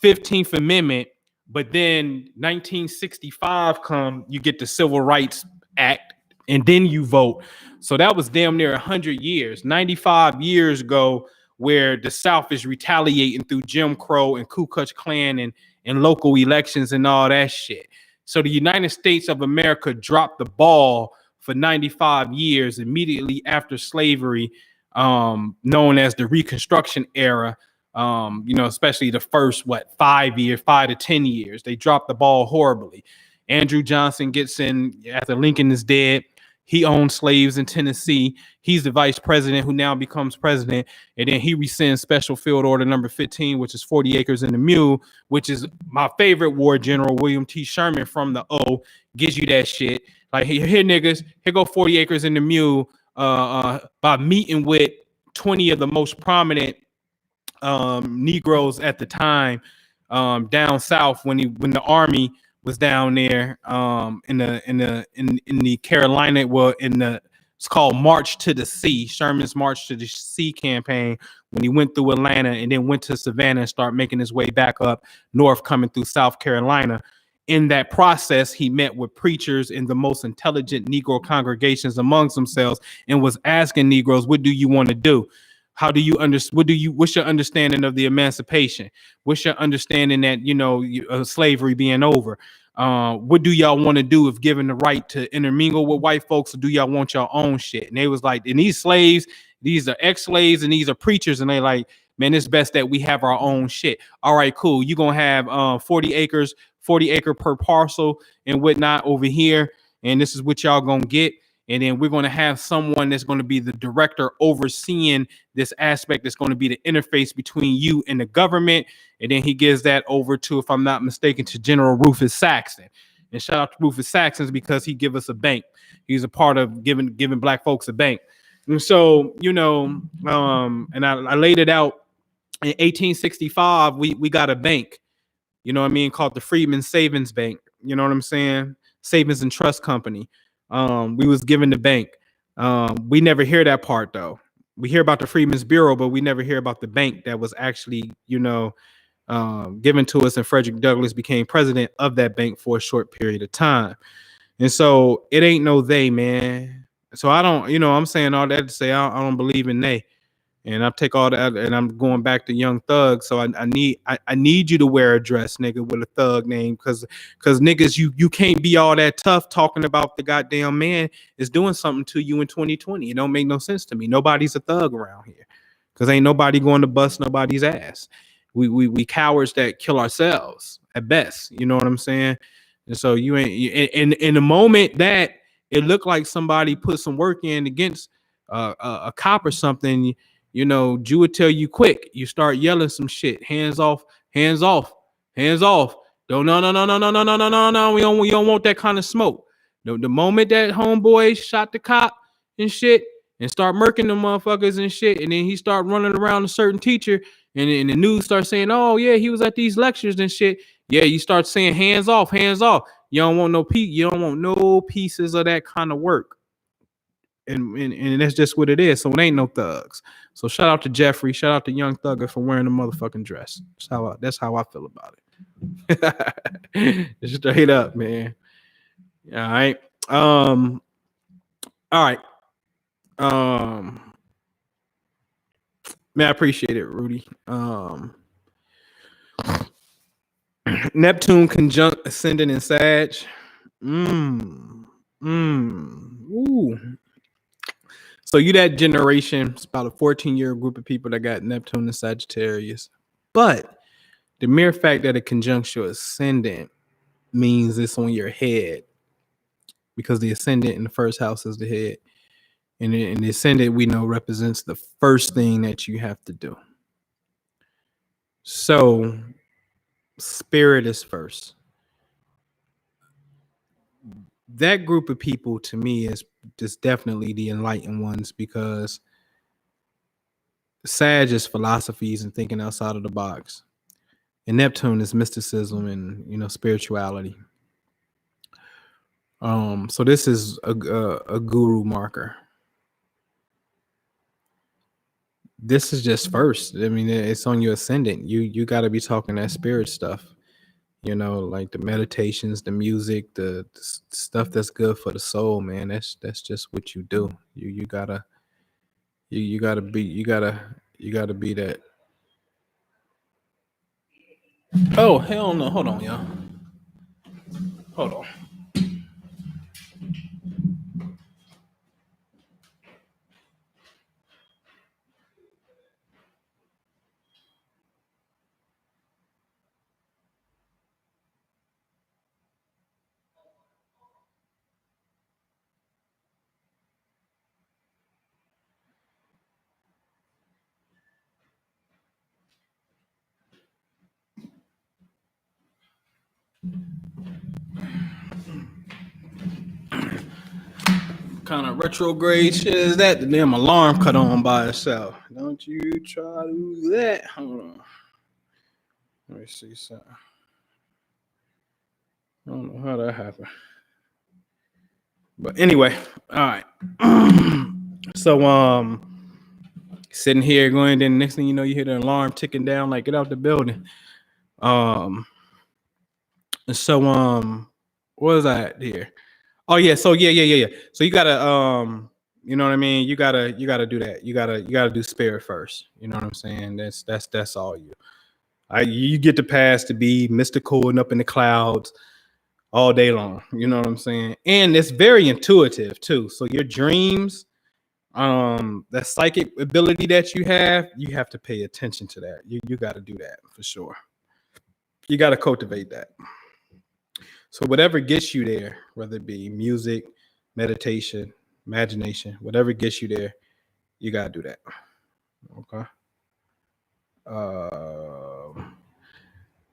15th Amendment. But then 1965 come, you get the Civil Rights Act, and then you vote. So that was damn near 100 years. 95 years ago, where the South is retaliating through Jim Crow and Ku Klux Klan and local elections and all that shit. So the United States of America dropped the ball for 95 years immediately after slavery, known as the Reconstruction era. Especially the first 5 to 10 years, they dropped the ball horribly. Andrew Johnson gets in after Lincoln is dead. He owned slaves in Tennessee. He's the vice president who now becomes president. And then he rescinds Special Field Order number 15, which is 40 acres and a mule, which is my favorite war general, William T. Sherman from the O, gives you that shit. Like, here niggas, here go 40 acres and a mule, by meeting with 20 of the most prominent Negroes at the time, down south when the army was down there, in the Carolina, it's called March to the Sea, Sherman's March to the Sea campaign, when he went through Atlanta and then went to Savannah and started making his way back up north, coming through South Carolina. In that process, he met with preachers in the most intelligent Negro congregations amongst themselves and was asking Negroes, what do you want to do? How do you understand? What's your understanding of the emancipation? What's your understanding that, slavery being over? What do y'all want to do if given the right to intermingle with white folks, or do y'all want your own shit? And they was like, and these slaves, these are ex-slaves and these are preachers. And they like, man, it's best that we have our own shit. All right, cool. You're going to have 40 acres, 40 acre per parcel and whatnot over here. And this is what y'all going to get. And then we're going to have someone that's going to be the director overseeing this aspect, that's going to be the interface between you and the government. And then he gives that over to, if I'm not mistaken, to General Rufus Saxon. And shout out to Rufus Saxon because he give us a bank. He's a part of giving black folks a bank. And so, and I laid it out in 1865. We got a bank, called the Freedmen Savings Bank. You know what I'm saying? Savings and Trust Company. We was given the bank. We never hear that part though. We hear about the Freedmen's Bureau, but we never hear about the bank that was actually, given to us, and Frederick Douglass became president of that bank for a short period of time. And so it ain't no they, man. So I don't, I'm saying all that to say I don't believe in they. And I take all that, and I'm going back to Young Thug. So I need you to wear a dress, nigga, with a thug name, because niggas, you can't be all that tough talking about the goddamn man is doing something to you in 2020. It don't make no sense to me. Nobody's a thug around here, because ain't nobody going to bust nobody's ass. We cowards that kill ourselves at best. You know what I'm saying? And so you ain't in the moment that it looked like somebody put some work in against a cop or something. You know, Jew would tell you quick. You start yelling some shit. Hands off, hands off, hands off. Don't no. We don't want that kind of smoke. The moment that homeboy shot the cop and shit and start murking the motherfuckers and shit, and then he start running around a certain teacher, and the news starts saying, oh yeah, he was at these lectures and shit. Yeah, you start saying hands off, hands off. You don't want no pieces of that kind of work. And that's just what it is. So it ain't no thugs. So shout out to Jeffrey, shout out to Young Thugger for wearing the motherfucking dress. That's how I feel about it. Straight up, man. All right. All right. Man, I appreciate it, Rudy. Neptune conjunct ascendant in Sag. Ooh. So you that generation, it's about a 14-year group of people that got Neptune and Sagittarius. But the mere fact that it conjuncts your ascendant means it's on your head, because the ascendant in the first house is the head. And the ascendant, we know, represents the first thing that you have to do. So spirit is first. That group of people, to me, is just definitely the enlightened ones, because Sag is philosophies and thinking outside of the box, and Neptune is mysticism and, you know, spirituality. So this is a guru marker. This is just first. I mean, it's on your ascendant. You got to be talking that spirit stuff. You know, like the meditations, the music, the stuff that's good for the soul, man. That's just what you do. You gotta be that. Oh hell no! Hold on, y'all. Hold on. Kind of retrograde shit is that? The damn alarm cut on by itself. Don't you try to do that. Hold on. Let me see something. I don't know how that happened. But anyway, all right. So sitting here going, then next thing you know, you hear the alarm ticking down, like get out the building. So what was I at here? Oh yeah, so yeah. So you gotta you know what I mean? You gotta do that. You gotta do spirit first. You know what I'm saying? That's all you. You get the pass to be mystical and up in the clouds all day long. You know what I'm saying? And it's very intuitive too. So your dreams, that psychic ability that you have to pay attention to that. You got to do that for sure. You got to cultivate that. So whatever gets you there, whether it be music, meditation, imagination, whatever gets you there, you got to do that. Okay.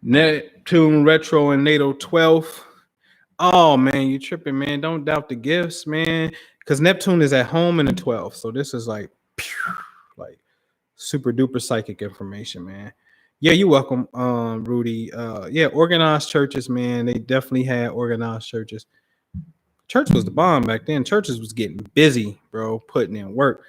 Neptune retro and natal 12th. Oh man, you tripping, man. Don't doubt the gifts, man. Because Neptune is at home in the 12th. So this is like super duper psychic information, man. Yeah, you're welcome, Rudy. Yeah, organized churches, man. They definitely had organized churches. Church was the bomb back then. Churches was getting busy, bro, putting in work.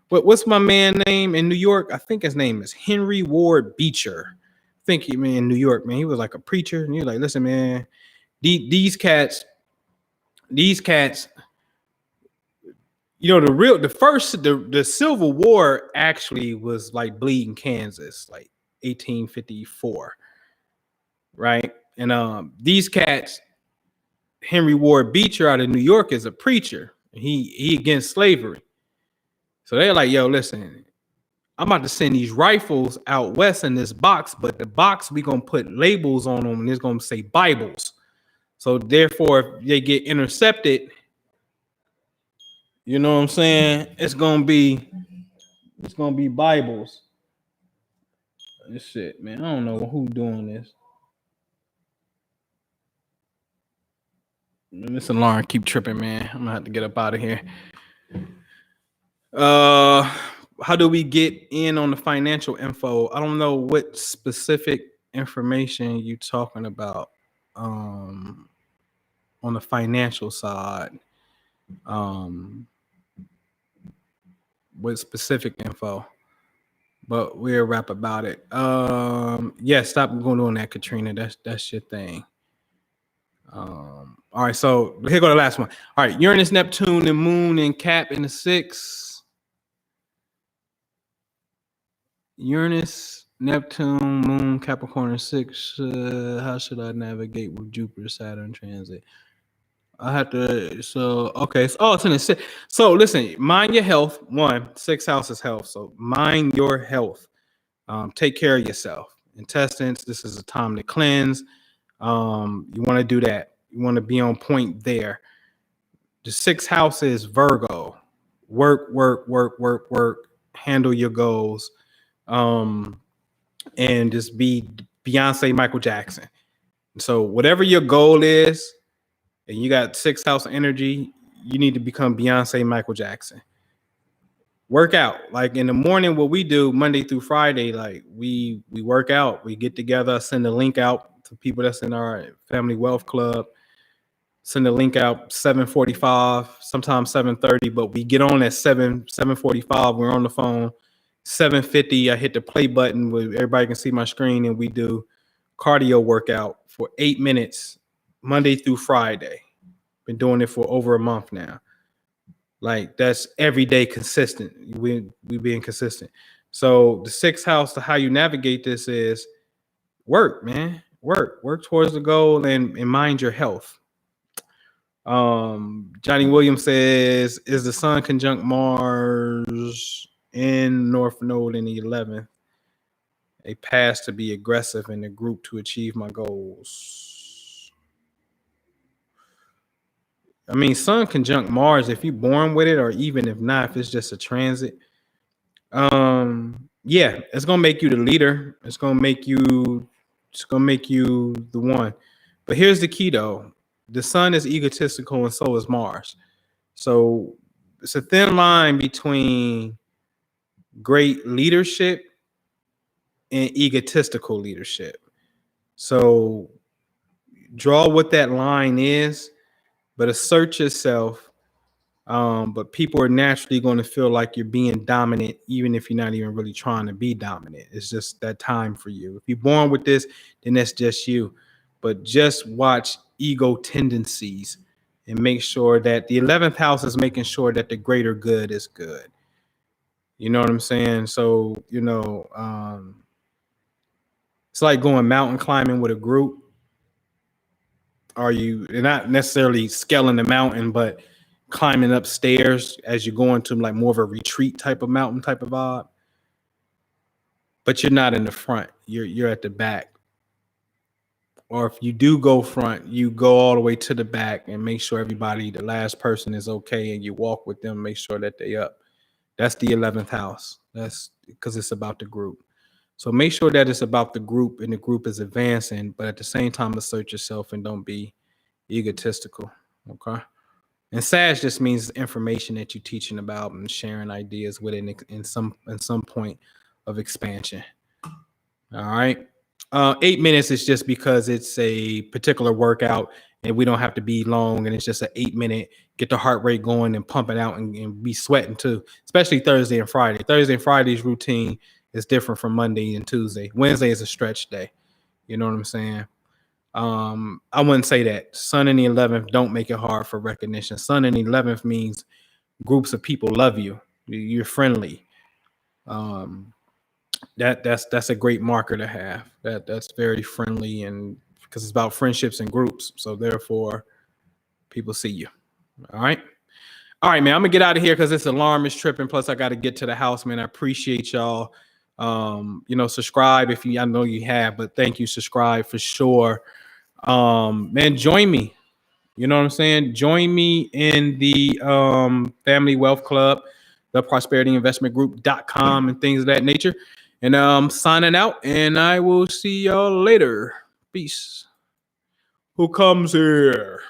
What's my man name in New York? I think his name is Henry Ward Beecher. I think he, man, in New York, man, he was like a preacher. And he was like, listen, man, these cats, the Civil War actually was like bleeding Kansas, like 1854, right? And these cats, Henry Ward Beecher out of New York, is a preacher. He against slavery. So they're like, yo, listen, I'm about to send these rifles out west in this box, but the box we gonna put labels on them, and it's gonna say Bibles. So therefore, if they get intercepted, you know what I'm saying? It's gonna be Bibles. This shit, man. I don't know who doing this. This alarm keep tripping, man. I'm gonna have to get up out of here. How do we get in on the financial info? I don't know what specific information you talking about on the financial side. With specific info, but we'll rap about it. Yeah, stop going on that, Katrina. That's your thing. All right, so here go the last one. All right, Uranus, Neptune, and Moon and Cap in the 6. Uranus, Neptune, Moon, Capricorn in 6. How should I navigate with Jupiter, Saturn transit? I have to. So okay. So, it's in the 6. So listen, mind your health. 6th house is health. So mind your health. Take care of yourself. Intestines. This is a time to cleanse. You want to do that. You want to be on point there. The 6th house is Virgo. Work. Handle your goals. And just be Beyonce, Michael Jackson. So whatever your goal is, and you got 6th house energy, you need to become Beyonce, Michael Jackson. Work out. Like in the morning, what we do Monday through Friday, like we work out. We get together, I send the link out to people that's in our Family Wealth Club. Send the link out 7:45, sometimes 7:30, but we get on at 7:45. We're on the phone. 7:50, I hit the play button where everybody can see my screen, and we do cardio workout for 8 minutes, Monday through Friday. Been doing it for over a month now. Like that's every day consistent. We being consistent. So the 6th house, to how you navigate this is work, man. Work towards the goal and mind your health. Johnny Williams says, is the sun conjunct Mars in North Node in the 11th a pass to be aggressive in the group to achieve my goals? I mean, sun conjunct Mars, if you're born with it, or even if not, if it's just a transit, yeah, it's gonna make you the leader. It's gonna make you the one. But here's the key though. The sun is egotistical and so is Mars. So it's a thin line between great leadership and egotistical leadership. So draw what that line is, but assert yourself. But people are naturally going to feel like you're being dominant, even if you're not even really trying to be dominant. It's just that time for you. If you're born with this, then that's just you. But just watch ego tendencies and make sure that the 11th house is making sure that the greater good is good. You know what I'm saying? So, it's like going mountain climbing with a group. You're not necessarily scaling the mountain, but climbing upstairs as you're going to like more of a retreat type of mountain type of vibe. But you're not in the front. You're at the back. Or if you do go front, you go all the way to the back and make sure everybody, the last person, is okay, and you walk with them, make sure that they up. That's the 11th house. That's because it's about the group. So make sure that it's about the group and the group is advancing, but at the same time, assert yourself and don't be egotistical. Okay. And Sag just means information that you're teaching about and sharing ideas with it in some point of expansion. All right. 8 minutes is just because it's a particular workout and we don't have to be long, and it's just an 8-minute, get the heart rate going and pump it out and be sweating too, especially Thursday and Friday. Thursday and Friday's routine is different from Monday and Tuesday. Wednesday is a stretch day. You know what I'm saying? I wouldn't say that. Sun in the 11th don't make it hard for recognition. Sun in the 11th means groups of people love you. You're friendly. Um, that's a great marker to have. That's very friendly, and because it's about friendships and groups. So therefore, people see you. All right. All right, man. I'm gonna get out of here because this alarm is tripping. Plus, I got to get to the house, man. I appreciate y'all. Subscribe if you. I know you have, but thank you. Subscribe for sure. Man, join me. You know what I'm saying? Join me in the Family Wealth Club, the prosperityinvestmentgroup.com, and things of that nature. And signing out, and I will see y'all later. Peace. Who comes here?